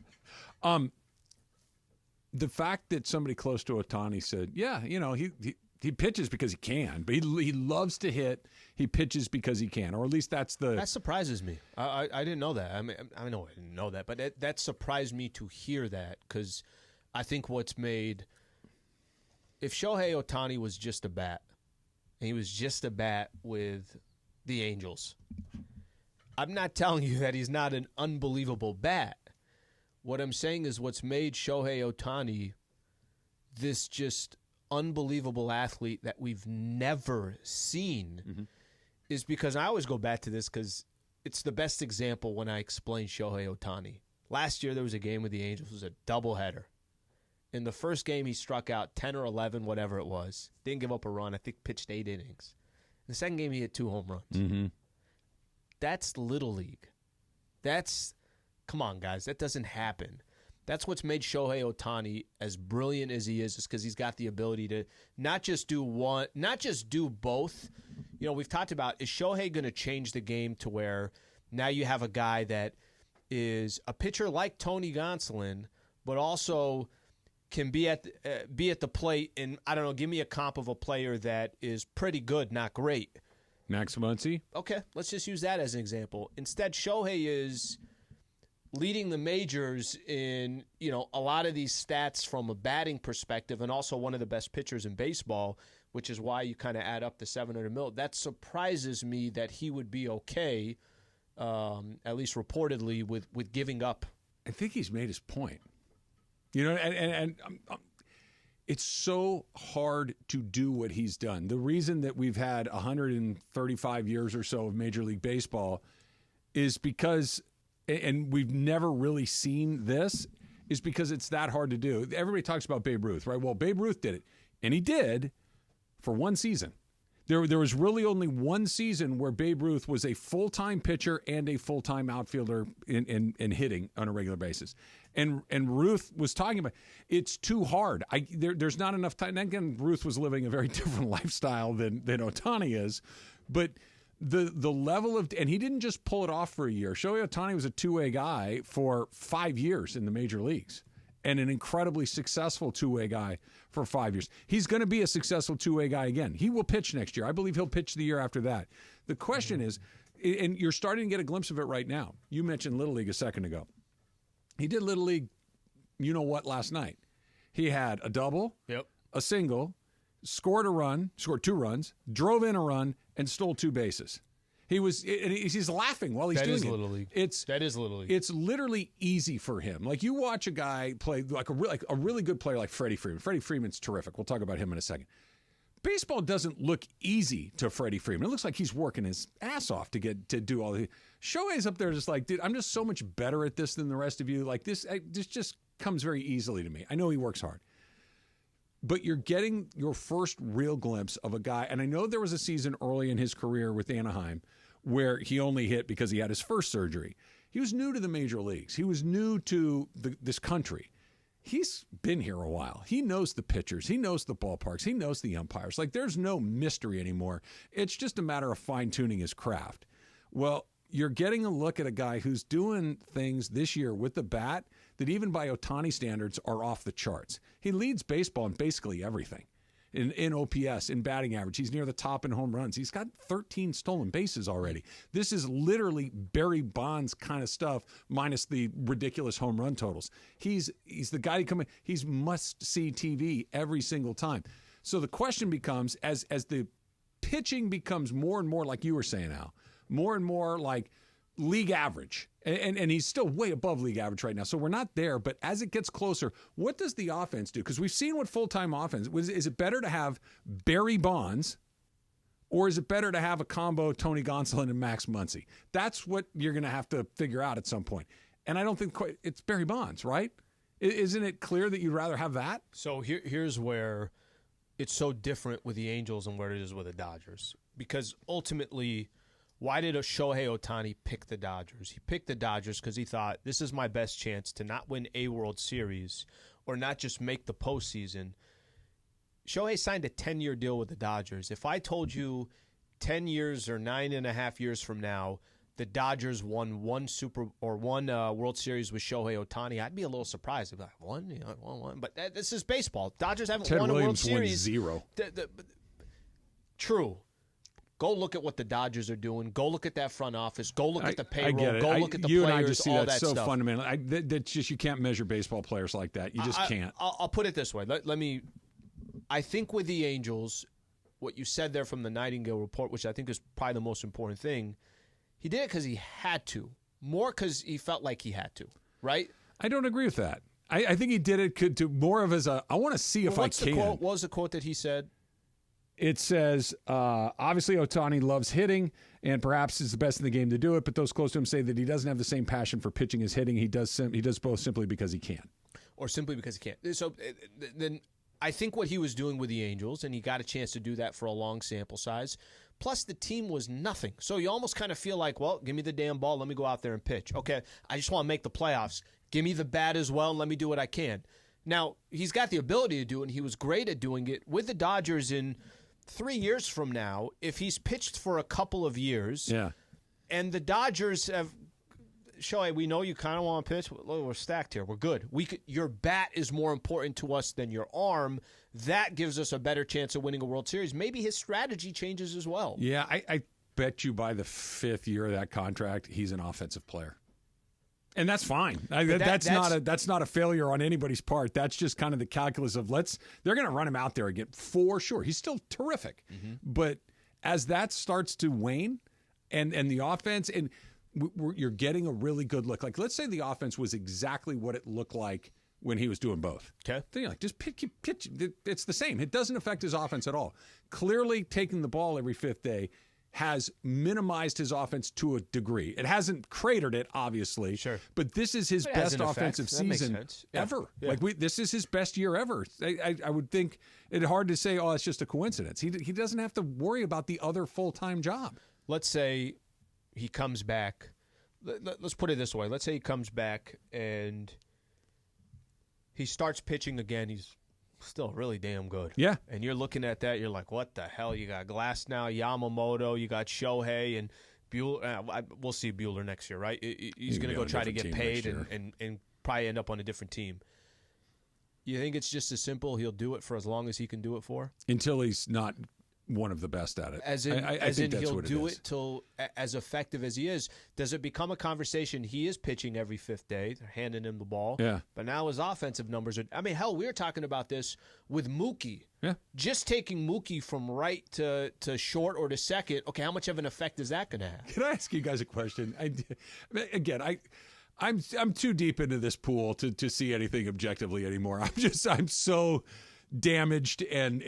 guy. The fact that somebody close to Otani said, yeah, he pitches because he can, but he loves to hit. He pitches because he can, or at least that surprises me. I didn't know that. I know I didn't know that, but that surprised me to hear that, because I think what's made, if Shohei Otani was just a bat, and he was just a bat with the Angels, I'm not telling you that he's not an unbelievable bat. What I'm saying is what's made Shohei Otani this just unbelievable athlete that we've never seen is because I always go back to this because it's the best example when I explain Shohei Otani. Last year there was a game with the Angels. It was a doubleheader. In the first game he struck out 10 or 11, whatever it was. Didn't give up a run. I think pitched 8 innings. In the second game he hit 2 home runs. Mm-hmm. That's Little League. Come on, guys. That doesn't happen. That's what's made Shohei Otani as brilliant as he is because he's got the ability to not just do one, not just do both. We've talked about, is Shohei going to change the game to where now you have a guy that is a pitcher like Tony Gonsolin, but also can be at the plate and, I don't know, give me a comp of a player that is pretty good, not great. Max Muncy? Okay, let's just use that as an example. Instead, Shohei is leading the majors in, a lot of these stats from a batting perspective, and also one of the best pitchers in baseball, which is why you kind of add up the 700 mil. That surprises me that he would be okay, at least reportedly, with giving up. I think he's made his point. And it's so hard to do what he's done. The reason that we've had 135 years or so of Major League Baseball is because, and we've never really seen this, is because it's that hard to do. Everybody talks about Babe Ruth, right? Well, Babe Ruth did it, and he did for one season. There was really only one season where Babe Ruth was a full-time pitcher and a full-time outfielder in hitting on a regular basis. And Ruth was talking about, it's too hard. There's not enough time. And again, Ruth was living a very different lifestyle than Otani is. But the level of, and he didn't just pull it off for a year. Shohei Otani was a two-way guy for 5 years in the major leagues, and an incredibly successful two-way guy for 5 years. He's going to be a successful two-way guy again. He will pitch next year. I believe he'll pitch the year after that. The question is, and you're starting to get a glimpse of it right now. You mentioned Little League a second ago. He did Little League, last night. He had a double, yep, a single, scored 2 runs, drove in a run, and stole 2 bases. He's laughing while he's doing it. That is Little League. That is Little League. It's literally easy for him. Like, you watch a guy play like a really good player like Freddie Freeman. Freddie Freeman's terrific. We'll talk about him in a second. Baseball doesn't look easy to Freddie Freeman. It looks like he's working his ass off to do all the. Shohei's up there just like, dude, I'm just so much better at this than the rest of you. Like, this just comes very easily to me. I know he works hard. But you're getting your first real glimpse of a guy, and I know there was a season early in his career with Anaheim where he only hit because he had his first surgery. He was new to the major leagues. He was new to this country. He's been here a while. He knows the pitchers. He knows the ballparks. He knows the umpires. Like, there's no mystery anymore. It's just a matter of fine-tuning his craft. Well, you're getting a look at a guy who's doing things this year with the bat that even by Otani standards are off the charts. He leads baseball in basically everything. In OPS, in batting average. He's near the top in home runs. He's got 13 stolen bases already. This is literally Barry Bonds kind of stuff, minus the ridiculous home run totals. He's the guy to come in. He's must-see TV every single time. So the question becomes, as the pitching becomes more and more, like you were saying, Al, more and more like league average, and he's still way above league average right now, so we're not there, but as it gets closer, what does the offense do? Because we've seen what full-time offense, is it better to have Barry Bonds, or is it better to have a combo Tony Gonsolin and Max Muncy? That's what you're going to have to figure out at some point, and I don't think it's Barry Bonds, right? Isn't it clear that you'd rather have that? So here's where it's so different with the Angels and where it is with the Dodgers, because ultimately, why did Shohei Otani pick the Dodgers? He picked the Dodgers because he thought, this is my best chance to not win a World Series or not just make the postseason. Shohei signed a 10-year deal with the Dodgers. If I told you 10 years or 9.5 years from now, the Dodgers won one World Series with Shohei Otani, I'd be a little surprised. I'd be like, one. But this is baseball. Dodgers haven't won a World Series. Ted Williams won 0. True. Go look at what the Dodgers are doing. Go look at that front office. Go look at the payroll. Go look at the you players. And I just see all that so stuff. Fundamental. That's just, you can't measure baseball players like that. You just can't. I'll put it this way. I think with the Angels, what you said there from the Nightingale report, which I think is probably the most important thing, he did it because he had to. More because he felt like he had to, right? I don't agree with that. I think he did it to more of as a, I want to see if I can. What was the quote that he said? It says, obviously Otani loves hitting and perhaps is the best in the game to do it, but those close to him say that he doesn't have the same passion for pitching as hitting. He does both simply because he can. Or simply because he can't. So then I think what he was doing with the Angels, and he got a chance to do that for a long sample size, plus the team was nothing. So you almost kind of feel like, well, give me the damn ball. Let me go out there and pitch. Okay, I just want to make the playoffs. Give me the bat as well, and let me do what I can. Now, he's got the ability to do it, and he was great at doing it with the Dodgers in 3 years from now, if he's pitched for a couple of years, and the Dodgers have, Shohei, we know you kind of want to pitch. We're stacked here. We're good. Your bat is more important to us than your arm. That gives us a better chance of winning a World Series. Maybe his strategy changes as well. Yeah, I bet you by the 5th year of that contract, he's an offensive player. And that's fine. That's not a failure on anybody's part. That's just kind of the calculus of they're going to run him out there again for sure. He's still terrific. Mm-hmm. But as that starts to wane and the offense, and you're getting a really good look. Like, let's say the offense was exactly what it looked like when he was doing both. Okay. Then you're like, just pitch. It's the same. It doesn't affect his offense at all. Clearly taking the ball every 5th day has minimized his offense to a degree. It hasn't cratered it, obviously. Sure. But this is his best offensive season ever. Yeah. Like this is his best year ever. I would think it's hard to say, oh, it's just a coincidence. He doesn't have to worry about the other full-time job. Let's say he comes back. Let's put it this way. Let's say he comes back and he starts pitching again. He's still really damn good. Yeah. And you're looking at that, you're like, what the hell? You got Glass now, Yamamoto, you got Shohei, and Buehler. We'll see Buehler next year, right? He's going to go try to get paid and probably end up on a different team. You think it's just as simple, he'll do it for as long as he can do it for? Until he's not one of the best at it. As in, he'll do it till as effective as he is. Does it become a conversation? He is pitching every fifth day, they're handing him the ball. Yeah. But now his offensive numbers are. I mean, hell, we were talking about this with Mookie. Yeah. Just taking Mookie from right to short or to second. Okay, how much of an effect is that going to have? Can I ask you guys a question? I'm too deep into this pool to see anything objectively anymore. I'm so damaged and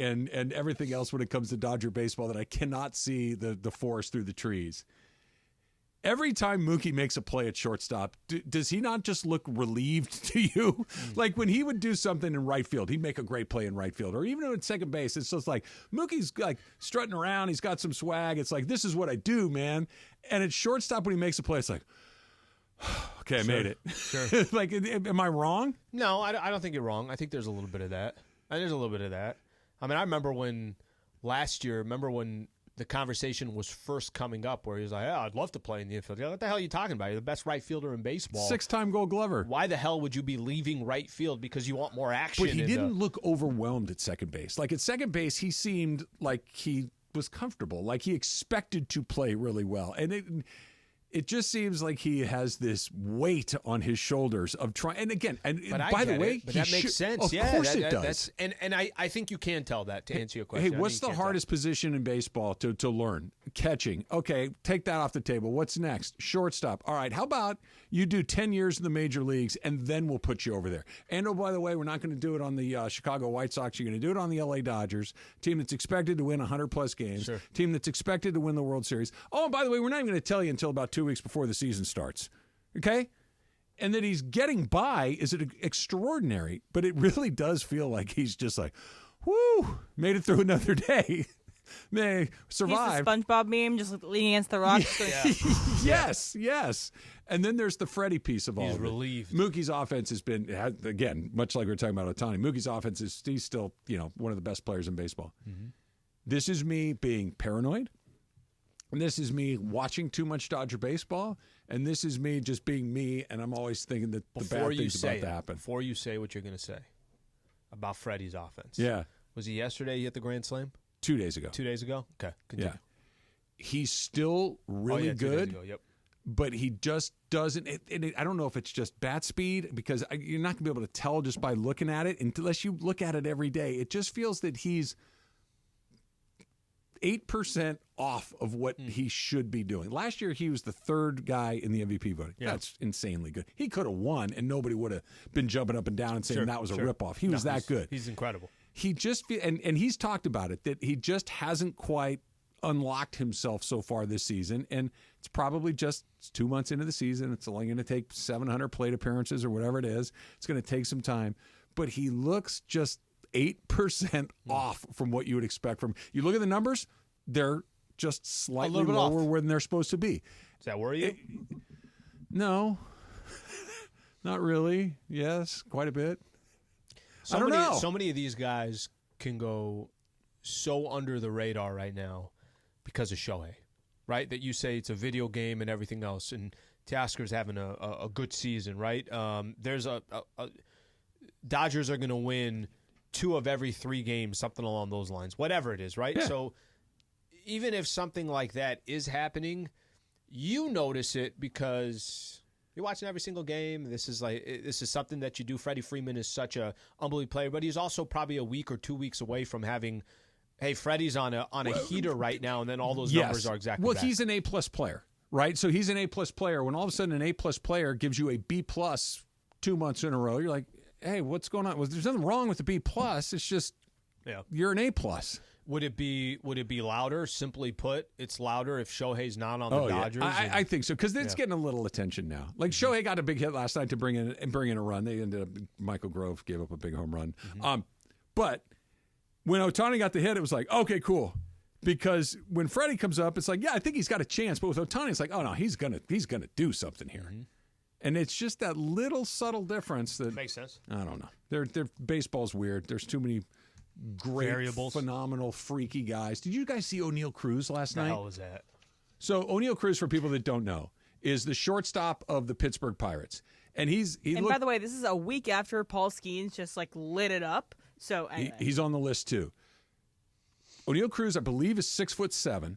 everything else when it comes to Dodger baseball that I cannot see the forest through the trees. Every time Mookie makes a play at shortstop, does he not just look relieved to you? Like when he would do something in right field, he'd make a great play in right field, or even at second base. It's just like Mookie's like strutting around. He's got some swag. It's like, this is what I do, man. And at shortstop, when he makes a play, it's like, okay, I made it. Sure. Like, am I wrong? No, I don't think you're wrong. I think there's a little bit of that. There's a little bit of that. I mean, I remember when the conversation was first coming up where he was like, yeah, I'd love to play in the infield. What the hell are you talking about? You're the best right fielder in baseball. 6-time Gold Glover. Why the hell would you be leaving right field because you want more action? But he didn't look overwhelmed at second base. Like at second base, he seemed like he was comfortable, like he expected to play really well. And it just seems like he has this weight on his shoulders of trying. And again, by the way, that makes sense. Of course it does. And I think you can tell that to answer your question. Hey, what's the hardest position in baseball to learn? Catching. Okay, take that off the table. What's next? Shortstop. All right, how about you do 10 years in the major leagues, and then we'll put you over there. And, oh, by the way, we're not going to do it on the Chicago White Sox. You're going to do it on the L.A. Dodgers, team that's expected to win 100-plus games, team that's expected to win the World Series. Oh, and by the way, we're not even going to tell you until about 2 weeks before the season starts. Okay? And that he's getting by is extraordinary, but it really does feel like he's just like, whoo, made it through another day. May survive. He's the SpongeBob meme, just leaning against the rock. Yes. And then there's the Freddie piece of all of it. He's relieved. Mookie's offense has been, again, much like we were talking about Otani, Mookie's offense he's still, one of the best players in baseball. Mm-hmm. This is me being paranoid. And this is me watching too much Dodger baseball. And this is me just being me. And I'm always thinking that the bad things about to happen. Before you say what you're going to say about Freddie's offense. Yeah. Was he yesterday he hit the Grand Slam? 2 days ago. 2 days ago? Okay, continue. Yeah. He's still really good. 2 days ago, yep. But he just doesn't. I don't know if it's just bat speed, because you're not going to be able to tell just by looking at it unless you look at it every day. It just feels that he's 8% off of what he should be doing. Last year, he was the third guy in the MVP voting. Yeah. That's insanely good. He could have won, and nobody would have been jumping up and down and saying that was a ripoff. He was that good. He's incredible. He just and he's talked about it, that he just hasn't quite unlocked himself so far this season, and it's probably just 2 months into the season. It's only going to take 700 plate appearances or whatever it is. It's going to take some time, but he looks just 8% off from what you would expect from. You look at the numbers; they're just slightly lower than they're supposed to be. Does that worry you? No, not really. Yes, quite a bit. I don't know. So many of these guys can go so under the radar right now because of Shohei, right? That you say it's a video game and everything else, and Teoscar's having a good season, right? There's Dodgers are going to win 2 of every 3 games, something along those lines, whatever it is, right? Yeah. So even if something like that is happening, you notice it because you're watching every single game. This is something that you do. Freddie Freeman is such a unbelievable player, but he's also probably a week or 2 weeks away from having, hey, Freddie's on a heater right now, and then all those numbers are exactly well, that. He's an A+ player, right? So he's an A+ player. When all of a sudden an A+ player gives you a B+ 2 months in a row, you're like, hey, what's going on? Well, there's nothing wrong with the B+. It's just you're an A+. Would it be louder? Simply put, it's louder if Shohei's not on the Dodgers. Yeah. I think so, because it's getting a little attention now. Like Shohei got a big hit last night to bring in a run. They ended up Michael Grove gave up a big home run. Mm-hmm. But when Otani got the hit, it was like, okay, cool. Because when Freddie comes up, it's like, yeah, I think he's got a chance. But with Otani, it's like, oh no, he's gonna do something here. Mm-hmm. And it's just that little subtle difference that makes sense. I don't know. Their baseball's weird. There's too many great, variables, phenomenal, freaky guys. Did you guys see O'Neal Cruz last night? The hell was that? So O'Neal Cruz, for people that don't know, is the shortstop of the Pittsburgh Pirates, and by the way, this is a week after Paul Skeens just lit it up. So anyway. He's on the list too. Oneil Cruz, I believe, is 6'7".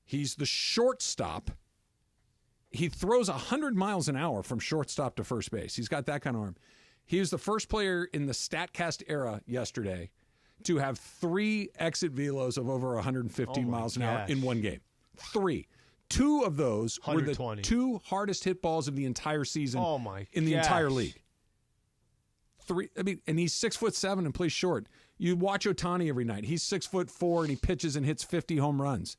He's the shortstop. He throws 100 miles an hour from shortstop to first base. He's got that kind of arm. He was the first player in the StatCast era yesterday to have 3 exit velos of over 115 miles an hour in one game. 3. 2 of those were the 2 hardest hit balls of the entire season in the entire league. 3. I mean, and he's 6'7" and plays short. You watch Otani every night. He's 6'4" and he pitches and hits 50 home runs.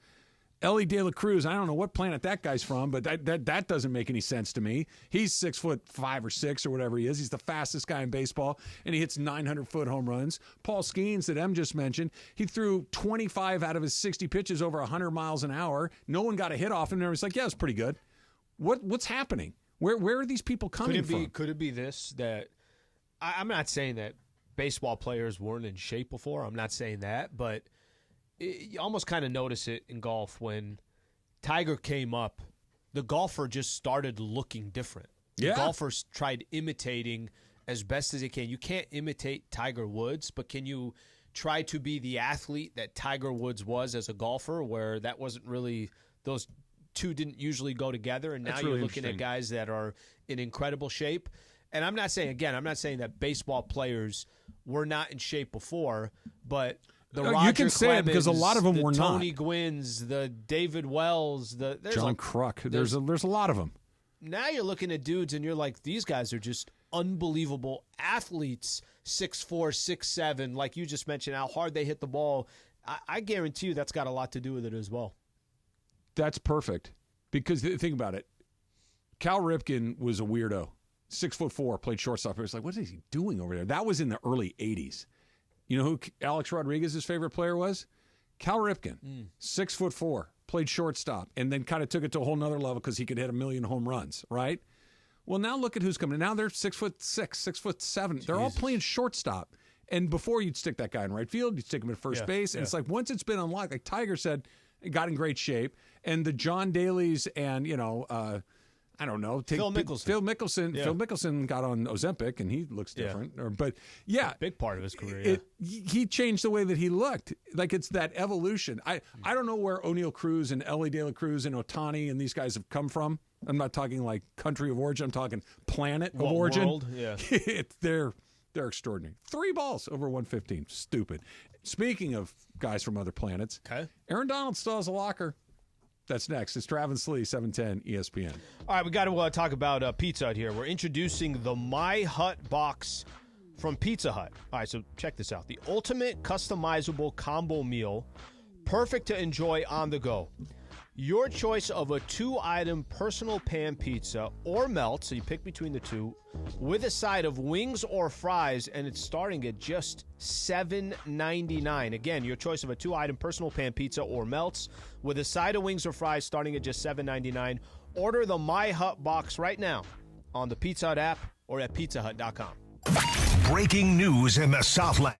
Ellie De La Cruz, I don't know what planet that guy's from, but that doesn't make any sense to me. He's 6'5" or 6" or whatever he is. He's the fastest guy in baseball, and he hits 900-foot home runs. Paul Skeens, that Em just mentioned, he threw 25 out of his 60 pitches over 100 miles an hour. No one got a hit off him, and everyone's like, yeah, it's pretty good. What's happening? Where are these people coming from? Could it be this, that I'm not saying that baseball players weren't in shape before. I'm not saying that, but you almost kind of notice it in golf when Tiger came up. The golfer just started looking different. The golfers tried imitating as best as they can. You can't imitate Tiger Woods, but can you try to be the athlete that Tiger Woods was as a golfer, where that wasn't really – those two didn't usually go together, and now you're looking at guys that are in incredible shape. And I'm not saying that baseball players were not in shape before, but – you can say it because a lot of them were not. Tony Gwynn's, the David Wells, John Kruk. There's a lot of them. Now you're looking at dudes and you're like, these guys are just unbelievable athletes. 6'4", 6'7", like you just mentioned, how hard they hit the ball. I guarantee you that's got a lot to do with it as well. That's perfect because think about it. Cal Ripken was a weirdo. 6'4", played shortstop. It was like, what is he doing over there? That was in the early 80s. You know who Alex Rodriguez's favorite player was? Cal Ripken, 6'4", played shortstop, and then kind of took it to a whole nother level because he could hit 1,000,000 home runs, right? Well, now look at who's coming. Now they're 6'6", 6'7". They're all playing shortstop. And before you'd stick that guy in right field, you'd stick him at first base. And it's like once it's been unlocked, like Tiger said, it got in great shape. And the John Daly's and, I don't know. Phil Mickelson. Phil Mickelson got on Ozempic, and he looks different. A big part of his career. He changed the way that he looked. Like, it's that evolution. I don't know where Oneil Cruz and Ellie De La Cruz and Otani and these guys have come from. I'm not talking like country of origin. I'm talking planet of origin. World? Yeah. They're extraordinary. 3 balls over 115. Stupid. Speaking of guys from other planets, Aaron Donald still has a locker. That's next. It's Trav Sli, 710 ESPN. All right, we got to talk about Pizza Hut here. We're introducing the My Hut box from Pizza Hut. All right, so check this out. The ultimate customizable combo meal, perfect to enjoy on the go. Your choice of a 2-item personal pan pizza or melt, so you pick between the two, with a side of wings or fries, and it's starting at just $7.99. Again, your choice of a 2-item personal pan pizza or melts with a side of wings or fries starting at just $7.99. Order the My Hut box right now on the Pizza Hut app or at pizzahut.com. Breaking news in the Southland.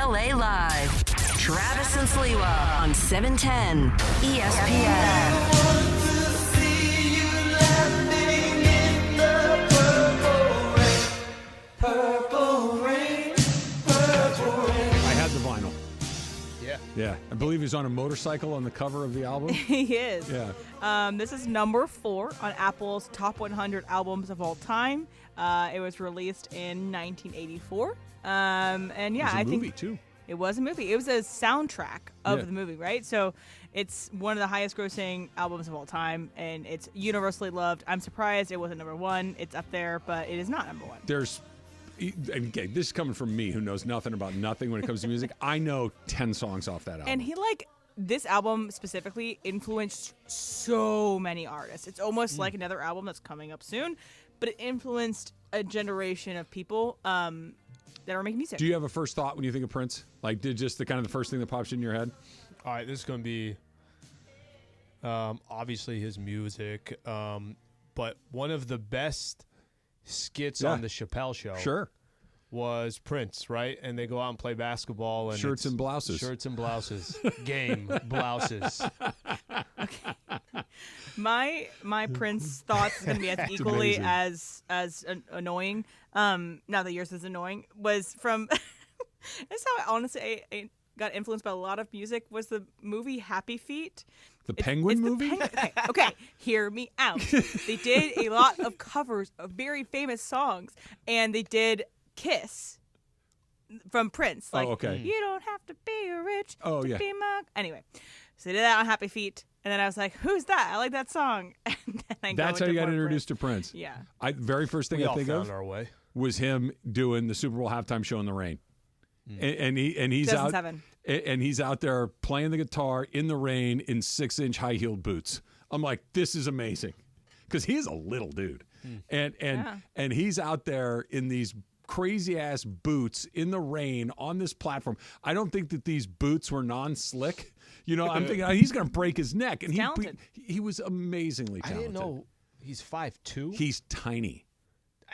LA Live. Travis and Sliwa on 710 ESPN. Yeah, I believe he's on a motorcycle on the cover of the album. He is. Yeah. This is number 4 on Apple's Top 100 Albums of All Time. It was released in 1984. And yeah, it was a movie too. It was a movie. It was a soundtrack of the movie, right? So it's one of the highest grossing albums of all time, and it's universally loved. I'm surprised it wasn't number 1. It's up there, but it is not number 1. Okay, this is coming from me, who knows nothing about nothing when it comes to music. I know 10 songs off that album. And this album specifically influenced so many artists. It's almost like another album that's coming up soon, but it influenced a generation of people that are making music. Do you have a first thought when you think of Prince? Like, just the first thing that pops in your head? All right, this is going to be obviously his music, but one of the best skits on the Chappelle Show was Prince, right? And they go out and play basketball and shirts and blouses. Game blouses. Okay. My Prince thoughts is going to be as equally as annoying. Now that yours is annoying was from. That's how I honestly I got influenced by a lot of music. Was the movie Happy Feet? The Penguin movie? Okay, hear me out. They did a lot of covers of very famous songs, and they did Kiss from Prince. Like, you don't have to be rich to be my... Anyway, so they did that on Happy Feet, and then I was like, who's that? I like that song. And then That's how you got introduced to Prince. Yeah. Very first thing I think of our way. Was him doing the Super Bowl halftime show in the rain. And he's 2007. out and he's out there playing the guitar in the rain in 6-inch high-heeled boots. I'm like, this is amazing, because he's a little dude, and he's out there in these crazy ass boots in the rain on this platform. I don't think that these boots were non-slick. I'm thinking he's going to break his neck, and he was amazingly talented. I didn't know he's 5'2". He's tiny.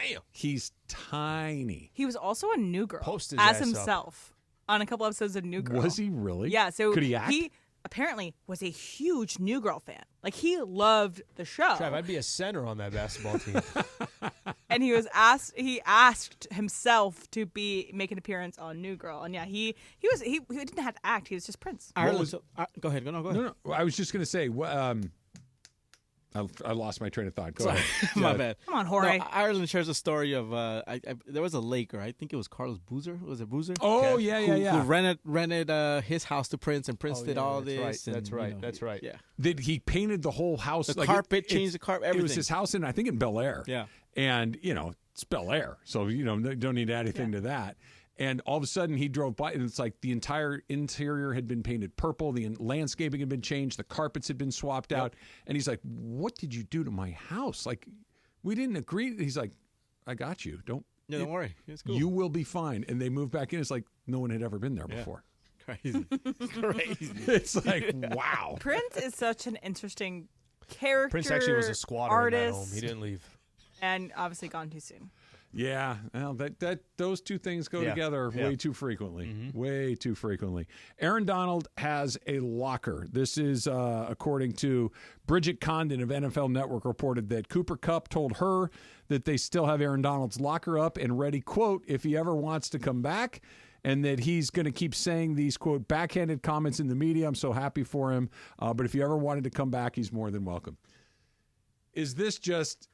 Damn. He's tiny. He was also a New Girl Posted as himself on a couple episodes of New Girl. Was he really? Yeah. So could he act? He apparently was a huge New Girl fan. Like, he loved the show. Trav, I'd be a center on that basketball team. And he asked himself to make an appearance on New Girl. And yeah, he didn't have to act. He was just Prince. Go ahead. No. I was just going to say, I lost my train of thought. Go ahead. My bad. Come on, Jorge. No, Ireland shares a story of there was a Laker. I think it was Carlos Boozer. Was it Boozer? Oh, yeah. Who rented his house to Prince, and Prince did all this. That's right. Yeah. He painted the whole house. The carpet, changed the carpet, everything. It was his house I think in Bel Air. Yeah. And, it's Bel Air. So, don't need to add anything to that. And all of a sudden he drove by, and it's like the entire interior had been painted purple. The landscaping had been changed. The carpets had been swapped out. And he's like, what did you do to my house? Like, we didn't agree. He's like, I got you. Don't worry. It's cool. You will be fine. And they moved back in. It's like no one had ever been there before. Crazy. It's like, wow. Prince is such an interesting character. Prince actually was a squatter artist, in that home. He didn't leave. And obviously gone too soon. Yeah, well, those two things go together way too frequently. Mm-hmm. Way too frequently. Aaron Donald has a locker. This is according to Bridget Condon of NFL Network, reported that Cooper Kupp told her that they still have Aaron Donald's locker up and ready, quote, if he ever wants to come back, and that he's going to keep saying these, quote, backhanded comments in the media. I'm so happy for him. But if he ever wanted to come back, he's more than welcome. Is this just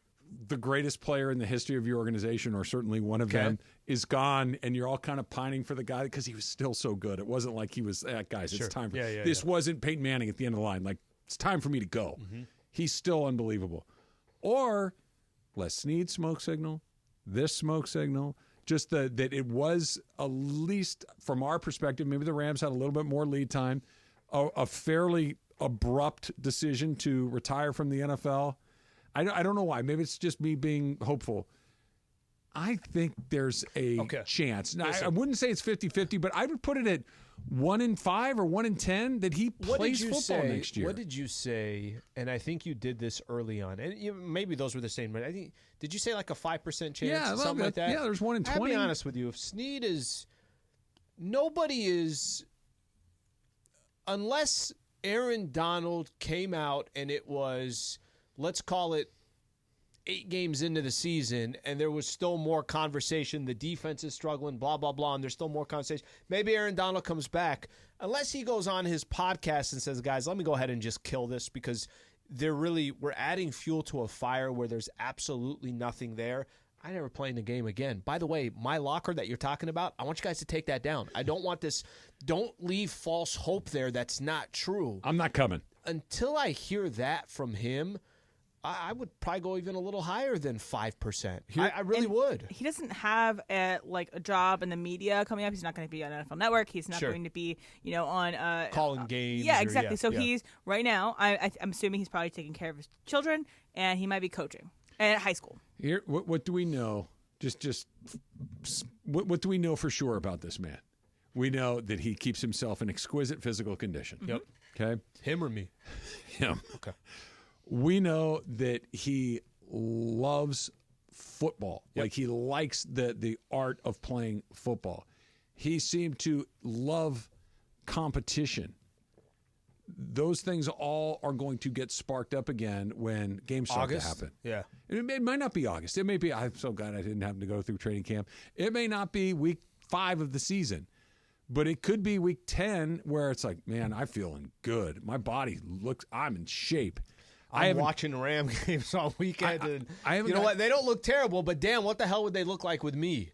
the greatest player in the history of your organization, or certainly one of them, is gone, and you're all kind of pining for the guy because he was still so good? It wasn't like he was, guys, it's time for this. Wasn't Peyton Manning at the end of the line. Like, it's time for me to go. Mm-hmm. He's still unbelievable. Or Les Snead smoke signal, this smoke signal, just that it was, at least from our perspective, maybe the Rams had a little bit more lead time, a fairly abrupt decision to retire from the NFL. I don't know why. Maybe it's just me being hopeful. I think there's a chance. Now, I wouldn't say it's 50-50, but I would put it at 1 in 5 or 1 in 10 that he plays football next year. What did you say? And I think you did this early on. And maybe those were the same. But I think, did you say like a 5% chance? Yeah, something like that? Yeah, there's 1 in 20. I'll be honest with you. If Snead is nobody is, unless Aaron Donald came out and it was, let's call it 8 games into the season, and there was still more conversation. The defense is struggling, blah, blah, blah, and there's still more conversation. Maybe Aaron Donald comes back. Unless he goes on his podcast and says, guys, let me go ahead and just kill this because we're adding fuel to a fire where there's absolutely nothing there. I never play in the game again. By the way, my locker that you're talking about, I want you guys to take that down. I don't want this. Don't leave false hope there that's not true. I'm not coming. Until I hear that from him, I would probably go even a little higher than 5%. I really would. He doesn't have a job in the media coming up. He's not going to be on NFL Network. He's not going to be, on calling games. Yeah, exactly. He's right now. I'm assuming he's probably taking care of his children, and he might be coaching at high school. Here, what do we know? What do we know for sure about this man? We know that he keeps himself in exquisite physical condition. Yep. Okay. Him or me? Him. Okay. We know that he loves football. Yep. Like he likes the art of playing football. He seemed to love competition. Those things all are going to get sparked up again when games start to happen. Yeah. It might not be August. It may be, I'm so glad I didn't have to go through training camp. It may not be week 5 of the season. But it could be week 10 where it's like, man, I'm feeling good. My body I'm in shape. I'm watching Ram games all weekend. You know what? They don't look terrible, but damn, what the hell would they look like with me?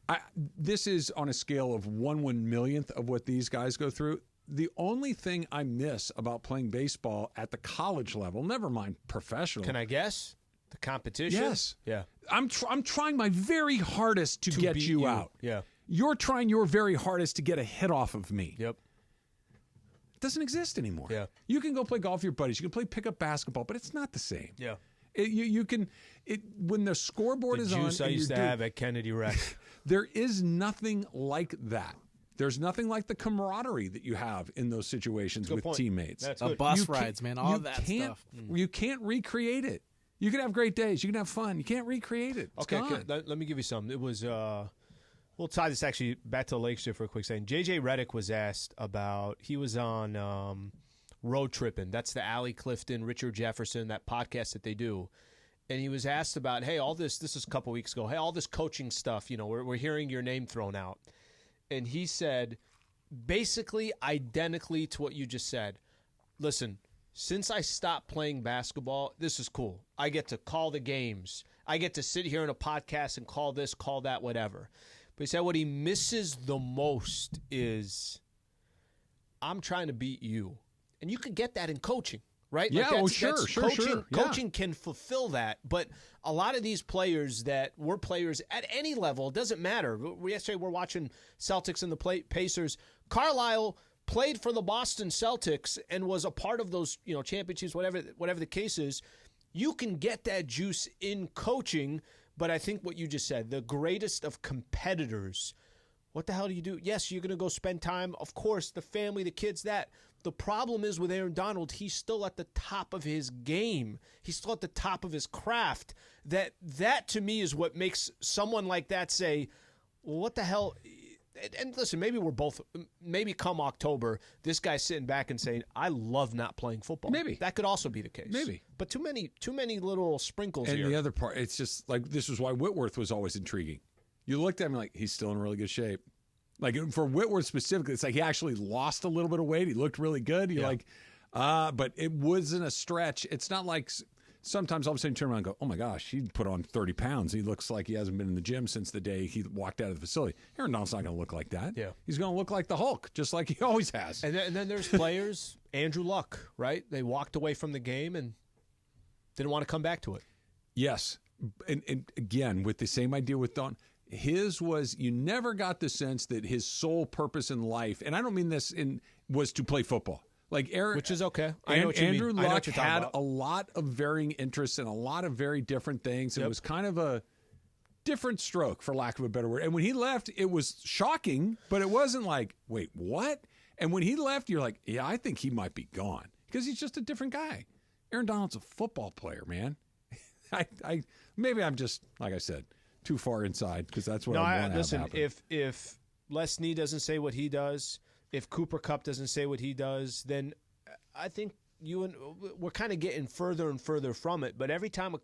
This is on a scale of 1/1,000,000th of what these guys go through. The only thing I miss about playing baseball at the college level, never mind professional. Can I guess? The competition? Yes. Yeah. I'm trying my very hardest to get you out. Yeah. You're trying your very hardest to get a hit off of me. Yep. It doesn't exist anymore. Yeah. You can go play golf with your buddies. You can play pickup basketball, but it's not the same. Yeah. When the scoreboard is on. The juice I used to have at Kennedy Rec. There is nothing like that. There's nothing like the camaraderie that you have in those situations with teammates. That's good. Bus rides, man, all that stuff. You can't recreate it. You can have great days. You can have fun. You can't recreate it. It's gone. Let me give you some. It was, we'll tie this actually back to the Lakers for a quick second. J.J. Redick was asked about, he was on Road Trippin'. That's the Allie Clifton, Richard Jefferson, that podcast that they do. And he was asked about, hey, all this is a couple weeks ago, hey, all this coaching stuff, we're hearing your name thrown out. And he said, basically identically to what you just said, listen, since I stopped playing basketball, this is cool. I get to call the games. I get to sit here in a podcast and call this, call that, whatever. But he said what he misses the most is, I'm trying to beat you. And you can get that in coaching, right? Yeah, sure. Coaching can fulfill that. But a lot of these players that were players at any level, it doesn't matter. Yesterday we're watching Celtics and the Pacers. Carlisle played for the Boston Celtics and was a part of those, championships, whatever the case is. You can get that juice in coaching, but I think what you just said, the greatest of competitors, what the hell do you do? Yes, you're going to go spend time, of course, the family, the kids, that. The problem is with Aaron Donald, he's still at the top of his game. He's still at the top of his craft. That to me is what makes someone like that say, well, what the hell? And listen, maybe come October, this guy's sitting back and saying, I love not playing football. Maybe. That could also be the case. Maybe. But too many little sprinkles and here. And the other part, it's just like, this is why Whitworth was always intriguing. You looked at him like, he's still in really good shape. Like for Whitworth specifically, it's like he actually lost a little bit of weight. He looked really good. You're like, but it wasn't a stretch. It's not like sometimes all of a sudden you turn around and go, oh my gosh, he put on 30 pounds. He looks like he hasn't been in the gym since the day he walked out of the facility. Aaron Donald's not going to look like that. Yeah. He's going to look like the Hulk, just like he always has. And then there's players, Andrew Luck, right? They walked away from the game and didn't want to come back to it. Yes. And again, with the same idea with Don, his was, you never got the sense that his sole purpose in life, and I don't mean this was to play football. Like Aaron, which is okay. I know what you Andrew mean. Luck had a lot of varying interests and a lot of very different things. It was kind of a different stroke, for lack of a better word. And when he left, it was shocking, but it wasn't like, wait, what? And when he left, you're like, yeah, I think he might be gone because he's just a different guy. Aaron Donald's a football player, man. Maybe I'm just, like I said, too far inside because that's what I want to listen, have happen. if Les Snead doesn't say what he does, if Cooper Kupp doesn't say what he does, then I think we're kind of getting further and further from it. But every time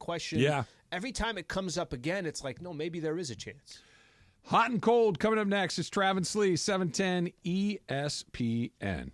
every time it comes up again, it's like, no, maybe there is a chance. Hot and cold coming up next. It's Trav Sli, 710 ESPN.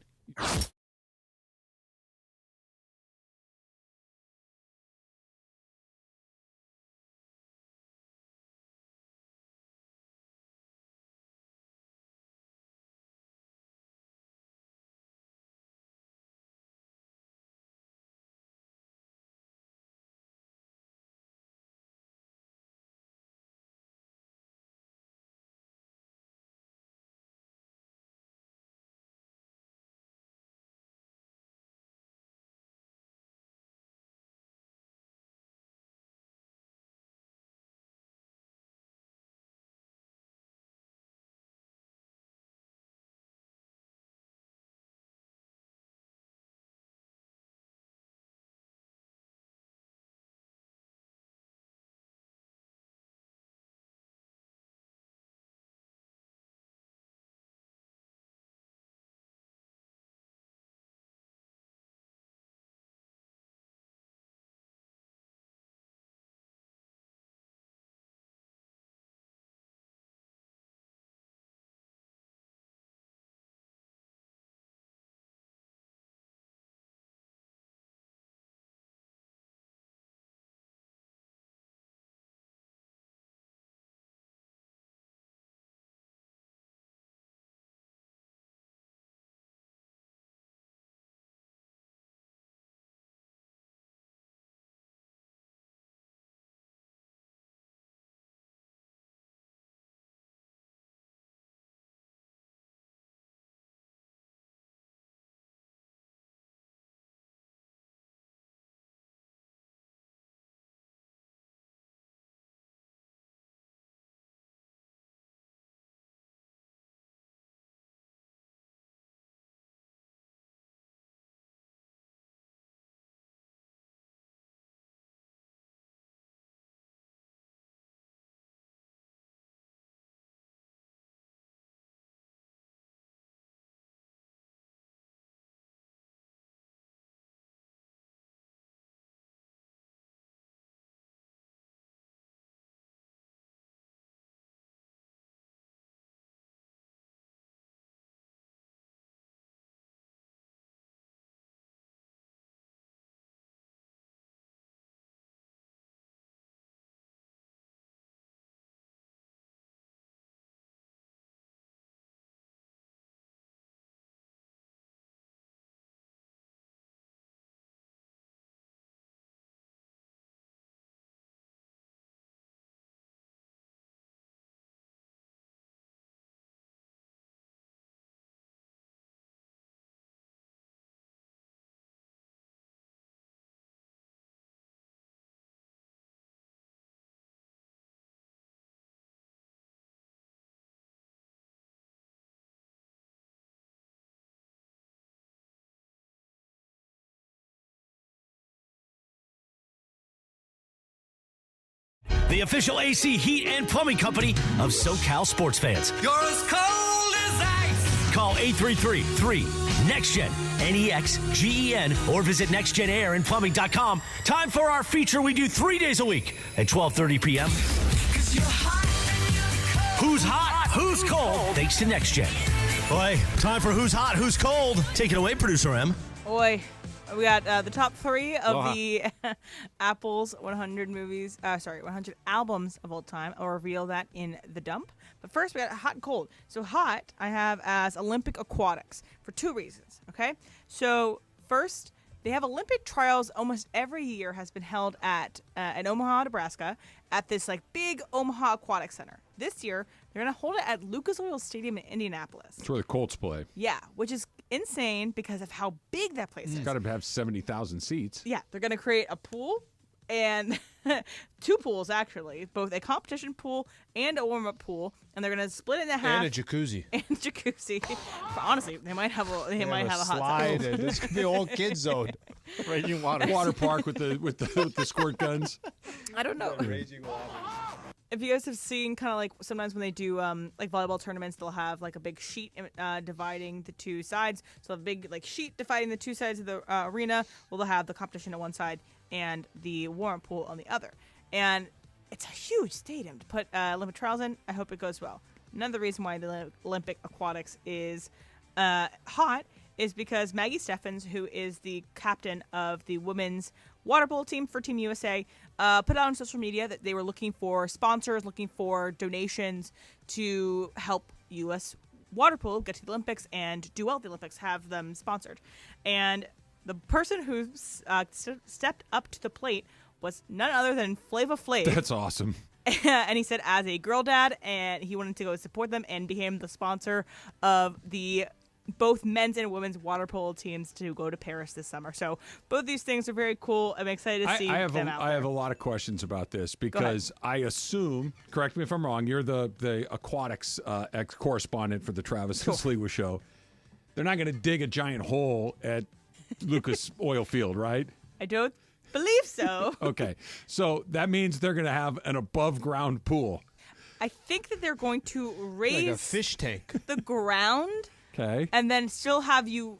The official AC heat and plumbing company of SoCal sports fans. You're as cold as ice. Call 833-3-NEXTGEN, NEXGEN, or visit nextgenairandplumbing.com. Time for our feature we do 3 days a week at 12:30 p.m. Who's hot? Who's cold? Thanks to NextGen. Boy, time for Who's Hot, Who's Cold. Take it away, Producer M. Boy, we got the top 3 of the Apple's 100 100 albums of all time. I'll reveal that in the dump. But first, we got hot and cold. So hot, I have as Olympic aquatics for 2 reasons. Okay, so first, they have Olympic trials almost every year has been held at in Omaha, Nebraska, at this like big Omaha Aquatic Center. This year, they're going to hold it at Lucas Oil Stadium in Indianapolis. It's where the Colts play. Yeah, which is insane because of how big that place is. It's got to have 70,000 seats. Yeah, they're going to create a pool and 2 pools, actually, both a competition pool and a warm-up pool, and they're going to split it in half. And a jacuzzi. Honestly, they might have a hot slide. This could be a whole kid zone. Raging water park with the squirt guns. I don't know. Raging water. if you guys have seen kind of like sometimes when they do like volleyball tournaments, they'll have like a big sheet dividing the two sides. So a big like sheet dividing the two sides of the arena. Well, they'll have the competition on one side and the warm-up pool on the other. And it's a huge stadium to put Olympic trials in. I hope it goes well. Another reason why the Olympic aquatics is hot is because Maggie Steffens, who is the captain of the women's water polo team for Team USA, put out on social media that they were looking for sponsors, looking for donations to help U.S. water polo get to the Olympics and do well at the Olympics, have them sponsored. And the person who stepped up to the plate was none other than Flava Flav. That's awesome. And he said as a girl dad, and he wanted to go support them and became the sponsor of the both men's and women's water polo teams to go to Paris this summer. So both these things are very cool. I'm excited to see them out there. I have a lot of questions about this because I assume, correct me if I'm wrong, you're the aquatics correspondent for the Travis Sli show. They're not going to dig a giant hole at Lucas Oil Field, right? I don't believe so. Okay. So that means they're going to have an above-ground pool. I think that they're going to raise like a fish tank. The ground. Okay. And then still have you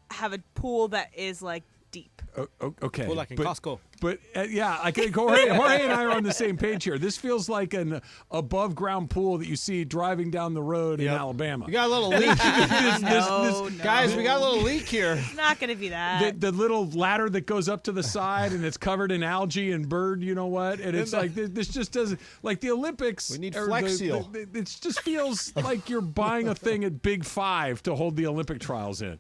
have a pool that is like deep. Okay. Pool like in Costco. But yeah, I think Jorge and I are on the same page here. This feels like an above ground pool that you see driving down the road in Alabama. We got a little leak. No. Guys, we got a little leak here. It's not going to be that. The little ladder that goes up to the side and it's covered in algae and bird, you know what? And it's like, this just doesn't, like the Olympics. We need Flex Seal. It just feels like you're buying a thing at Big Five to hold the Olympic trials in.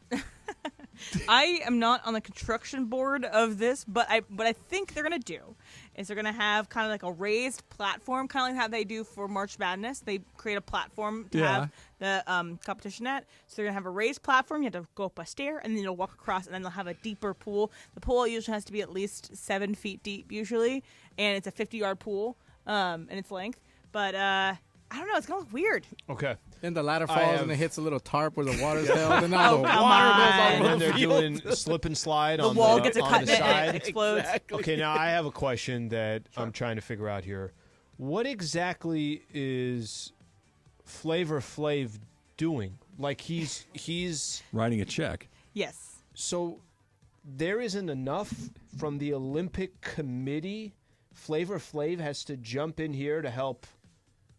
I am not on the construction board of this, but I think they're gonna do is they're gonna have kind of like a raised platform, kind of like how they do for March Madness. They create a platform to have the competition at. So they're gonna have a raised platform. You have to go up a stair, and then you'll walk across, and then they'll have a deeper pool. The pool usually has to be at least 7 feet deep, usually, and it's a 50-yard pool in its length. But I don't know. It's gonna look weird. Okay. Then the ladder falls and it hits a little tarp where the water's held. And now the water come goes all on. over And the they're field. doing slip and slide on wall the, gets a on cut the and side. it explodes. Exactly. Okay, now I have a question that I'm trying to figure out here. What exactly is Flavor Flav doing? Like he's writing a check. Yes. So there isn't enough from the Olympic Committee. Flavor Flav has to jump in here to help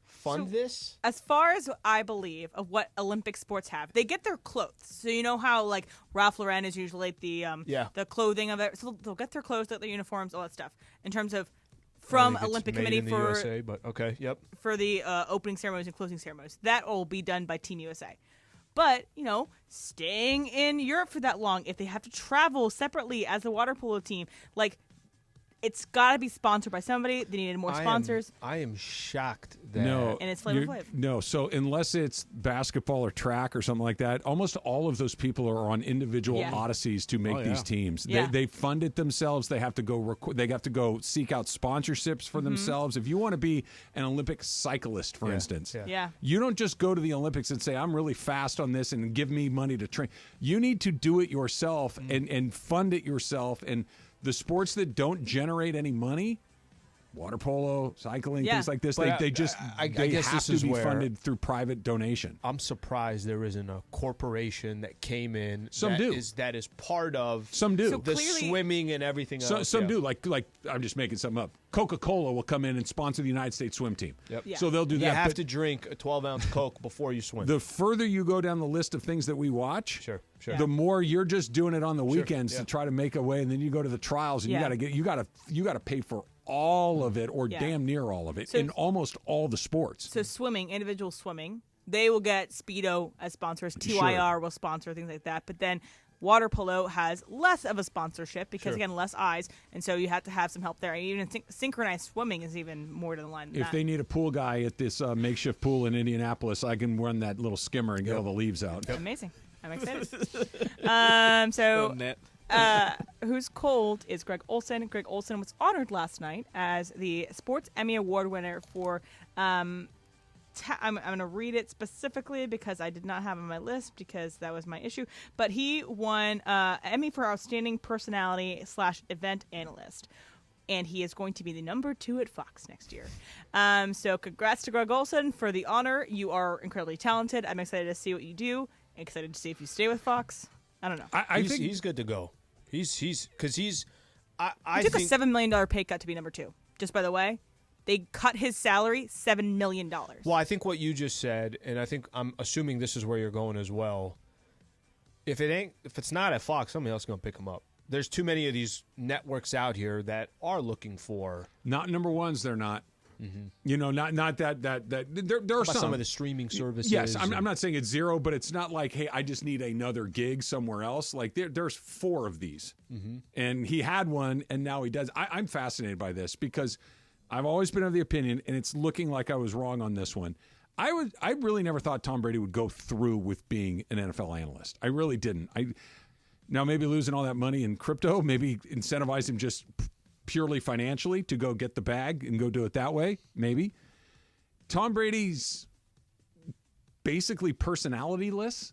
fund this? As far as I believe of what Olympic sports have, they get their clothes. So you know how like Ralph Lauren is usually the clothing of it. So they'll get their clothes, their uniforms, all that stuff. In terms of from Olympic Committee for USA, but okay, yep. For the opening ceremonies and closing ceremonies, that will be done by Team USA. But, you know, staying in Europe for that long, if they have to travel separately as a water polo team, like, it's got to be sponsored by somebody. They needed more sponsors. I am shocked that... And it's Flavor Flav. No, so unless it's basketball or track or something like that, almost all of those people are on individual odysseys to make these teams. Yeah. They fund it themselves. They have to go they have to go seek out sponsorships for themselves. If you want to be an Olympic cyclist, for instance, you don't just go to the Olympics and say, I'm really fast on this and give me money to train. You need to do it yourself and fund it yourself. And the sports that don't generate any money, water polo, cycling, things like this, they guess have to be funded through private donation. I'm surprised there isn't a corporation that came in that is part of the swimming and everything else. Some do. Like I'm just making something up. Coca-Cola will come in and sponsor the United States swim team. Yep. Yeah. So they'll do that. You have to drink a 12-ounce Coke before you swim. The further you go down the list of things that we watch, sure. the more you're just doing it on the weekends to try to make a way, and then you go to the trials and you got to pay for all of it or damn near all of it in almost all the sports. So swimming, individual swimming, they will get Speedo as sponsors. TYR will sponsor things like that. But then water polo has less of a sponsorship because, again, less eyes. And so you have to have some help there. And even synchronized swimming is even more to the line than if they need a pool guy at this makeshift pool in Indianapolis, I can run that little skimmer and get all the leaves out. Amazing. I'm excited. Who's cold is Greg Olson. Greg Olson was honored last night as the Sports Emmy Award winner for I'm going to read it specifically because I did not have it on my list because that was my issue. But he won Emmy for Outstanding Personality / Event Analyst. and he is going to be the number 2 at Fox next year. So congrats to Greg Olson for the honor. You are incredibly talented. I'm excited to see what you do. I'm excited to see if you stay with Fox. I don't know. I think he's good to go. He took a $7 million pay cut to be number 2. Just by the way, they cut his salary $7 million. Well, I think what you just said, and I'm assuming this is where you're going as well. If it's not at Fox, somebody else is going to pick him up. There's too many of these networks out here that are looking for not number ones. They're not. Mm-hmm. Not that there are some of the streaming services. Yes, I'm not saying it's zero, but it's not like, hey, I just need another gig somewhere else. Like there's 4 of these, and he had one, and now he does. I'm fascinated by this because I've always been of the opinion, and it's looking like I was wrong on this one. I really never thought Tom Brady would go through with being an NFL analyst. I really didn't. Now, maybe losing all that money in crypto, maybe incentivize him just purely financially to go get the bag and go do it that way, maybe. Tom Brady's basically personality-less.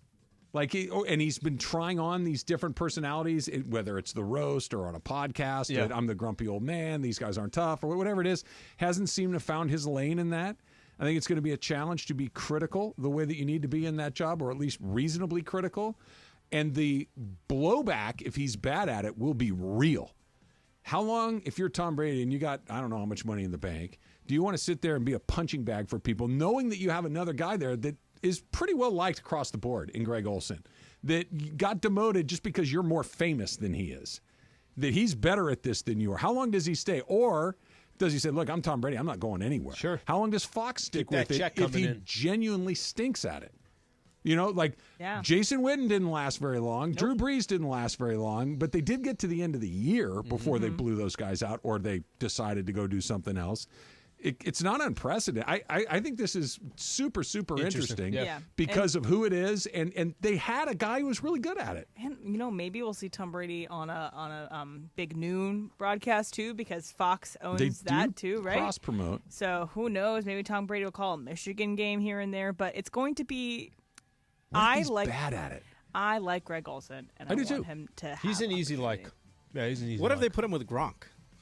And he's been trying on these different personalities, whether it's the roast or on a podcast, that I'm the grumpy old man, these guys aren't tough, or whatever it is. Hasn't seemed to have found his lane in that. I think it's going to be a challenge to be critical the way that you need to be in that job, or at least reasonably critical. And the blowback, if he's bad at it, will be real. How long, if you're Tom Brady and you got, I don't know how much money in the bank, do you want to sit there and be a punching bag for people, knowing that you have another guy there that is pretty well liked across the board in Greg Olson, that got demoted just because you're more famous than he is, that he's better at this than you are? How long does he stay? Or does he say, look, I'm Tom Brady, I'm not going anywhere? Sure. How long does Fox stick with it if he genuinely stinks at it? Jason Witten didn't last very long. Nope. Drew Brees didn't last very long, but they did get to the end of the year before they blew those guys out, or they decided to go do something else. It's not unprecedented. I think this is super, super interesting because of who it is, and they had a guy who was really good at it. And maybe we'll see Tom Brady on a big noon broadcast too, because Fox owns that too, right? Cross promote. So who knows? Maybe Tom Brady will call a Michigan game here and there, but it's going to be. He's bad at it. I like Greg Olson, and I do want too. him to have He's an easy like. Yeah, he's an easy. What if they put him with Gronk?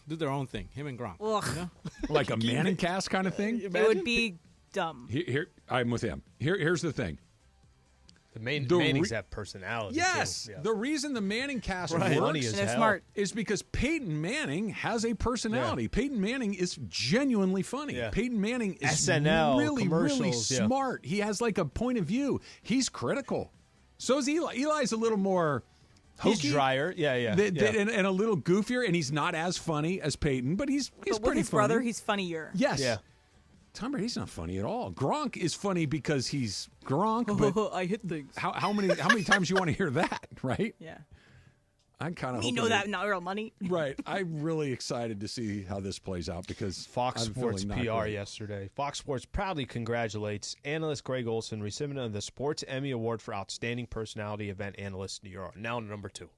Do their own thing, him and Gronk. Like a Manning cast kind of thing? It would be dumb. Here, I'm with him. Here's the thing. The Mannings have personality. Yes. Too. Yeah. The reason the Manning cast works smart. is because Peyton Manning has a personality. Yeah. Peyton Manning is genuinely funny. Yeah. Peyton Manning is SNL, really smart. He has like a point of view. He's critical. So is Eli. Eli's a little more He's drier. And a little goofier, and he's not as funny as Peyton, but he's with pretty his funny. brother, he's funnier. Yes. Yeah. Tom Brady's not funny at all. Gronk is funny because he's Gronk. But I hit things. How many times you want to hear that, right? Yeah. I'm kind of. You know that not real money. Right. I'm really excited to see how this plays out because Fox Sports PR yesterday. Fox Sports proudly congratulates analyst Greg Olson, recipient of the Sports Emmy Award for Outstanding Personality Event Analyst. You are now number 2.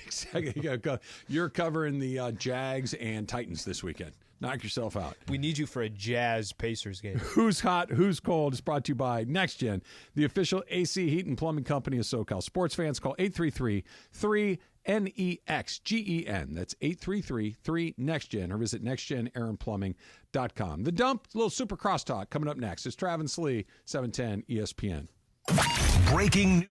Exactly. You're covering the Jags and Titans this weekend. Knock yourself out. We need you for a Jazz Pacers game. Who's hot, who's cold is brought to you by NextGen, the official AC heat and plumbing company of SoCal. Sports fans call 833-3-NEXGEN. That's 833-3-NEXTGen, or visit nextgenaaronplumbing.com. The Dump, a little super crosstalk coming up next. It's Trav Sli, 710 ESPN. Breaking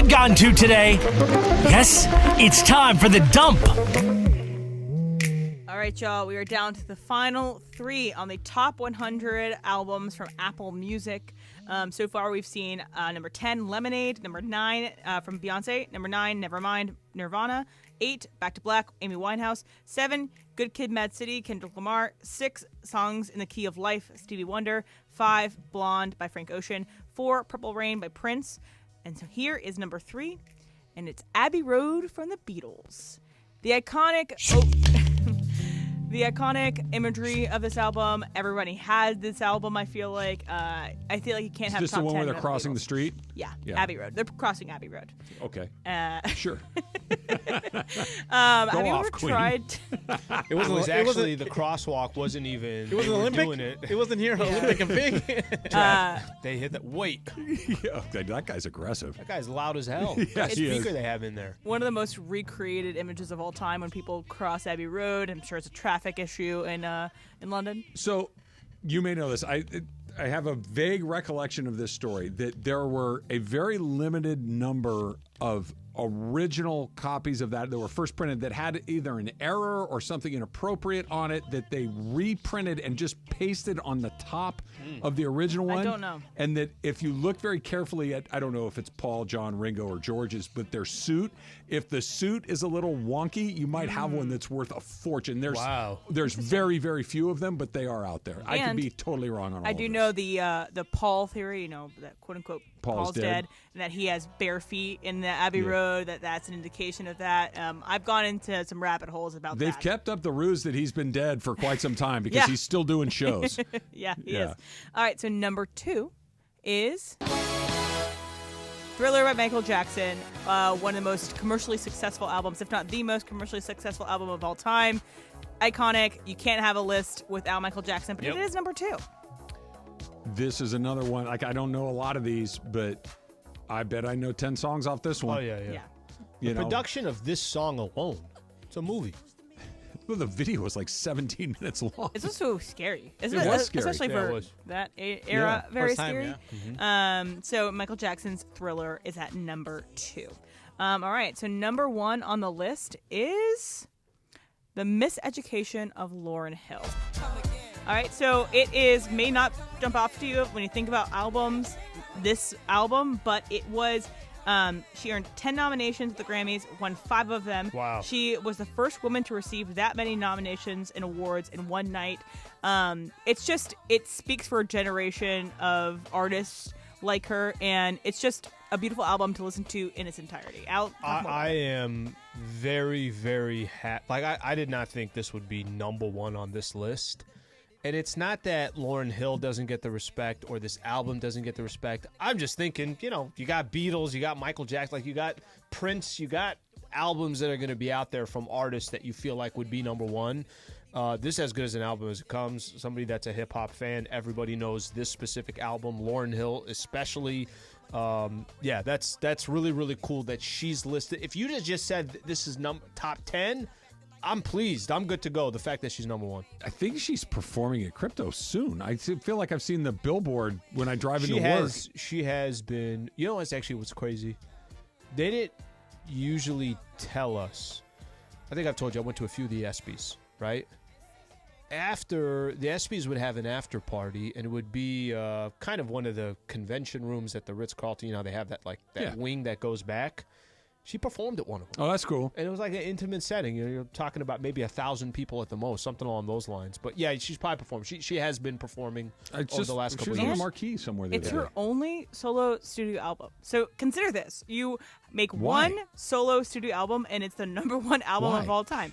haven't gotten to today. Yes, it's time for the dump. All right, y'all. We are down to the final 3 on the top 100 albums from Apple Music. So far, we've seen number 10, Lemonade. Number 9 from Beyonce. Number 9, Nevermind, Nirvana. 8, Back to Black, Amy Winehouse. 7, Good Kid, Mad City, Kendrick Lamar. 6, Songs in the Key of Life, Stevie Wonder. 5, Blonde by Frank Ocean. 4, Purple Rain by Prince. And so here is number 3, and it's Abbey Road from the Beatles. The iconic... The iconic imagery of this album. Everybody has this album, I feel like. I feel like you can't have just top the one 10 where they're crossing the street? Yeah, Abbey Road. They're crossing Abbey Road. Okay. Sure. Sure. Have you ever Queen. tried? It was actually the crosswalk wasn't even. It wasn't Olympic. Doing it. It wasn't here. Olympic and big. They hit that. Wait. Yeah, that guy's aggressive. That guy's loud as hell. Yes, What he speaker is. they have in there? One of the most recreated images of all time when people cross Abbey Road. I'm sure it's a traffic issue in London. So, you may know this. I have a vague recollection of this story that there were a very limited number of original copies of that were first printed that had either an error or something inappropriate on it that they reprinted and just pasted on the top of the original one. I don't know. And that if you look very carefully at, I don't know if it's Paul, John, Ringo, or George's, but their suit, if the suit is a little wonky, you might have one that's worth a fortune. There's very, very few of them, but they are out there. I could be totally wrong on all I of do this. know the Paul theory, that quote unquote Paul's dead, and that he has bare feet in the Abbey Road. That's an indication of that. I've gone into some rabbit holes about They've that. kept up the ruse that he's been dead for quite some time because he's still doing shows. He is. All right, so number 2 is Thriller by Michael Jackson, one of the most commercially successful albums, if not the most commercially successful album of all time. Iconic. You can't have a list without Michael Jackson, but it is number 2. This is another one. Like, I don't know a lot of these, but I bet I know 10 songs off this one. Oh, yeah. The production of this song alone, it's a movie. Well, the video was like 17 minutes long. It's also scary. It was scary. Especially for that era. Very First time, scary. So Michael Jackson's Thriller is at number 2. All right, so number 1 on the list is The Miseducation of Lauryn Hill. All right, so it may not jump off to you when you think about albums, this album, but it was, she earned 10 nominations at the Grammys, won 5 of them. Wow. She was the first woman to receive that many nominations and awards in one night. It speaks for a generation of artists like her, and it's just a beautiful album to listen to in its entirety. I am very, very happy. Like, I did not think this would be number 1 on this list. And it's not that Lauryn Hill doesn't get the respect or this album doesn't get the respect. I'm just thinking, you got Beatles, you got Michael Jackson, like you got Prince, you got albums that are going to be out there from artists that you feel like would be number 1. This is as good as an album as it comes. Somebody that's a hip-hop fan, everybody knows this specific album. Lauryn Hill especially. That's really, really cool that she's listed. If you just said this is top 10, I'm pleased. I'm good to go. The fact that she's number 1. I think she's performing at Crypto soon. I feel like I've seen the billboard when I drive into work. She has been. You know, that's actually what's crazy. They didn't usually tell us. I think I've told you I went to a few of the ESPYs, right? After the ESPYs would have an after party, and it would be kind of one of the convention rooms at the Ritz-Carlton. They have that wing that goes back. She performed at one of them. Oh, that's cool. And it was like an intimate setting. You're talking about maybe 1,000 people at the most, something along those lines. But yeah, she's probably performed. She has been performing over the last couple of years. She was on the marquee somewhere. It's her only solo studio album. So consider this: you make one solo studio album, and it's the number 1 album of all time.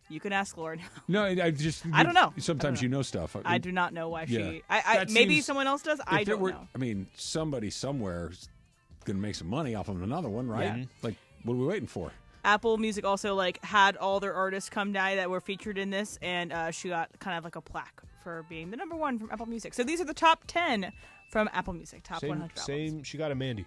You can ask Lauren. No, I don't know. Sometimes you know stuff. I do not know why she. That maybe seems, someone else does. I don't know. I mean, somebody somewhere is going to make some money off of another one, right? Yeah. Like, what are we waiting for? Apple Music also had all their artists come down that were featured in this, and she got kind of like a plaque for being the number 1 from Apple Music. So these are the top 10 from Apple Music, top 100 albums. She got a Mandy.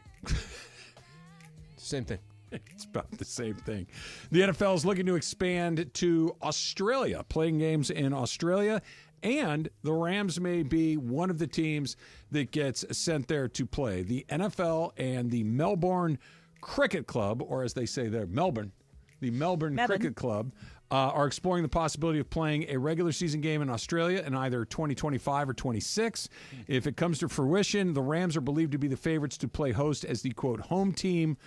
Same thing. It's about the same thing. The NFL is looking to expand to Australia, playing games in Australia, and the Rams may be one of the teams that gets sent there to play. The NFL and the Melbourne Cricket Club, or as they say there, Melbourne Cricket Club, are exploring the possibility of playing a regular season game in Australia in either 2025 or 26. If it comes to fruition, the Rams are believed to be the favorites to play host as the, quote, home team.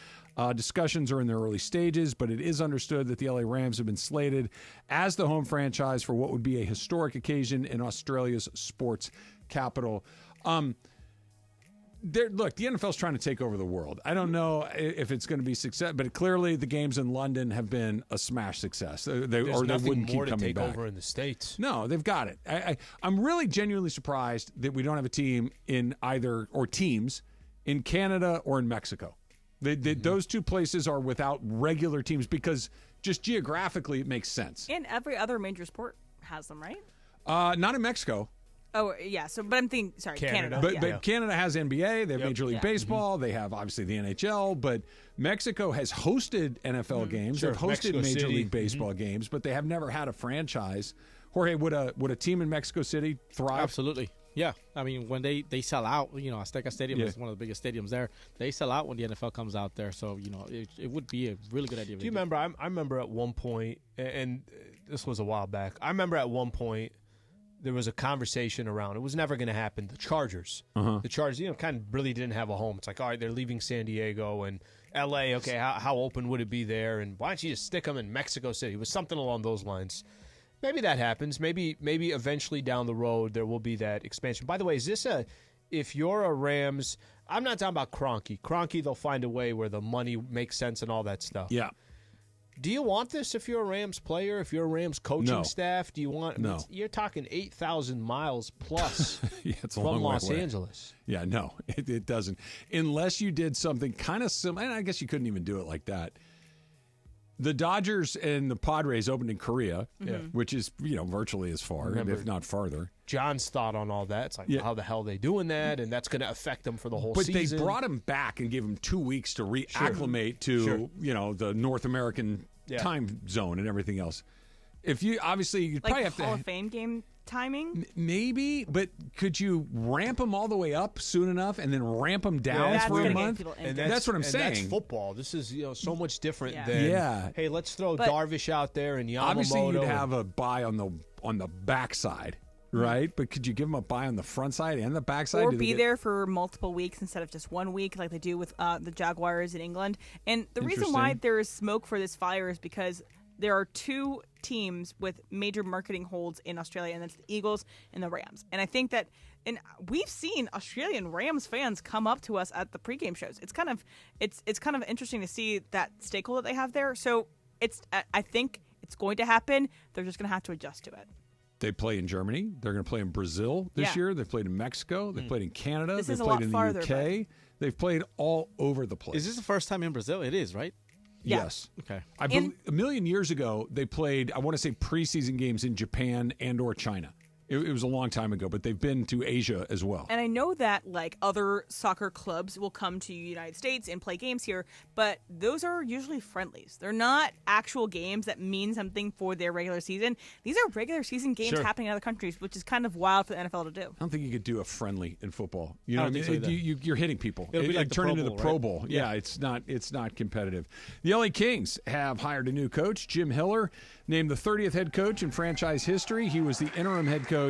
Discussions are in their early stages, but it is understood that the LA Rams have been slated as the home franchise for what would be a historic occasion in Australia's sports capital. Look, the NFL's trying to take over the world. I don't know if it's going to be success, but clearly the games in London have been a smash success. They wouldn't keep coming back. Over in the States. No, they've got it. I'm really genuinely surprised that we don't have a team in either, or teams in Canada or in Mexico. Those two places are without regular teams because just geographically it makes sense. And every other major sport has them, right? Not in Mexico. Oh, yeah. But I'm thinking, Canada. But Canada has NBA. They have Major League Baseball. They have, obviously, the NHL. But Mexico has hosted NFL games. They've hosted Mexico Major City. League Baseball games, but they have never had a franchise. Jorge, would a team in Mexico City thrive? Absolutely. Yeah. I mean, when they sell out, Azteca Stadium is one of the biggest stadiums there. They sell out when the NFL comes out there. So, it would be a really good idea. Do you remember? I remember at one point, and this was a while back, I remember at one point, there was a conversation around. It was never going to happen. The Chargers. The Chargers, kind of really didn't have a home. It's like, all right, they're leaving San Diego and L.A. Okay, how open would it be there? And why don't you just stick them in Mexico City? It was something along those lines. Maybe that happens. Maybe eventually down the road there will be that expansion. By the way, is this if you're a Rams, I'm not talking about Kroenke. Kroenke, they'll find a way where the money makes sense and all that stuff. Yeah. Do you want this if you're a Rams player, if you're a Rams coaching staff? Do you want? No. You're talking 8,000 miles plus it's a from long way Los away. Angeles. Yeah, no, it doesn't. Unless you did something kind of similar, and I guess you couldn't even do it like that. The Dodgers and the Padres opened in Korea, which is virtually as far, if not farther. John's thought on all that. It's like, how the hell are they doing that? And that's going to affect them for the whole season. But they brought him back and gave him 2 weeks to reacclimate to the North American time zone and everything else. If you obviously you'd probably have Hall of Fame game timing, maybe, but could you ramp them all the way up soon enough and then ramp them down for a month? And that's what I'm saying. That's football. This is so much different than hey, let's throw Darvish out there and Yamamoto. Obviously, you'd have a bye on the backside. Right, but could you give them a bye on the front side and the back side? Or be there for multiple weeks instead of just 1 week like they do with the Jaguars in England? And the reason why there is smoke for this fire is because there are two teams with major marketing holds in Australia, and that's the Eagles and the Rams. And I think that, and we've seen Australian Rams fans come up to us at the pregame shows. It's kind of interesting to see that stakeholder they have there. So I think it's going to happen. They're just going to have to adjust to it. They play in Germany. They're going to play in Brazil this year. They've played in Mexico. They've played in Canada. They've played in the UK. They've played all over the place. Is this the first time in Brazil? It is, right? Yes. Okay. A million years ago, they played, I want to say, preseason games in Japan and or China. It was a long time ago, but they've been to Asia as well. And I know that other soccer clubs will come to the United States and play games here, but those are usually friendlies. They're not actual games that mean something for their regular season. These are regular season games happening in other countries, which is kind of wild for the NFL to do. I don't think you could do a friendly in football. You know what I mean? You're hitting people. It'll be like the turn Pro into Bowl, the Pro right? Bowl. Yeah, it's not competitive. The LA Kings have hired a new coach, Jim Hiller, named the 30th head coach in franchise history. He was the interim head coach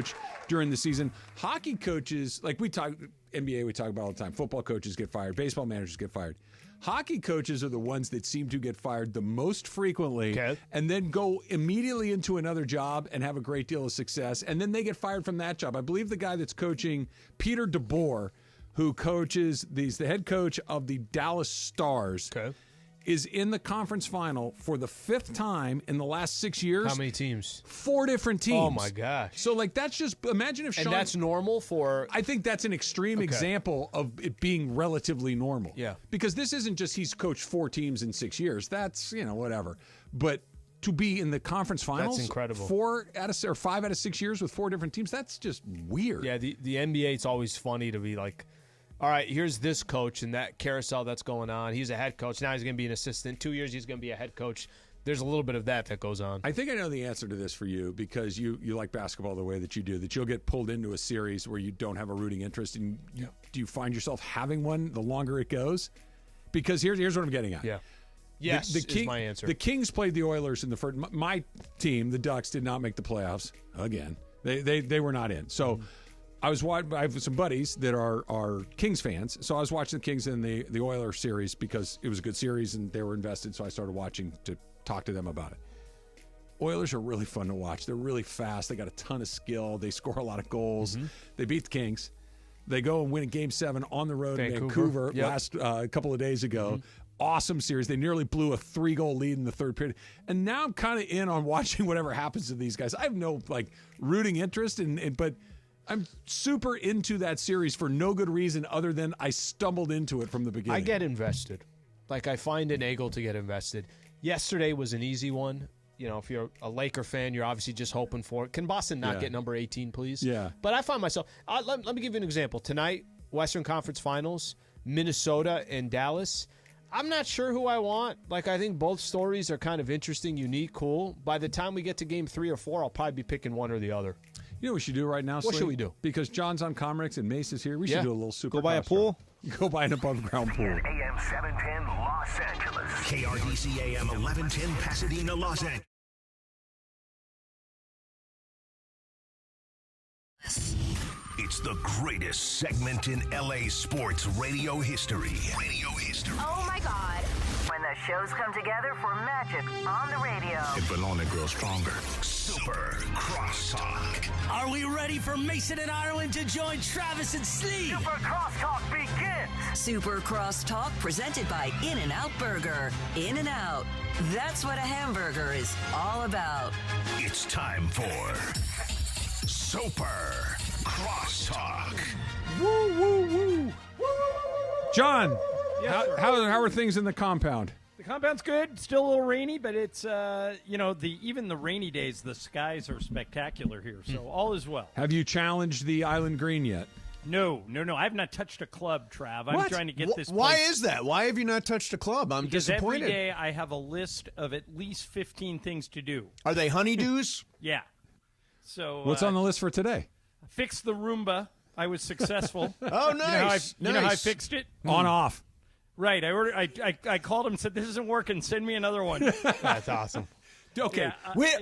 during the season. Hockey coaches, like we talk NBA, we talk about all the time. Football coaches get fired. Baseball managers get fired. Hockey coaches are the ones that seem to get fired the most frequently and then go immediately into another job and have a great deal of success. And then they get fired from that job. I believe the guy that's coaching, Peter DeBoer, who coaches, the head coach of the Dallas Stars, is in the conference final for the 5th time in the last 6 years. How many teams? 4 different teams. Oh, my gosh. So, that's just, imagine if Sean... And that's normal for... I think that's an extreme example of it being relatively normal. Yeah. Because this isn't just he's coached 4 teams in 6 years. That's, whatever. But to be in the conference finals... That's incredible. 5 out of 6 years with 4 different teams, that's just weird. Yeah, the NBA, it's always funny to be like... All right, here's this coach and that carousel that's going on. He's a head coach. Now he's going to be an assistant. 2 years, he's going to be a head coach. There's a little bit of that goes on. I think I know the answer to this for you because you like basketball the way that you do, that you'll get pulled into a series where you don't have a rooting interest. And do you find yourself having one the longer it goes? Because here's what I'm getting at. Yeah. Yes, is my answer. The Kings played the Oilers in the first. My team, the Ducks, did not make the playoffs again. They were not in. So I have some buddies that are Kings fans. So I was watching the Kings in the Oilers series because it was a good series and they were invested. So I started watching to talk to them about it. Oilers are really fun to watch. They're really fast. They got a ton of skill. They score a lot of goals. They beat the Kings. They go and win Game 7 on the road in Vancouver last a couple of days ago. Awesome series. They nearly blew a 3-goal lead in the third period. And now I'm kind of in on watching whatever happens to these guys. I have no rooting interest, but I'm super into that series for no good reason other than I stumbled into it from the beginning. I get invested. I find an angle to get invested. Yesterday was an easy one. If you're a Laker fan, you're obviously just hoping for it. Can Boston not get number 18, please? Yeah. But I find myself, let me give you an example. Tonight, Western Conference Finals, Minnesota and Dallas. I'm not sure who I want. I think both stories are kind of interesting, unique, cool. By the time we get to Game 3 or 4, I'll probably be picking one or the other. You know what we should do right now, What should we do? Because John's on Comrex and Mace is here, we should do a little super. Go buy a pool? Go buy an above-ground pool. AM 710 Los Angeles. KRDC AM 1110 Pasadena, Los Angeles. It's the greatest segment in LA sports radio history. Oh my God. When the shows come together for magic on the radio. It will only grow stronger. Super Crosstalk. Are we ready for Mason and Ireland to join Travis and Sli? Super Crosstalk begins. Super Crosstalk presented by In-N-Out Burger. In-N-Out. That's what a hamburger is all about. It's time for Super Crosstalk. Woo, woo, woo. John, Yes, how are things in the compound? The compound's good. Still a little rainy, but it's even the rainy days, the skies are spectacular here. So all is well. Have you challenged the Island Green yet? No. I have not touched a club, Trav. I'm trying to get this. Why is that? Why have you not touched a club? I'm because disappointed. every day I have a list of at least 15 things to do. Are they honeydews? Yeah. So what's on the list for today? Fix the Roomba. I was successful. Oh, nice. You know how I fixed it? On off. Right. I called him and said, this isn't working. Send me another one. That's awesome. Okay.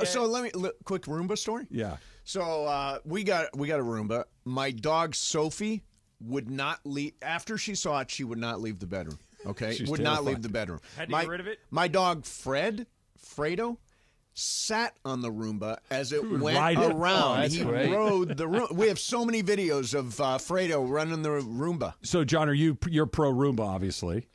So let me quick Roomba story. Yeah. So we got a Roomba. My dog Sophie would not leave after she saw it. She would not leave the bedroom. Okay, She's would not leave the bedroom. Had to get rid of it. My dog Fredo, sat on the Roomba as it went ride it? around. Oh, that's he great. rode the Roomba. We have so many videos of Fredo running the Roomba. So, John, you're pro Roomba, obviously.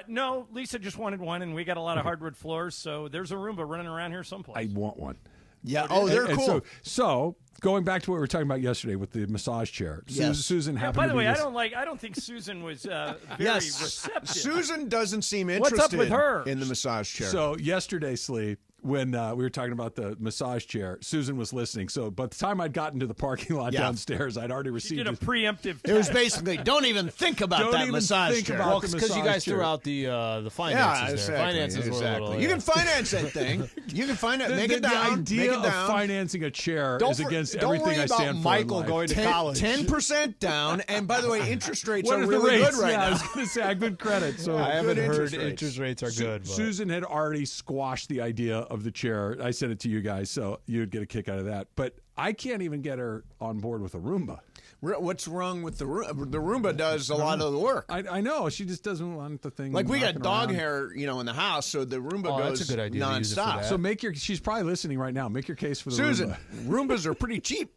No, Lisa just wanted one, and we got a lot of hardwood floors, so there's a Roomba running around here someplace. I want one. Yeah. Oh, they're cool. So going back to what we were talking about yesterday with the massage chair, Yes. Susan happened by to the be way, this- I don't think Susan was very Yes. receptive. Susan doesn't seem What's interested up with her? in the massage chair. So yesterday, Sli, when we were talking about the massage chair, Susan was listening. So by the time I'd gotten to the parking lot downstairs, I'd already She received did a it. preemptive it was test. basically, don't even think about Don't that even massage think chair. about Well, the because you massage guys chair. threw out the Yeah, finances there. exactly. Finances were a little, You can finance that thing. You can finance. Make it the down. idea Make it of down. financing a chair is against don't everything worry I about stand for. Michael in life. going to college. 10% down. And by the way, interest rates What are are the really rates? good right I now. was going to say I have good credit. So I haven't heard interest rates. interest rates are good. But. Susan had already squashed the idea of the chair. I sent it to you guys, so you'd get a kick out of that. But I can't even get her on board with a Roomba. What's wrong with the Roomba? The Roomba does a lot of the work. I know. She just doesn't want the thing. Like we got knocking dog around. hair, in the house, so the Roomba Oh, goes that's a good idea to use it for nonstop. that. So she's probably listening right now. Make your case for the Susan, Roomba. Roombas are pretty cheap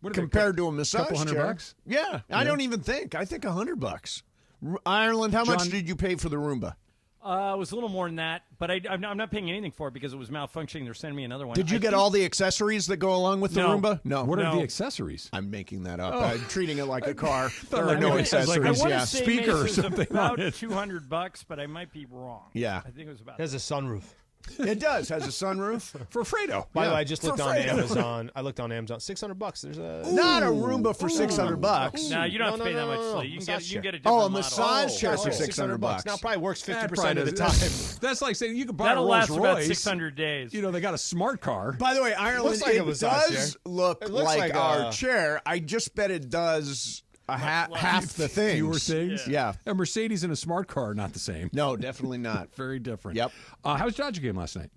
What are they, compared to a massage couple $100 chair. bucks? Yeah, I don't even think. I think $100. Ireland, how much John- did you pay for the Roomba? It was a little more than that, but I'm not paying anything for it because it was malfunctioning. They're sending me another one. Did you get all the accessories that go along with the No. Roomba? No. What are No. the accessories? I'm making that up. I'm treating it like a car. There like are no it was like a- I accessories. want Yeah. to say speaker or Mace, it was something about on it. $200, but I might be wrong. Yeah. I think it was about. It has a sunroof. It does. Has a sunroof. For Fredo. By the Yeah, way, I just for looked on Fredo. Amazon. I looked on Amazon. $600. There's a Not a Roomba for $600. No, you don't have to pay that much. no. So you can get a different Oh, a model. massage chair for $600. $600. Now it probably works 50% That of the probably time. does. That's like saying you could buy That'll a last Rolls about Royce. 600 days. They got a smart car. By the way, Ireland, Looks like a it massage does chair. look It looks like like our a- chair. I just bet it does half the things. Fewer things. Yeah. A Mercedes and a smart car are not the same. No, definitely not. Very different. Yep. How was Dodger game last night?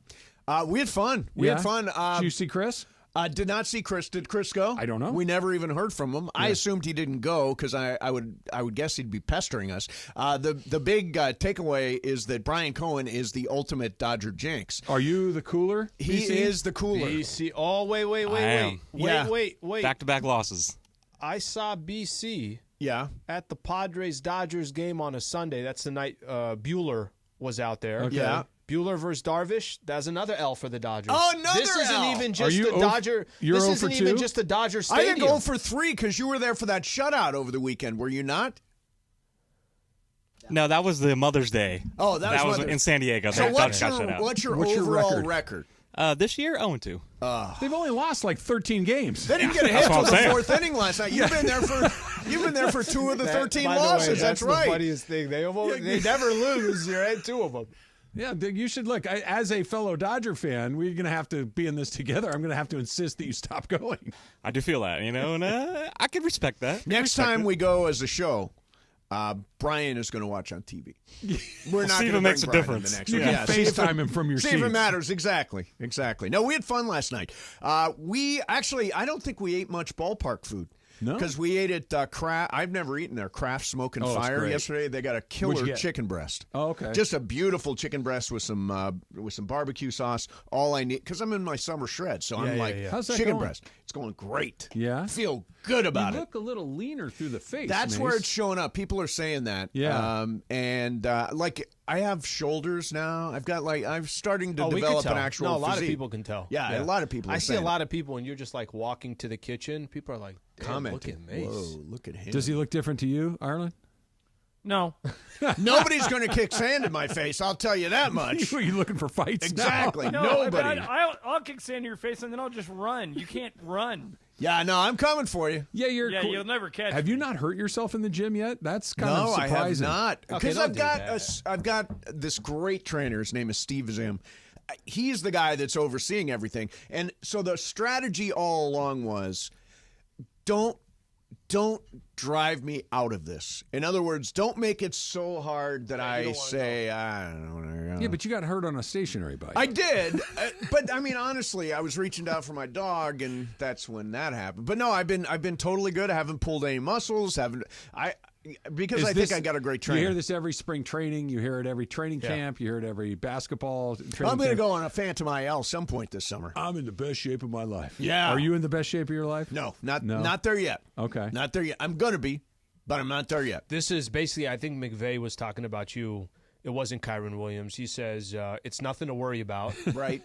We had fun. We had fun. Did you see Chris? Did not see Chris. Did Chris go? I don't know. We never even heard from him. Yeah. I assumed he didn't go because I would guess he'd be pestering us. The big takeaway is that Brian Cohen is the ultimate Dodger jinx. Are you the cooler? He BC? is the cooler. BC. Oh, wait. Wait. Back-to-back losses. I saw BC Yeah. at the Padres-Dodgers game on a Sunday. That's the night Bueller was out there. Okay. Yeah. Bueller versus Darvish. That's another L for the Dodgers. Oh, another This isn't L. even Are just you the 0 Dodger. you're This 0 isn't for even 2? just the Dodger I Stadium. didn't go for 3 because you were there for that shutout over the weekend. Were you not? No, that was the Mother's Day. Oh, that was in San Diego. So That what's got shut your out. what's your What's your overall record? This year, 0-2. They've only lost like 13 games. They didn't get a hit That's what till I'm the saying. fourth inning last night. You've been there for 2 of the 13 By the way, losses. That's the right. funniest thing. They never lose. You're at 2 of them. Yeah, you should look. As a fellow Dodger fan, we're going to have to be in this together. I'm going to have to insist that you stop going. I do feel that, and I can respect that. Next time we go as a show, Brian is going to watch on TV. We're not see if going to it makes a Brian difference. in the next You one. can FaceTime him from your See if it seats. matters. Exactly. No, we had fun last night. We actually, I don't think we ate much ballpark food. No? Because we ate at Kraft. I've never eaten their Kraft Smoke and Oh, it's Fire great. yesterday. They got a What'd killer you get? chicken breast. Oh, okay. Just a beautiful chicken breast with some barbecue sauce. All I need, because I'm in my summer shred, so I'm like, How's that chicken going? breast. It's going great. Yeah? Feel good about You it. look a little leaner through the face. That's Mace. where it's showing up. People are saying that. Yeah. And like I have shoulders now. I'm starting to We can develop tell. an actual No, a lot physique. of people can tell. Yeah, a lot of people. I are see a saying lot of people, and you're just like walking to the kitchen. People are like, commenting. Look at Mace. Whoa, look at him. Does he look different to you, Ireland? No. Nobody's going to kick sand in my face. I'll tell you that much. Are you looking for fights? Exactly. No, Nobody. I'll kick sand in your face, and then I'll just run. You can't run. Yeah, no, I'm coming for you. Yeah, you'll never catch Have me. you not hurt yourself in the gym yet? That's kind of No, I surprising. have not. Okay, Because don't do that. I've got this great trainer. His name is Steve Zim. He's the guy that's overseeing everything. And so the strategy all along was don't drive me out of this. In other words, don't make it so hard that I say, I don't know. Yeah, but you got hurt on a stationary bike. I did, but I mean, honestly, I was reaching down for my dog, and that's when that happened. But no, I've been totally good. I haven't pulled any muscles. Because I think I got a great trainer. You hear this every spring training. You hear it every training camp. You hear it every basketball training I'm going to camp. go on a Phantom IL some point this summer. I'm in the best shape of my life. Yeah. Are you in the best shape of your life? No, not there yet. Okay. Not there yet. I'm going to be, but I'm not there yet. This is basically, I think McVay was talking about you. It wasn't Kyren Williams. He says it's nothing to worry about. Right.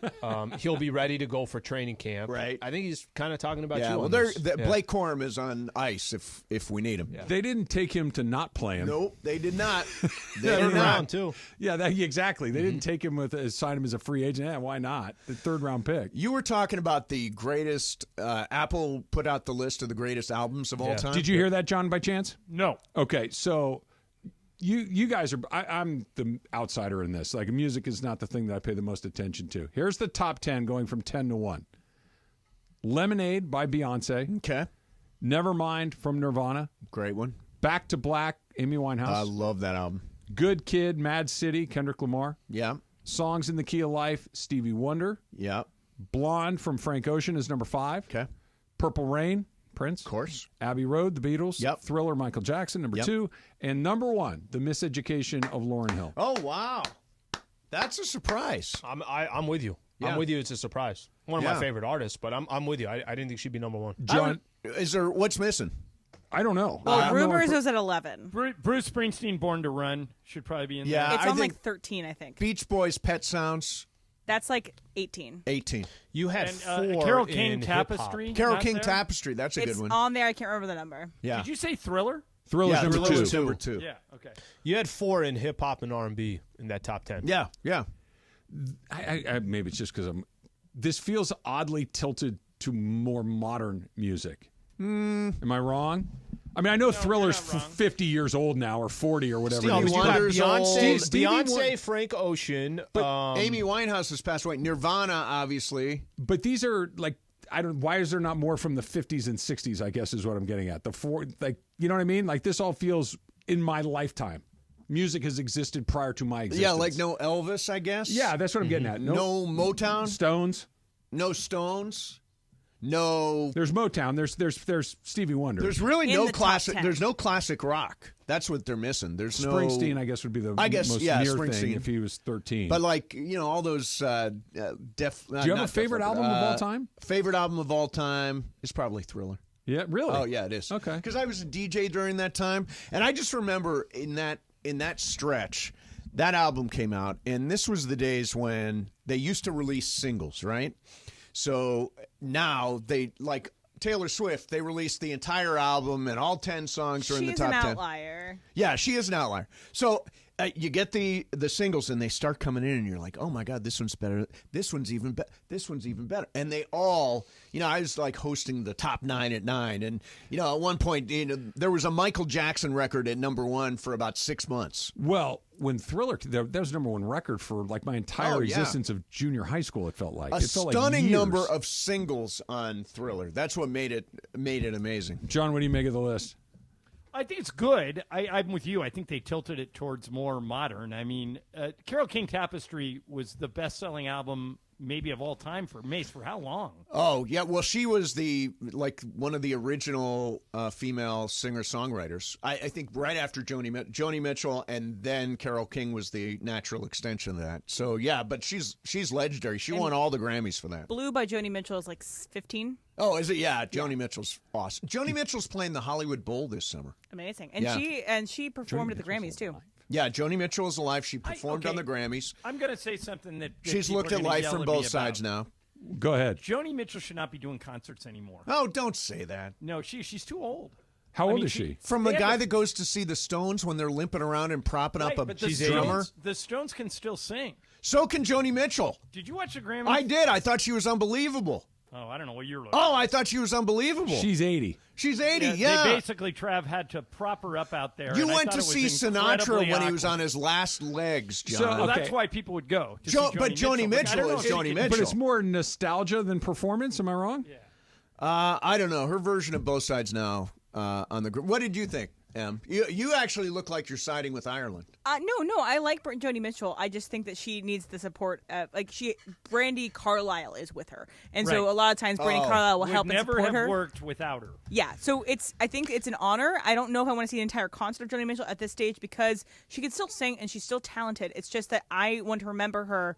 He'll be ready to go for training camp. Right. I think he's kind of talking about Yeah, you. well, on this. Blake Corum is on ice if we need him. Yeah. They didn't take him to not play him. Nope, they did not. They Third did not. round too. Yeah, exactly. They didn't take him sign him as a free agent. Yeah, why not? The 3rd round pick. You were talking about the greatest. Apple put out the list of the greatest albums of all time. Did you hear that, John, by chance? No. Okay, so you guys are. I'm the outsider in this. Like, music is not the thing that I pay the most attention to. Here's the top 10 going from 10 to 1. Lemonade by Beyonce. Okay. Nevermind from Nirvana. Great one. Back to Black, Amy Winehouse. I love that album. Good Kid, Mad City, Kendrick Lamar. Yeah. Songs in the Key of Life, Stevie Wonder. Yeah. Blonde from Frank Ocean is number 5. Okay. Purple Rain, Prince. Of course. Abbey Road, The Beatles. Yep. Thriller, Michael Jackson, number 2. And number 1, The Miseducation of Lauryn Hill. Oh, wow. That's a surprise. I'm with you. Yeah. I'm with you. It's a surprise. One of my favorite artists, but I'm with you. I didn't think she'd be number 1. John, what's missing? I don't know. Well, Rumors was at 11. Bruce Springsteen, Born to Run, should probably be in there. It's I on think like 13, I think. Beach Boys, Pet Sounds. That's like 18. 18. You had And, 4 Carole in King hip-hop. Tapestry. Carole not King there? Tapestry. That's a It's good one. on there. I can't remember the number. Yeah. Did you say Thriller? Thriller's number Thriller 2. was number 2. Yeah, okay. You had 4 in hip hop and R&B in that top 10. Yeah. Yeah. I maybe it's just because this feels oddly tilted to more modern music. Am I wrong? I mean, I know Thriller's 50 years old now, or 40, or whatever. Stevie it is. Wonder's old. Beyonce, Frank Ocean. But Amy Winehouse has passed away. Nirvana, obviously. But these are like, Why is there not more from the 50s and 60s? I guess is what I'm getting at. You know what I mean? Like this all feels in my lifetime. Music has existed prior to my existence. Yeah, like no Elvis, I guess. Yeah, that's what I'm getting at. No Motown. Stones. No Stones. No. There's Motown. There's Stevie Wonder. There's really no classic. There's no classic rock. That's what they're missing. There's Springsteen, I guess, would be the most near thing if he was 13. But like all those Do you have a favorite album of all time? Favorite album of all time is probably Thriller. Yeah, really? Oh yeah, it is. Okay. Because I was a DJ during that time, and I just remember in that stretch, that album came out, and this was the days when they used to release singles, right? So now they, like Taylor Swift, they released the entire album and all 10 songs are in the top 10. She's an outlier. Yeah, she is an outlier. So you get the singles and they start coming in and you're like, oh my God, this one's better. This one's even better. This one's even better. And they all, I was like hosting the top 9 at 9. And, at one point, there was a Michael Jackson record at number 1 for about 6 months. Well, when Thriller, that was number 1 record for like my entire existence of junior high school, it felt like. A stunning number of singles on Thriller. That's what made it amazing. John, what do you make of the list? I think it's good. I'm with you. I think they tilted it towards more modern. I mean, Carole King Tapestry was the best-selling album maybe of all time for Mace. For how long? Oh, yeah. Well, she was one of the original female singer-songwriters. I think right after Joni Mitchell, and then Carole King was the natural extension of that. So, yeah, but she's legendary. She won all the Grammys for that. Blue by Joni Mitchell is like 15. Oh, is it? Yeah, Joni Mitchell's awesome. Joni Mitchell's playing the Hollywood Bowl this summer. Amazing. And she performed at the Grammys, too. Yeah, Joni Mitchell is alive. She performed on the Grammys. I'm going to say something that she's looked at life from both sides now. Go ahead. Joni Mitchell should not be doing concerts anymore. Oh, don't say that. No, she's too old. How old is she? From a guy that goes to see the Stones when they're limping around and propping up a drummer. The Stones can still sing. So can Joni Mitchell. Did you watch the Grammys? I did. I thought she was unbelievable. Oh, I don't know what you're looking at. Oh, I thought she was unbelievable. She's 80. She's 80, yeah. They basically, Trav, had to prop her up out there. You went to see Sinatra when he was on his last legs, John. So that's why people would go. But Joni Mitchell is Joni Mitchell. But it's more nostalgia than performance, am I wrong? Yeah. I don't know. Her version of Both Sides Now on the group. What did you think, Em? You actually look like you're siding with Ireland. No, I like Joni Mitchell. I just think that she needs the support. Brandy Carlisle is with her, and so a lot of times Brandy Carlisle will help and support her. Would never have worked without her. Yeah, so I think it's an honor. I don't know if I want to see an entire concert of Joni Mitchell at this stage because she can still sing and she's still talented. It's just that I want to remember her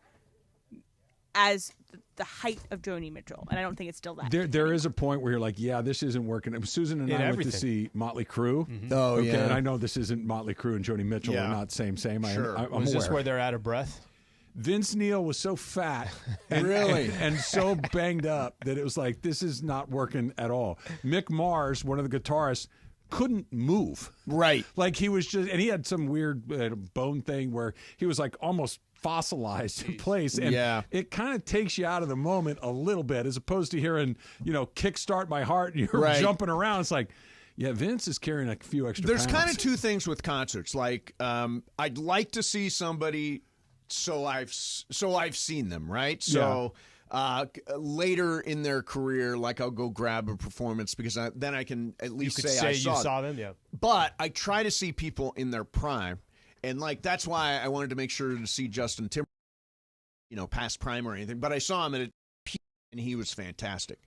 as the height of Joni Mitchell, and I don't think it's still that. There is a point where you're like, yeah, this isn't working. Susan and I went to see Motley Crue. Mm-hmm. Oh, okay, yeah. And I know this isn't Motley Crue and Joni Mitchell. Are not same. Sure. I'm Was this aware. where they're out of breath? Vince Neil was so fat and so banged up that it was like, this is not working at all. Mick Mars, one of the guitarists, couldn't move. Right. Like he was just, and he had some weird bone thing where he was like almost fossilized in place, and it kind of takes you out of the moment a little bit, as opposed to hearing Kickstart My Heart and you're jumping around. It's like, yeah, Vince is carrying a few extra There's pounds. kind of two things with concerts. Like, I'd like to see somebody, so I've seen them, right? So later in their career, like I'll go grab a performance because then I can at least say I saw them. Yeah. But I try to see people in their prime. And, that's why I wanted to make sure to see Justin Timberlake, past prime or anything. But I saw him at a peak, and he was fantastic.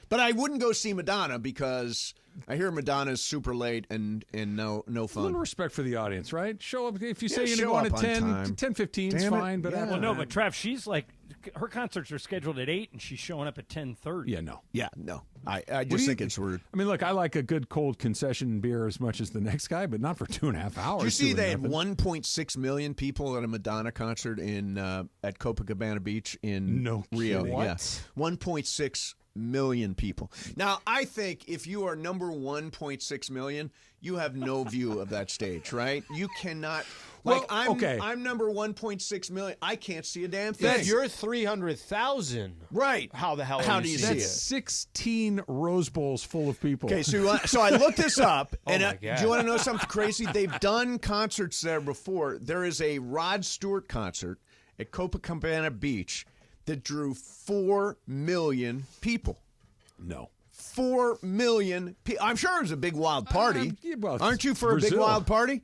But I wouldn't go see Madonna because I hear Madonna's super late and no fun. A little respect for the audience, right? Show up. If you say you're going to 10:15 is fine. But but Trav, she's like, her concerts are scheduled at 8, and she's showing up at 10:30. Yeah, no. Yeah, no. I just think it's rude. I mean, look, I like a good cold concession beer as much as the next guy, but not for 2.5 hours. Did you see they had 1.6 million people at a Madonna concert at Copacabana Beach in Rio? What? Yeah, 1.6 million people. Now, I think if you are number 1.6 million, you have no view of that stage, right? You cannot. I'm number 1.6 million. I can't see a damn thing. Yeah, you're 300,000. Right. How the hell do you see it? That's 16 Rose Bowls full of people. Okay, so I looked this up, and do you want to know something crazy? They've done concerts there before. There is a Rod Stewart concert at Copacabana Beach that drew 4 million people. No. 4 million people. I'm sure it was a big wild party. Aren't you for Brazil. a big wild party?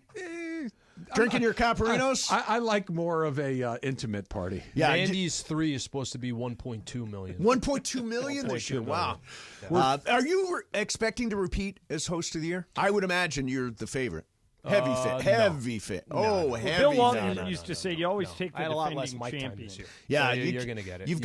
Drinking your Caparinos? I like more of a intimate party. Yeah, Andy's 3 is supposed to be 1.2 million. 1.2 million this year. Wow. Are you expecting to repeat as host of the year? I would imagine you're the favorite. Heavy fit. No. Heavy Bill Walton fit. used to say you always take the I had a lot less defending mic time champion. this year. Yeah, So you're going to get it. You've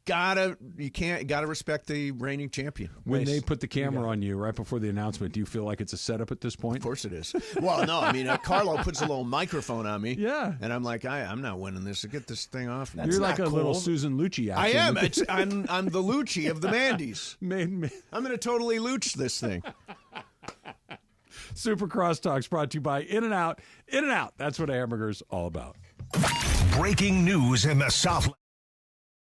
got to respect the reigning champion. When they put the camera on you right before the announcement, do you feel like it's a setup at this point? Of course it is. Well, no, I mean, Carlo puts a little microphone on me. Yeah. And I'm like, I'm not winning this. Get this thing off. You're like a little Susan Lucci I action. am. I'm the Lucci of the Mandy's. I'm going to totally Luch this thing. Super Crosstalks brought to you by In-N-Out. In-N-Out, that's what a hamburger's all about. Breaking news in the South.